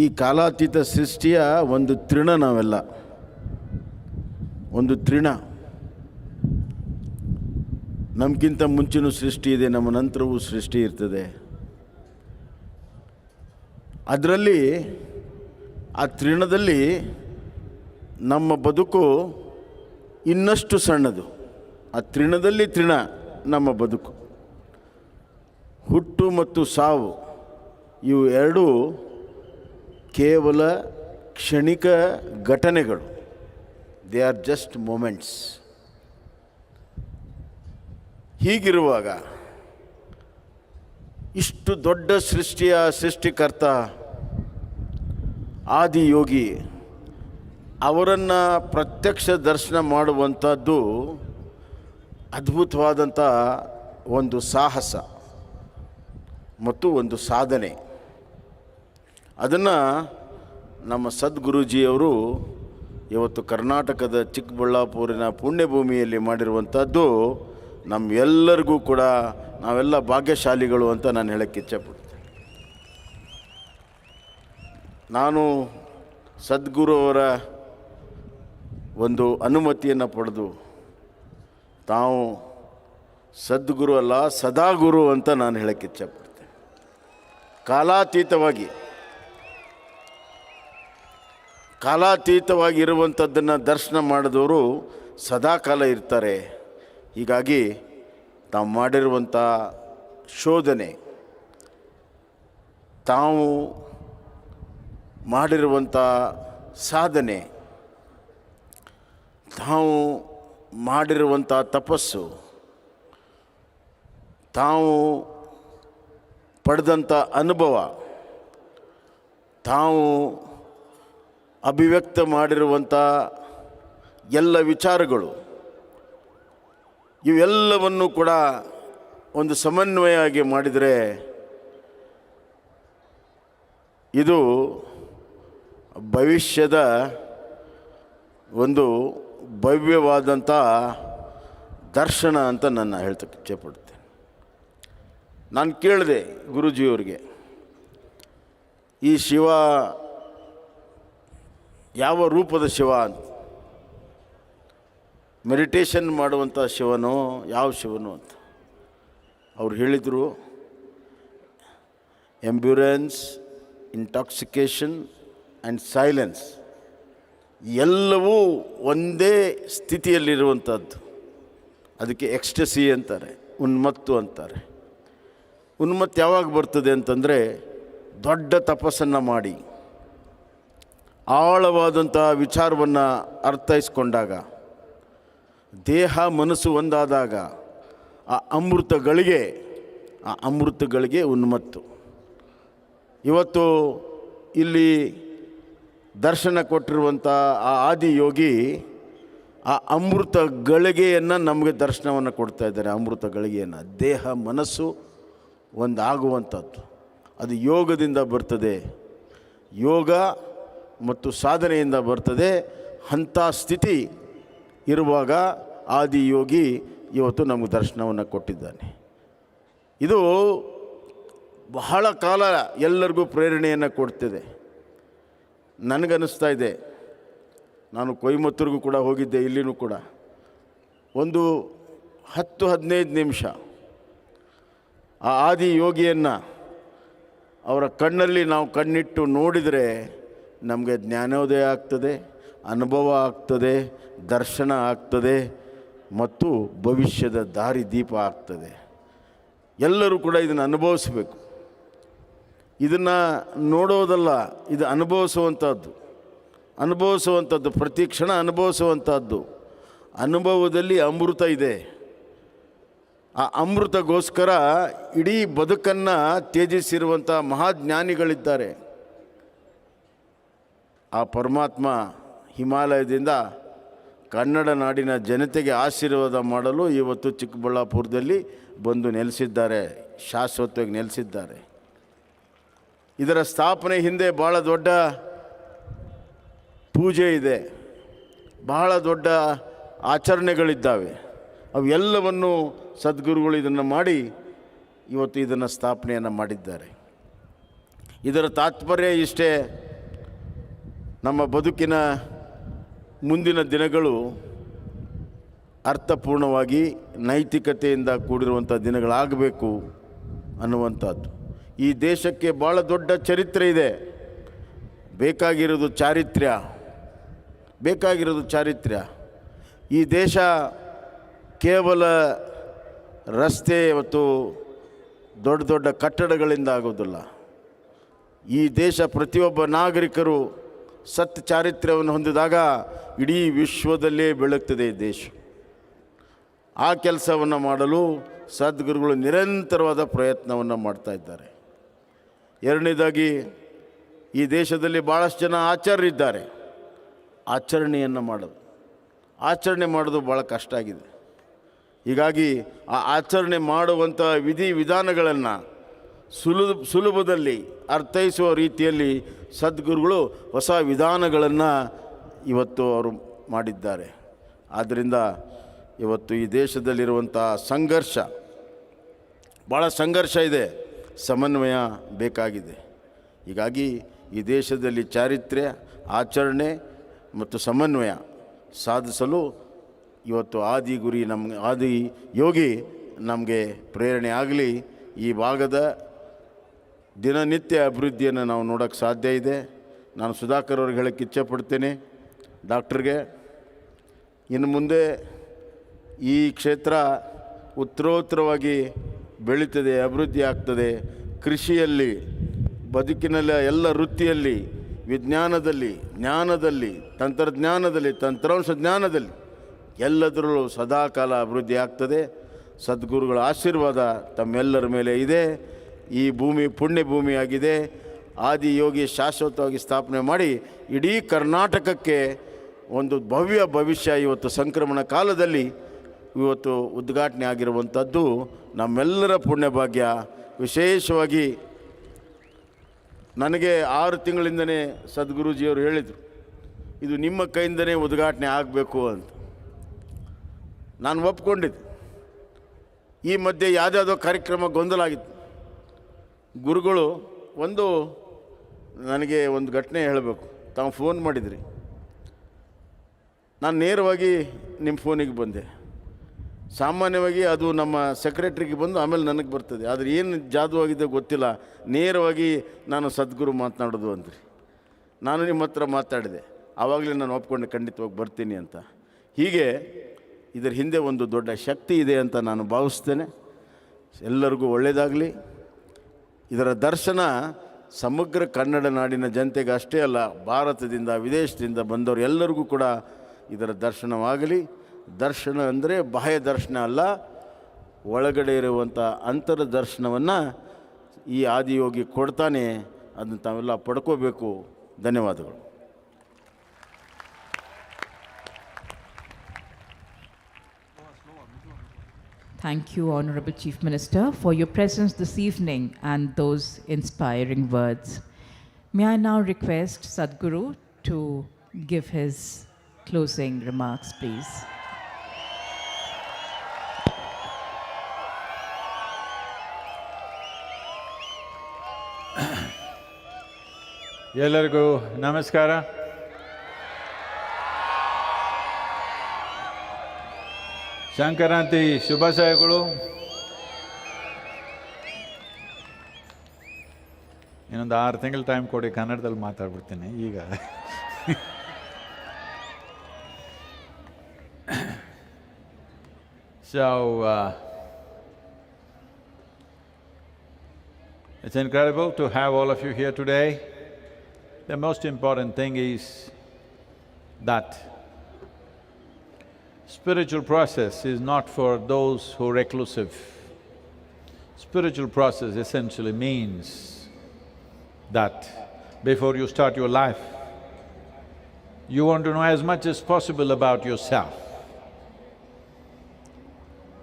ಈ ಕಾಲಾತೀತ ಸೃಷ್ಟಿಯ ಒಂದು ತೃಣ ನಾವೆಲ್ಲ, ಒಂದು ತೃಣ. ನಮಗಿಂತ ಮುಂಚಿನ ಸೃಷ್ಟಿ ಇದೆ, ನಮ್ಮ ನಂತರವೂ ಸೃಷ್ಟಿ ಇರ್ತದೆ. ಅದರಲ್ಲಿ ಆ ತೃಣದಲ್ಲಿ ನಮ್ಮ ಬದುಕು ಇನ್ನಷ್ಟು ಸಣ್ಣದು. ಆ ತೃಣದಲ್ಲಿ ತೃಣ ನಮ್ಮ ಬದುಕು. ಹುಟ್ಟು ಮತ್ತು ಸಾವು ಇವು ಎರಡೂ ಕೇವಲ ಕ್ಷಣಿಕ ಘಟನೆಗಳು. They are just moments. ಹೀಗಿರುವಾಗ ಇಷ್ಟು ದೊಡ್ಡ ಸೃಷ್ಟಿಯ ಸೃಷ್ಟಿಕರ್ತ ಆದಿಯೋಗಿ ಅವರನ್ನು ಪ್ರತ್ಯಕ್ಷ ದರ್ಶನ ಮಾಡುವಂಥದ್ದು ಅದ್ಭುತವಾದಂಥ ಒಂದು ಸಾಹಸ ಮತ್ತು ಒಂದು ಸಾಧನೆ. ಅದನ್ನು ನಮ್ಮ ಸದ್ಗುರುಜಿಯವರು ಇವತ್ತು ಕರ್ನಾಟಕದ ಚಿಕ್ಕಬಳ್ಳಾಪುರಿನ ಪುಣ್ಯಭೂಮಿಯಲ್ಲಿ ಮಾಡಿರುವಂಥದ್ದು ನಮ್ಮೆಲ್ಲರಿಗೂ ಕೂಡ ನಾವೆಲ್ಲ ಭಾಗ್ಯಶಾಲಿಗಳು ಅಂತ ನಾನು ಹೇಳಕ್ಕೆ ಇಚ್ಛೆಪಡ್ತೀನಿ. ನಾನು ಸದ್ಗುರು ಅವರ ಒಂದು ಅನುಮತಿಯನ್ನು ಪಡೆದು ತಾವು ಸದ್ಗುರು ಅಲ್ಲ ಸದಾಗುರು ಅಂತ ನಾನು ಹೇಳಕ್ಕೆ ಇಚ್ಛೆಪಡ್ತೇನೆ. ಕಾಲಾತೀತವಾಗಿರುವಂಥದ್ದನ್ನು ದರ್ಶನ ಮಾಡಿದವರು ಸದಾಕಾಲ ಇರ್ತಾರೆ. ಹೀಗಾಗಿ ತಾವು ಮಾಡಿರುವಂಥ ಶೋಧನೆ, ತಾವು ಮಾಡಿರುವಂಥ ಸಾಧನೆ, ತಾವು ಮಾಡಿರುವಂಥ ತಪಸ್ಸು, ತಾವು ಪಡೆದಂಥ ಅನುಭವ, ತಾವು ಅಭಿವ್ಯಕ್ತ ಮಾಡಿರುವಂಥ ಎಲ್ಲ ವಿಚಾರಗಳು, ಇವೆಲ್ಲವನ್ನು ಕೂಡ ಒಂದು ಸಮನ್ವಯವಾಗಿ ಮಾಡಿದರೆ ಇದು ಭವಿಷ್ಯದ ಒಂದು ಭವ್ಯವಾದಂಥ ದರ್ಶನ ಅಂತ ನಾನು ಹೇಳ್ತಕ್ಕೆ ಇಚ್ಛೆಪಡ್ತೇನೆ. ನಾನು ಕೇಳಿದೆ ಗುರೂಜಿಯವ್ರಿಗೆ, ಈ ಶಿವ ಯಾವ ರೂಪದ ಶಿವ ಅಂತ. ಮೆಡಿಟೇಷನ್ ಮಾಡುವಂಥ ಶಿವನೋ ಯಾವ ಶಿವನು ಅಂತ ಅವ್ರು ಹೇಳಿದರು. ಎಂಬ್ಯುರೆನ್ಸ್, ಇಂಟಾಕ್ಸಿಕೇಷನ್ ಆ್ಯಂಡ್ ಸೈಲೆನ್ಸ್ ಎಲ್ಲವೂ ಒಂದೇ ಸ್ಥಿತಿಯಲ್ಲಿರುವಂಥದ್ದು. ಅದಕ್ಕೆ ಎಕ್ಸ್ಟಸಿ ಅಂತಾರೆ, ಉನ್ಮತ್ತು ಅಂತಾರೆ. ಉನ್ಮತ್ತು ಯಾವಾಗ ಬರ್ತದೆ ಅಂತಂದರೆ ದೊಡ್ಡ ತಪಸ್ಸನ್ನು ಮಾಡಿ ಆಳವಾದಂಥ ವಿಚಾರವನ್ನು ಅರ್ಥೈಸ್ಕೊಂಡಾಗ, ದೇಹ ಮನಸ್ಸು ಒಂದಾದಾಗ ಆ ಅಮೃತಗಳಿಗೆ ಉನ್ಮತ್ತು. ಇವತ್ತು ಇಲ್ಲಿ ದರ್ಶನ ಕೊಟ್ಟಿರುವಂಥ ಆ ಆದಿಯೋಗಿ ಆ ಅಮೃತ ಗಳಿಗೆಯನ್ನು ನಮಗೆ ದರ್ಶನವನ್ನು ಕೊಡ್ತಾ ಇದ್ದಾರೆ. ಅಮೃತ ಗಳಿಗೆಯನ್ನು, ದೇಹ ಮನಸ್ಸು ಒಂದಾಗುವಂಥದ್ದು ಅದು ಯೋಗದಿಂದ ಬರ್ತದೆ, ಯೋಗ ಮತ್ತು ಸಾಧನೆಯಿಂದ ಬರ್ತದೆ. ಅಂಥ ಸ್ಥಿತಿ ಇರುವಾಗ ಆದಿಯೋಗಿ ಇವತ್ತು ನಮಗೆ ದರ್ಶನವನ್ನು ಕೊಟ್ಟಿದ್ದಾನೆ. ಇದು ಬಹಳ ಕಾಲ ಎಲ್ಲರಿಗೂ ಪ್ರೇರಣೆಯನ್ನು ಕೊಡ್ತಿದೆ. ನನಗನ್ನಿಸ್ತಾ ಇದೆ, ನಾನು ಕೊಯಮತ್ತೂರಿಗೂ ಕೂಡ ಹೋಗಿದ್ದೆ, ಇಲ್ಲಿನೂ ಕೂಡ ಒಂದು 10-15 ನಿಮಿಷ ಆ ಆದಿಯೋಗಿಯನ್ನು ಅವರ ಕಣ್ಣಲ್ಲಿ ನಾವು ಕಣ್ಣಿಟ್ಟು ನೋಡಿದರೆ ನಮಗೆ ಜ್ಞಾನೋದಯ ಆಗ್ತದೆ, ಅನುಭವ ಆಗ್ತದೆ, ದರ್ಶನ ಆಗ್ತದೆ ಮತ್ತು ಭವಿಷ್ಯದ ದಾರಿದೀಪ ಆಗ್ತದೆ. ಎಲ್ಲರೂ ಕೂಡ ಇದನ್ನು ಅನುಭವಿಸಬೇಕು. ಇದನ್ನು ನೋಡೋದಲ್ಲ, ಇದು ಅನುಭವಿಸುವಂಥದ್ದು, ಪ್ರತಿ ಕ್ಷಣ ಅನುಭವಿಸುವಂಥದ್ದು. ಅನುಭವದಲ್ಲಿ ಅಮೃತ ಇದೆ. ಆ ಅಮೃತಗೋಸ್ಕರ ಇಡೀ ಬದುಕನ್ನು ತ್ಯಜಿಸಿರುವಂಥ ಮಹಾಜ್ಞಾನಿಗಳಿದ್ದಾರೆ. ಆ ಪರಮಾತ್ಮ ಹಿಮಾಲಯದಿಂದ ಕನ್ನಡ ನಾಡಿನ ಜನತೆಗೆ ಆಶೀರ್ವಾದ ಮಾಡಲು ಇವತ್ತು ಚಿಕ್ಕಬಳ್ಳಾಪುರದಲ್ಲಿ ಬಂದು ನೆಲೆಸಿದ್ದಾರೆ, ಶಾಶ್ವತವಾಗಿ ನೆಲೆಸಿದ್ದಾರೆ. ಇದರ ಸ್ಥಾಪನೆ ಹಿಂದೆ ಭಾಳ ದೊಡ್ಡ ಪೂಜೆ ಇದೆ, ಬಹಳ ದೊಡ್ಡ ಆಚರಣೆಗಳಿದ್ದಾವೆ. ಅವೆಲ್ಲವನ್ನು ಸದ್ಗುರುಗಳು ಇದನ್ನು ಮಾಡಿ ಇವತ್ತು ಇದನ್ನು ಸ್ಥಾಪನೆಯನ್ನು ಮಾಡಿದ್ದಾರೆ. ಇದರ ತಾತ್ಪರ್ಯ ಇಷ್ಟೇ, ನಮ್ಮ ಬದುಕಿನ ಮುಂದಿನ ದಿನಗಳು ಅರ್ಥಪೂರ್ಣವಾಗಿ ನೈತಿಕತೆಯಿಂದ ಕೂಡಿರುವಂಥ ದಿನಗಳಾಗಬೇಕು ಅನ್ನುವಂಥದ್ದು. ಈ ದೇಶಕ್ಕೆ ಭಾಳ ದೊಡ್ಡ ಚರಿತ್ರೆ ಇದೆ. ಬೇಕಾಗಿರೋದು ಚಾರಿತ್ರ್ಯ. ಈ ದೇಶ ಕೇವಲ ರಸ್ತೆ ಮತ್ತು ದೊಡ್ಡ ದೊಡ್ಡ ಕಟ್ಟಡಗಳಿಂದ ಆಗೋದಿಲ್ಲ. ಈ ದೇಶ ಪ್ರತಿಯೊಬ್ಬ ನಾಗರಿಕರು ಚಾರಿತ್ರ್ಯವನ್ನು ಹೊಂದಿದಾಗ ಇಡೀ ವಿಶ್ವದಲ್ಲೇ ಬೆಳಗ್ತದೆ ಈ ದೇಶ. ಆ ಕೆಲಸವನ್ನು ಮಾಡಲು ಸದ್ಗುರುಗಳು ನಿರಂತರವಾದ ಪ್ರಯತ್ನವನ್ನು ಮಾಡ್ತಾ ಇದ್ದಾರೆ. ಎರಡನೇದಾಗಿ, ಈ ದೇಶದಲ್ಲಿ ಭಾಳಷ್ಟು ಜನ ಆಚಾರ್ಯರಿದ್ದಾರೆ. ಆಚರಣೆ ಮಾಡೋದು ಭಾಳ ಕಷ್ಟ ಆಗಿದೆ. ಹೀಗಾಗಿ ಆ ಆಚರಣೆ ಮಾಡುವಂಥ ವಿಧಾನಗಳನ್ನು ಸುಲಭದಲ್ಲಿ ಅರ್ಥೈಸುವ ರೀತಿಯಲ್ಲಿ ಸದ್ಗುರುಗಳು ಹೊಸ ವಿಧಾನಗಳನ್ನು ಇವತ್ತು ಅವರು ಮಾಡಿದ್ದಾರೆ. ಆದ್ದರಿಂದ ಇವತ್ತು ಈ ದೇಶದಲ್ಲಿರುವಂಥ ಭಾಳ ಸಂಘರ್ಷ ಇದೆ, ಸಮನ್ವಯ ಬೇಕಾಗಿದೆ. ಹೀಗಾಗಿ ಈ ದೇಶದಲ್ಲಿ ಚಾರಿತ್ರ್ಯ, ಆಚರಣೆ ಮತ್ತು ಸಮನ್ವಯ ಸಾಧಿಸಲು ಇವತ್ತು ಆದಿ ಯೋಗಿ ನಮಗೆ ಪ್ರೇರಣೆ ಆಗಲಿ. ಈ ಭಾಗದ ದಿನನಿತ್ಯ ಅಭಿವೃದ್ಧಿಯನ್ನು ನಾವು ನೋಡೋಕ್ಕೆ ಸಾಧ್ಯ ಇದೆ. ನಾನು ಸುಧಾಕರ್ ಅವ್ರಿಗೆ ಹೇಳೋಕ್ಕೆ ಇಚ್ಛೆಪಡ್ತೇನೆ, ಡಾಕ್ಟ್ರಿಗೆ, ಇನ್ನು ಮುಂದೆ ಈ ಕ್ಷೇತ್ರ ಉತ್ತರೋತ್ತರವಾಗಿ ಬೆಳೀತದೆ, ಅಭಿವೃದ್ಧಿ ಆಗ್ತದೆ. ಕೃಷಿಯಲ್ಲಿ, ಬದುಕಿನಲ್ಲಿ, ಎಲ್ಲ ವೃತ್ತಿಯಲ್ಲಿ, ವಿಜ್ಞಾನದಲ್ಲಿ, ಜ್ಞಾನದಲ್ಲಿ, ತಂತ್ರಜ್ಞಾನದಲ್ಲಿ, ತಂತ್ರಾಂಶ ಜ್ಞಾನದಲ್ಲಿ ಎಲ್ಲದರಲ್ಲೂ ಸದಾಕಾಲ ಅಭಿವೃದ್ಧಿ ಆಗ್ತದೆ. ಸದ್ಗುರುಗಳ ಆಶೀರ್ವಾದ ತಮ್ಮೆಲ್ಲರ ಮೇಲೆ ಇದೆ. ಈ ಭೂಮಿ ಪುಣ್ಯ ಭೂಮಿಯಾಗಿದೆ. ಆದಿಯೋಗಿ ಶಾಶ್ವತವಾಗಿ ಸ್ಥಾಪನೆ ಮಾಡಿ ಇಡೀ ಕರ್ನಾಟಕಕ್ಕೆ ಒಂದು ಭವ್ಯ ಭವಿಷ್ಯ ಇವತ್ತು ಸಂಕ್ರಮಣ ಕಾಲದಲ್ಲಿ ಇವತ್ತು ಉದ್ಘಾಟನೆ ಆಗಿರುವಂಥದ್ದು ನಮ್ಮೆಲ್ಲರ ಪುಣ್ಯಭಾಗ್ಯ. ವಿಶೇಷವಾಗಿ ನನಗೆ 6 ತಿಂಗಳಿಂದಲೇ ಸದ್ಗುರುಜಿಯವರು ಹೇಳಿದರು, ಇದು ನಿಮ್ಮ ಕೈಯಿಂದನೇ ಉದ್ಘಾಟನೆ ಆಗಬೇಕು ಅಂತ. ನಾನು ಒಪ್ಕೊಂಡಿದ್ದೆ. ಈ ಮಧ್ಯೆ ಯಾವುದ್ಯಾವುದೋ ಕಾರ್ಯಕ್ರಮ ಗೊಂದಲ ಆಗಿತ್ತು. ಗುರುಗಳು ನನಗೆ ಒಂದು ಘಟನೆ ಹೇಳಬೇಕು. ತಾವು ಫೋನ್ ಮಾಡಿದ್ರಿ, ನಾನು ನೇರವಾಗಿ ನಿಮ್ಮ ಫೋನಿಗೆ ಬಂದೆ. ಸಾಮಾನ್ಯವಾಗಿ ಅದು ನಮ್ಮ ಸೆಕ್ರೆಟ್ರಿಗೆ ಬಂದು ಆಮೇಲೆ ನನಗೆ ಬರ್ತದೆ. ಆದರೆ ಏನು ಜಾದು ಆಗಿದೆ ಗೊತ್ತಿಲ್ಲ, ನೇರವಾಗಿ ನಾನು ಸದ್ಗುರು ಮಾತನಾಡೋದು ಅಂದ್ರಿ. ನಾನು ನಿಮ್ಮ ಹತ್ರ ಮಾತಾಡಿದೆ, ಆವಾಗಲೇ ನಾನು ಒಪ್ಕೊಂಡೆ ಖಂಡಿತವಾಗಿ ಬರ್ತೀನಿ ಅಂತ. ಹೀಗೆ ಇದರ ಹಿಂದೆ ಒಂದು ದೊಡ್ಡ ಶಕ್ತಿ ಇದೆ ಅಂತ ನಾನು ಭಾವಿಸ್ತೇನೆ. ಎಲ್ಲರಿಗೂ ಒಳ್ಳೆಯದಾಗಲಿ. ಇದರ ದರ್ಶನ ಸಮಗ್ರ ಕನ್ನಡ ನಾಡಿನ ಜನತೆಗೆ ಅಷ್ಟೇ ಅಲ್ಲ, ಭಾರತದಿಂದ ವಿದೇಶದಿಂದ ಬಂದವರು ಎಲ್ಲರಿಗೂ ಕೂಡ ಇದರ ದರ್ಶನವಾಗಲಿ. ದರ್ಶನ ಅಂದರೆ ಬಾಹ್ಯ ದರ್ಶನ ಅಲ್ಲ, ಒಳಗಡೆ ಇರುವಂಥ ಅಂತರ ದರ್ಶನವನ್ನು ಈ ಆದಿಯೋಗಿ ಕೊಡ್ತಾನೆ. ಅದನ್ನು ತಾವೆಲ್ಲ ಪಡ್ಕೋಬೇಕು. ಧನ್ಯವಾದಗಳು. Thank you, Honorable Chief Minister, for your presence this evening and those inspiring words. May I now request Sadhguru to give his closing remarks, please. ಎಲ್ಲರಿಗೂ ನಮಸ್ಕಾರ. ಸಂಕ್ರಾಂತಿ ಶುಭಾಶಯಗಳು. ಇನ್ನೊಂದು 6 ತಿಂಗಳು ಟೈಮ್ ಕೊಡಿ, ಕನ್ನಡದಲ್ಲಿ ಮಾತಾಡ್ಬಿಡ್ತೀನಿ ಈಗ. So, it's incredible to have all of you here today. The most important thing is that spiritual process is not for those who are reclusive. Spiritual process essentially means that before you start your life, you want to know as much as possible about yourself.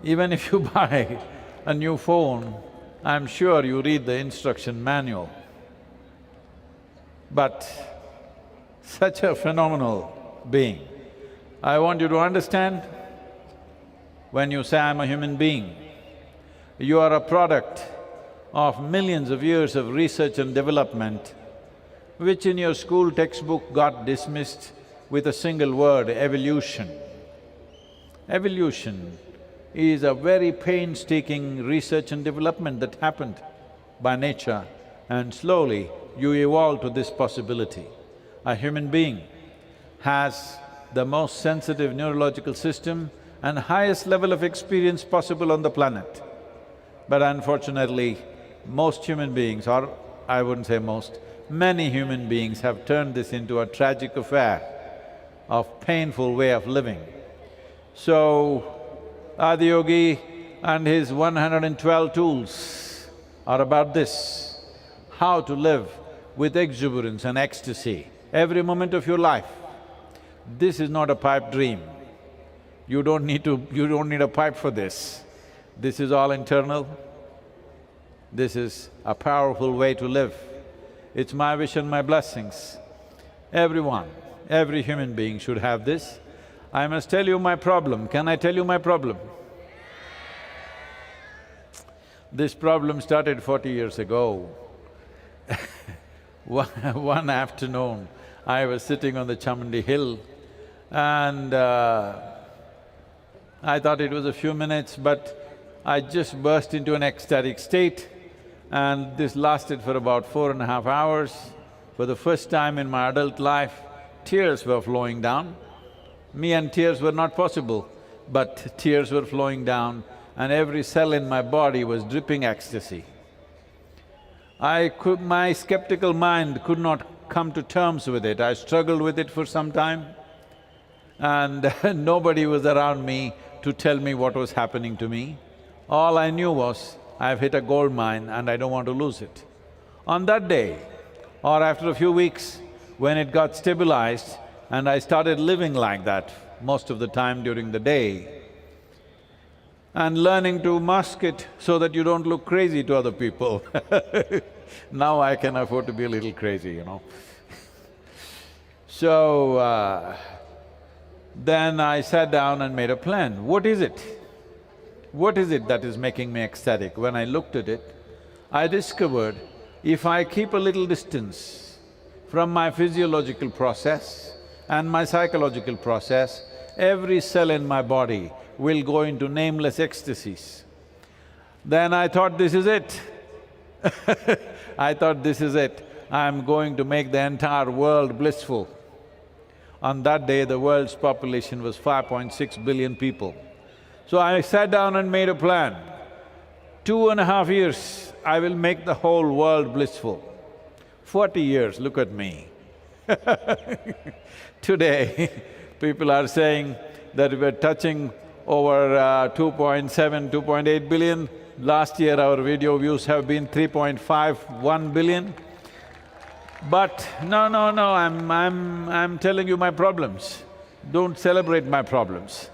Even if you buy a new phone, I'm sure you read the instruction manual. But such a phenomenal being, I want you to understand, when you say, I'm a human being, you are a product of millions of years of research and development, which in your school textbook got dismissed with a single word, evolution. Evolution is a very painstaking research and development that happened by nature, and slowly you evolve to this possibility. A human being has the most sensitive neurological system and highest level of experience possible on the planet. But unfortunately, most human beings, or I wouldn't say most, many human beings have turned this into a tragic affair of painful way of living. So, Adiyogi and his 112 tools are about this, how to live with exuberance and ecstasy every moment of your life. This is not a pipe dream. You don't need a pipe for this. This is all internal. This is a powerful way to live. It's my wish and my blessings. Everyone, every human being should have this. I must tell you my problem. Can I tell you my problem? This problem started 40 years ago. One afternoon, I was sitting on the Chamundi hill and I thought it was a few minutes, but I just burst into an ecstatic state, and this lasted for about 4.5 hours. For the first time in my adult life, tears were flowing down. Me and tears were not possible, but tears were flowing down and every cell in my body was dripping ecstasy. My skeptical mind could not come to terms with it. I struggled with it for some time and nobody was around me to tell me what was happening to me. All I knew was, I've hit a gold mine and I don't want to lose it. On that day, or after a few weeks, when it got stabilized and I started living like that most of the time during the day and learning to mask it so that you don't look crazy to other people. Now I can afford to be a little crazy, you know. So, then I sat down and made a plan. What is it? What is it that is making me ecstatic? When I looked at it, I discovered if I keep a little distance from my physiological process and my psychological process, every cell in my body will go into nameless ecstasies. Then I thought, this is it. I thought, this is it. I'm going to make the entire world blissful. On that day, the world's population was 5.6 billion people. So I sat down and made a plan. 2.5 years, I will make the whole world blissful. 40 years, look at me. Today, people are saying that we're touching over 2.7, 2.8 billion. Last year, our video views have been 3.51 billion. But no, I'm telling you my problems. Don't celebrate my problems.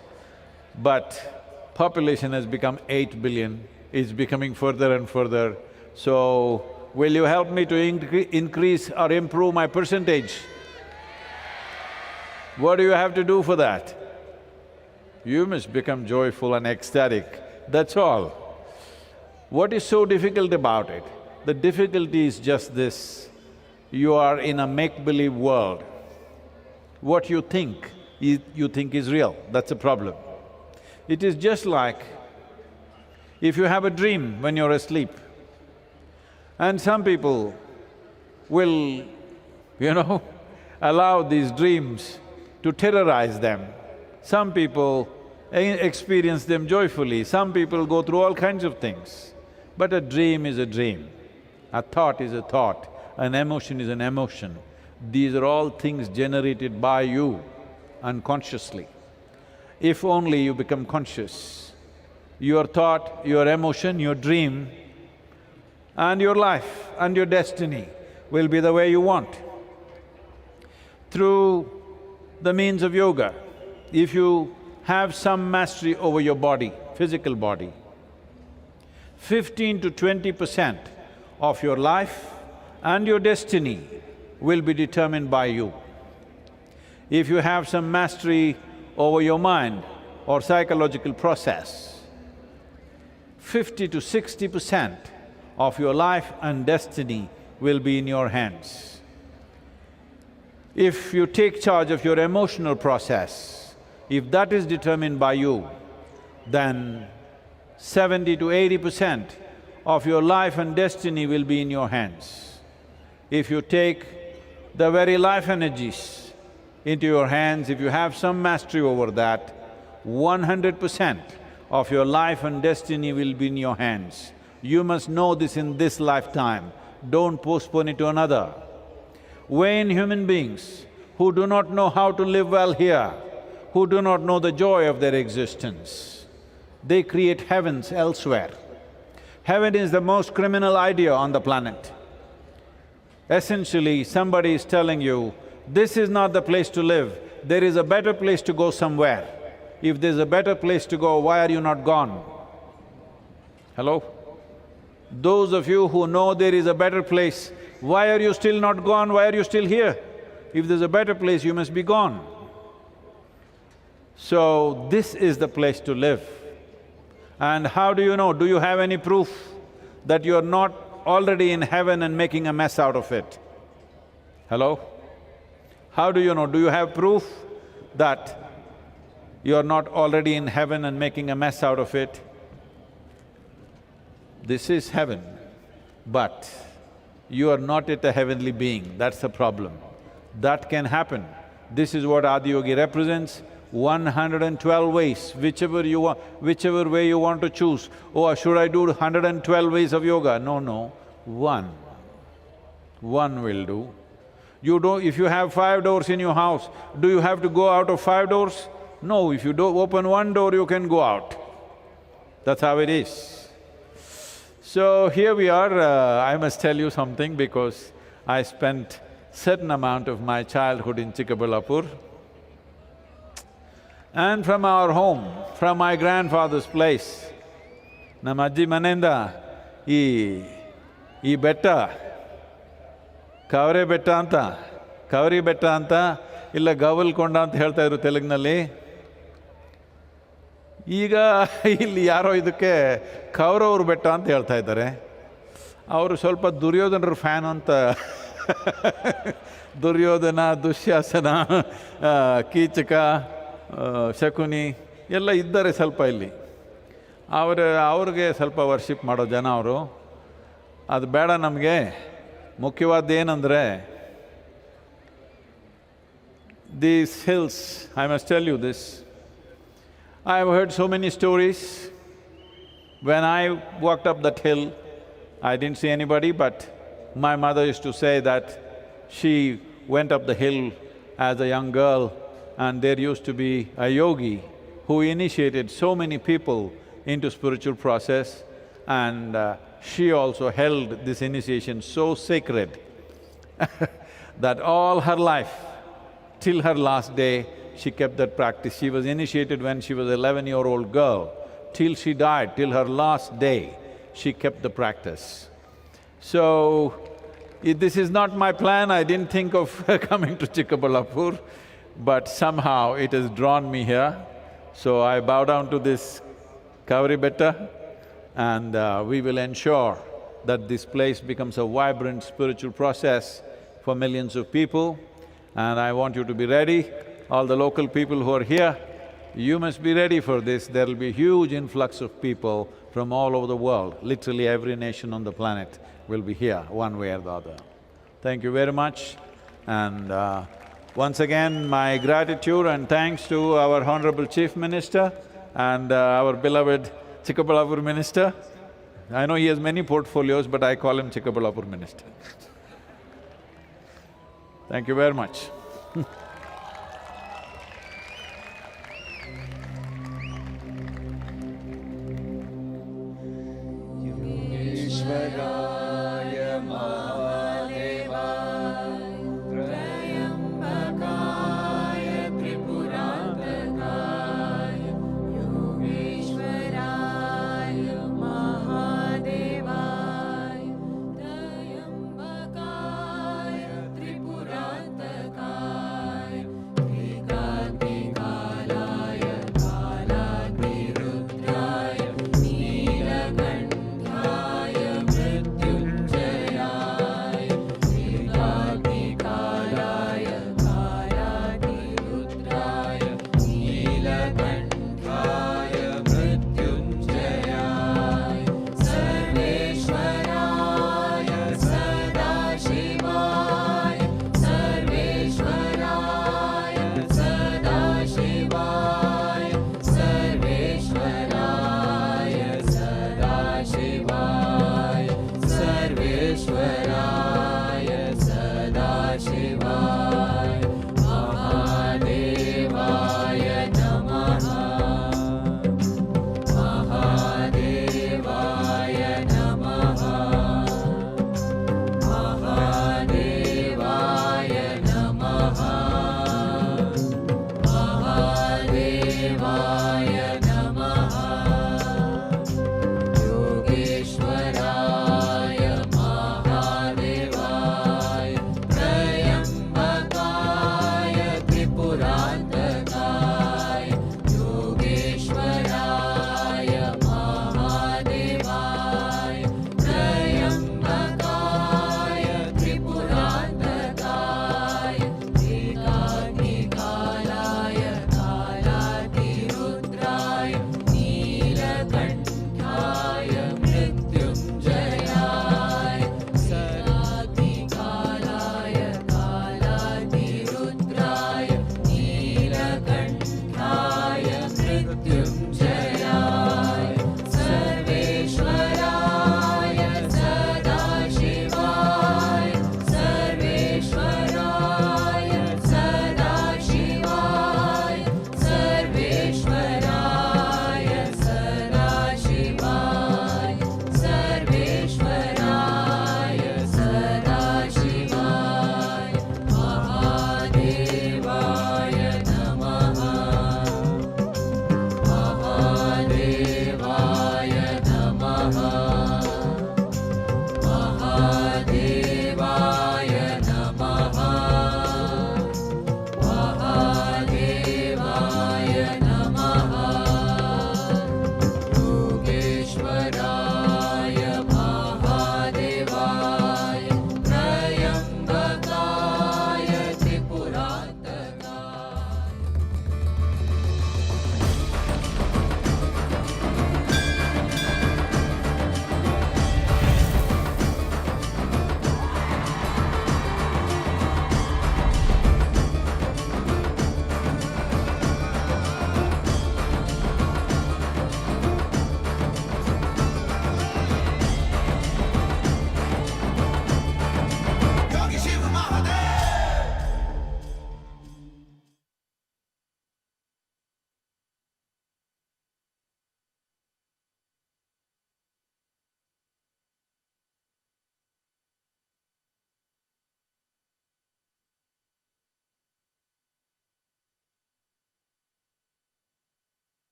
But population has become 8 billion, it's becoming further and further. So, will you help me to increase or improve my percentage? What do you have to do for that? You must become joyful and ecstatic, that's all. What is so difficult about it? The difficulty is just this, you are in a make-believe world. What you think is real, that's a problem. It is just like if you have a dream when you're asleep, and some people will, allow these dreams to terrorize them. Some people experience them joyfully. Some people go through all kinds of things. But a dream is a dream, a thought is a thought, an emotion is an emotion. These are all things generated by you unconsciously. If only you become conscious, your thought, your emotion, your dream and your life and your destiny will be the way you want. Through the means of yoga, if you have some mastery over your body, physical body, 15 to 20% of your life and your destiny will be determined by you. If you have some mastery over your mind or psychological process, 50 to 60% of your life and destiny will be in your hands. If you take charge of your emotional process, if that is determined by you, then 70 to 80% of your life and destiny will be in your hands. If you take the very life energies into your hands, if you have some mastery over that, 100% of your life and destiny will be in your hands. You must know this in this lifetime, don't postpone it to another. Vain human beings who do not know how to live well here, who do not know the joy of their existence, they create heavens elsewhere. Heaven is the most criminal idea on the planet. Essentially, somebody is telling you, this is not the place to live, there is a better place to go somewhere. If there's a better place to go, why are you not gone? Hello? Those of you who know there is a better place, why are you still not gone, why are you still here? If there's a better place, you must be gone. So, this is the place to live. And how do you know? Do you have any proof that you are not already in heaven and making a mess out of it? Hello? How do you know? Do you have proof that you are not already in heaven and making a mess out of it? This is heaven, but you are not yet a heavenly being, that's the problem. That can happen. This is what Adiyogi represents, 112 ways, whichever way you want to choose. Oh, should I do 112 ways of yoga? No, one. One will do. You don't… if you have 5 doors in your house, do you have to go out of 5 doors? No, if you open one door, you can go out. That's how it is. So here we are, I must tell you something because I spent certain amount of my childhood in Chikkaballapura. And from our home, from my grandfather's place, ನಮ್ಮ ಅಜ್ಜಿ ಮನೆಯಿಂದ ಈ ಬೆಟ್ಟ ಕವರೆ ಬೆಟ್ಟ ಅಂತ, ಕವರಿ ಬೆಟ್ಟ ಅಂತ, ಇಲ್ಲ ಗವಲ್ಕೊಂಡ ಅಂತ ಹೇಳ್ತಾ ಇದ್ರು ತೆಲುಗಿನಲ್ಲಿ. ಈಗ ಇಲ್ಲಿ ಯಾರೋ ಇದಕ್ಕೆ ಕೌರವ್ರ ಬೆಟ್ಟ ಅಂತ ಹೇಳ್ತಾ ಇದ್ದಾರೆ. ಅವರು ಸ್ವಲ್ಪ ದುರ್ಯೋಧನರ ಫ್ಯಾನ್ ಅಂತ ದುರ್ಯೋಧನ, ದುಶ್ಯಾಸನ, ಕೀಚಕ, ಶಕುನಿ ಎಲ್ಲ ಇದ್ದಾರೆ ಸ್ವಲ್ಪ ಇಲ್ಲಿ. ಅವ್ರಿಗೆ ಸ್ವಲ್ಪ ವರ್ಷಿಪ್ ಮಾಡೋ ಜನ ಅವರು. ಅದು ಬೇಡ ನಮಗೆ. ಮುಖ್ಯವಾದ್ದೇನೆಂದರೆ these hills, I must tell you this, I have heard so many stories. When I walked up that hill, I didn't see anybody, but my mother used to say that she went up the hill as a young girl and there used to be a yogi who initiated so many people into spiritual process, and she also held this initiation so sacred that all her life, till her last day, she kept that practice. She was initiated when she was 11-year-old girl. Till she died, till her last day, she kept the practice. So, this is not my plan, I didn't think of coming to Chikkaballapura, but somehow it has drawn me here. So I bow down to this Kaveri Betta and we will ensure that this place becomes a vibrant spiritual process for millions of people. And I want you to be ready, all the local people who are here, you must be ready for this. There will be a huge influx of people from all over the world. Literally every nation on the planet will be here, one way or the other. Thank you very much. And once again, my gratitude and thanks to our Honorable Chief Minister and our beloved Chikkaballapura minister. I know he has many portfolios, but I call him Chikkaballapura minister. Thank you very much.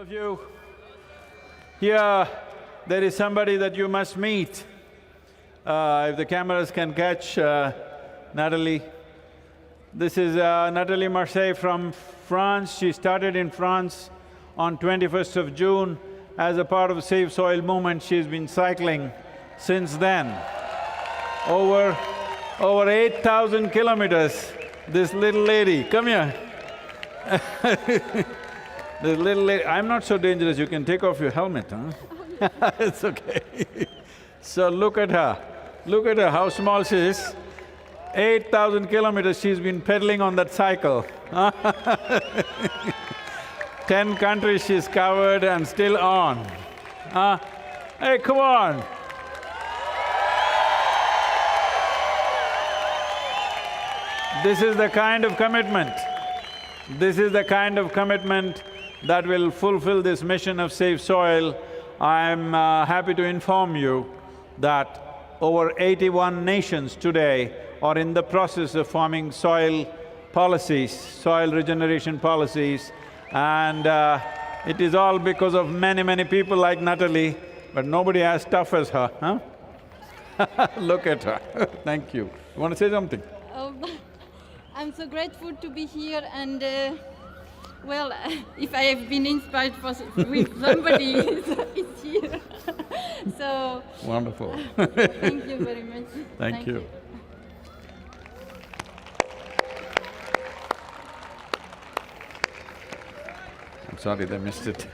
All of you, here there is somebody that you must meet. If the cameras can catch Natalie. This is Natalie Marseille from France. She started in France on 21st of June as a part of the Save Soil movement. She's been cycling since then. Over 8,000 kilometers, this little lady, come here. This little lady, I'm not so dangerous, you can take off your helmet, huh? It's okay. So look at her, how small she is. 8,000 kilometers she's been pedaling on that cycle. 10 countries she's covered and still on. Hey, come on! This is the kind of commitment, that will fulfill this mission of Save Soil. I'm happy to inform you that over 81 nations today are in the process of forming soil policies, soil regeneration policies, and it is all because of many people like Natalie, but nobody as tough as her, huh? Look at her. Thank you. You want to say something? I'm so grateful to be here, and well, if I have been inspired with somebody, it's here. So… Wonderful. Thank you very much. Thank you. I'm sorry they missed it.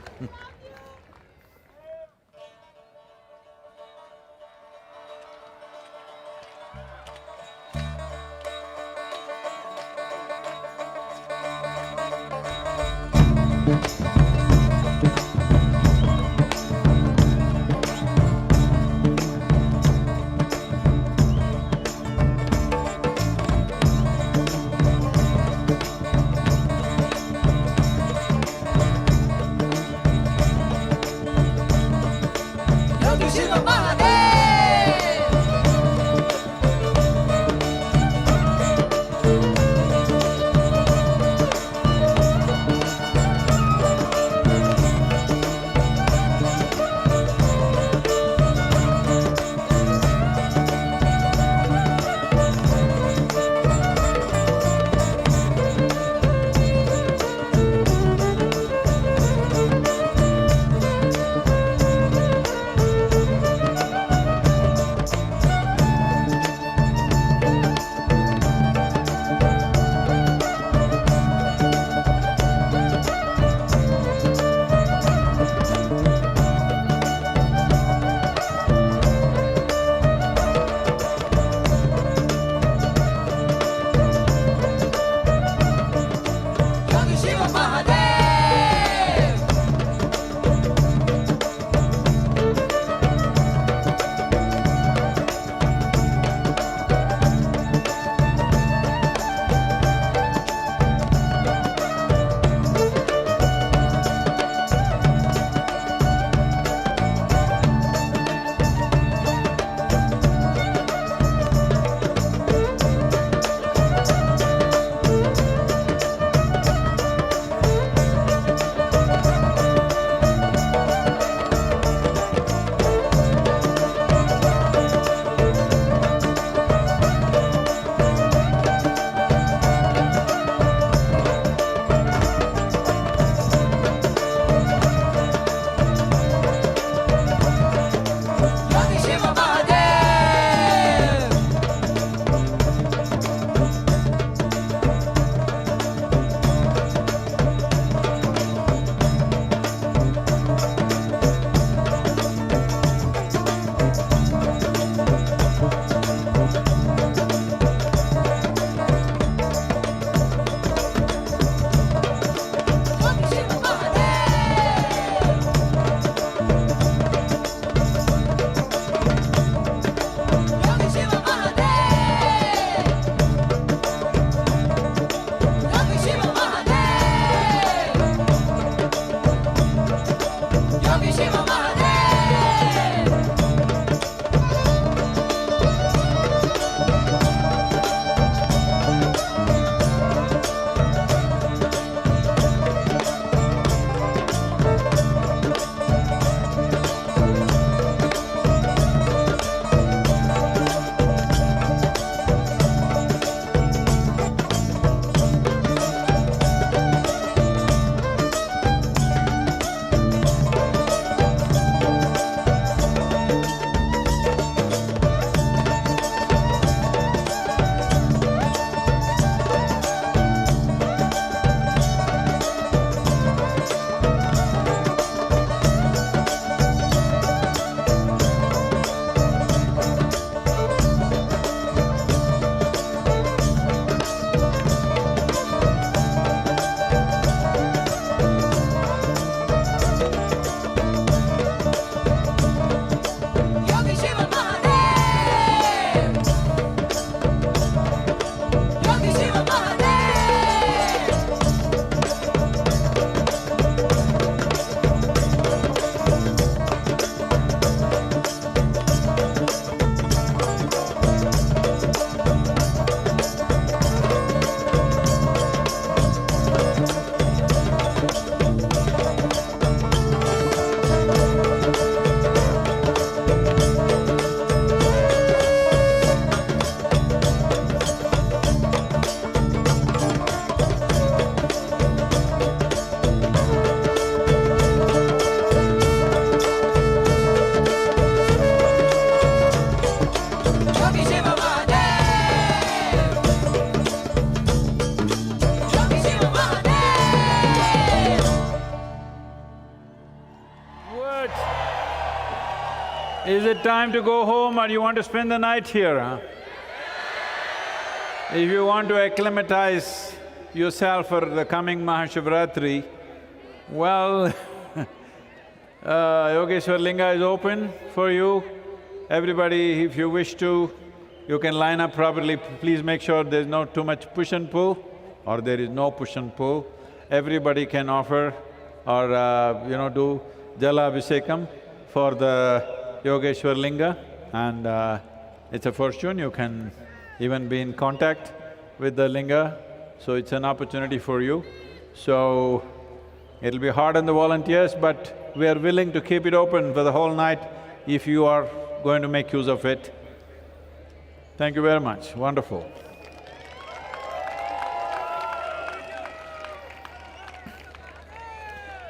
Is it time to go home or you want to spend the night here, huh? If you want to acclimatize yourself for the coming Mahashivratri, well, Yogeshwar Linga is open for you. Everybody, if you wish to, you can line up properly. Please make sure there's not too much push and pull, or there is no push and pull. Everybody can offer or do Jala Abhisekam for the Yogeshwar Linga, and it's a fortune. You can even be in contact with the Linga, so it's an opportunity for you. So, it'll be hard on the volunteers, but we are willing to keep it open for the whole night if you are going to make use of it. Thank you very much, wonderful.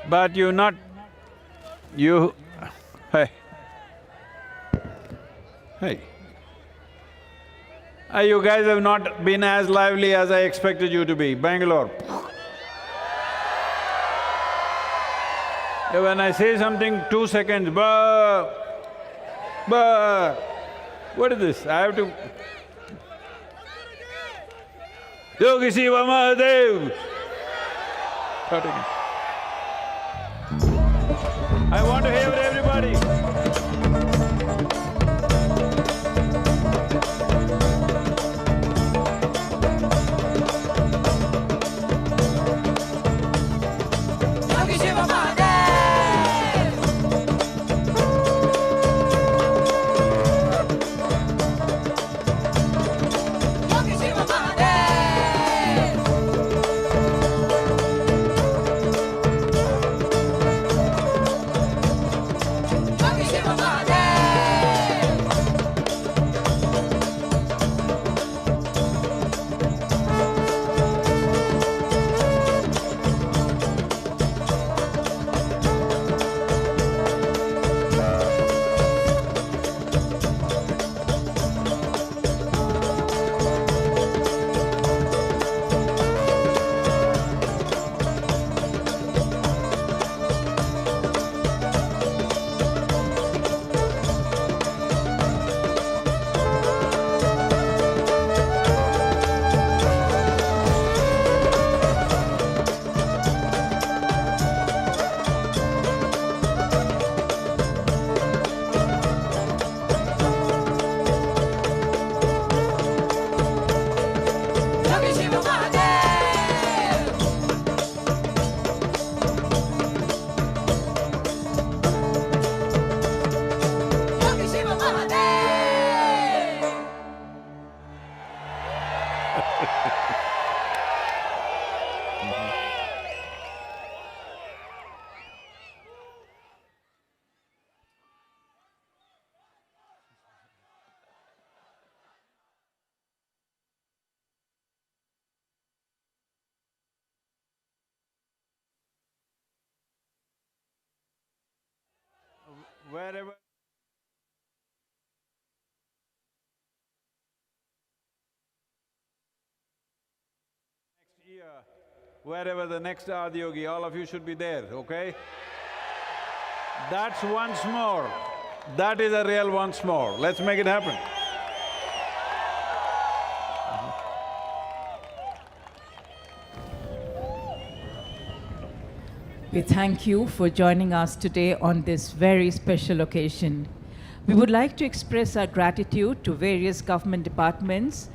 But hey. Hey. You guys have not been as lively as I expected you to be. Bangalore. When I say something, 2 seconds, bah, bah. What is this? I have to… Yogi Shiva Mahadev! Start again. I want to hear everybody. Yogi Shiva Mahadev. Yogi Shiva Mahadev. Yogi Shiva Mahadev. Yogi Shiva Mahadev. Yogi Shiva Mahadev. Wherever… next year, wherever the next Adiyogi, all of you should be there, okay? That's once more. That is a real once more. Let's make it happen. We thank you for joining us today on this very special occasion. We would like to express our gratitude to various government departments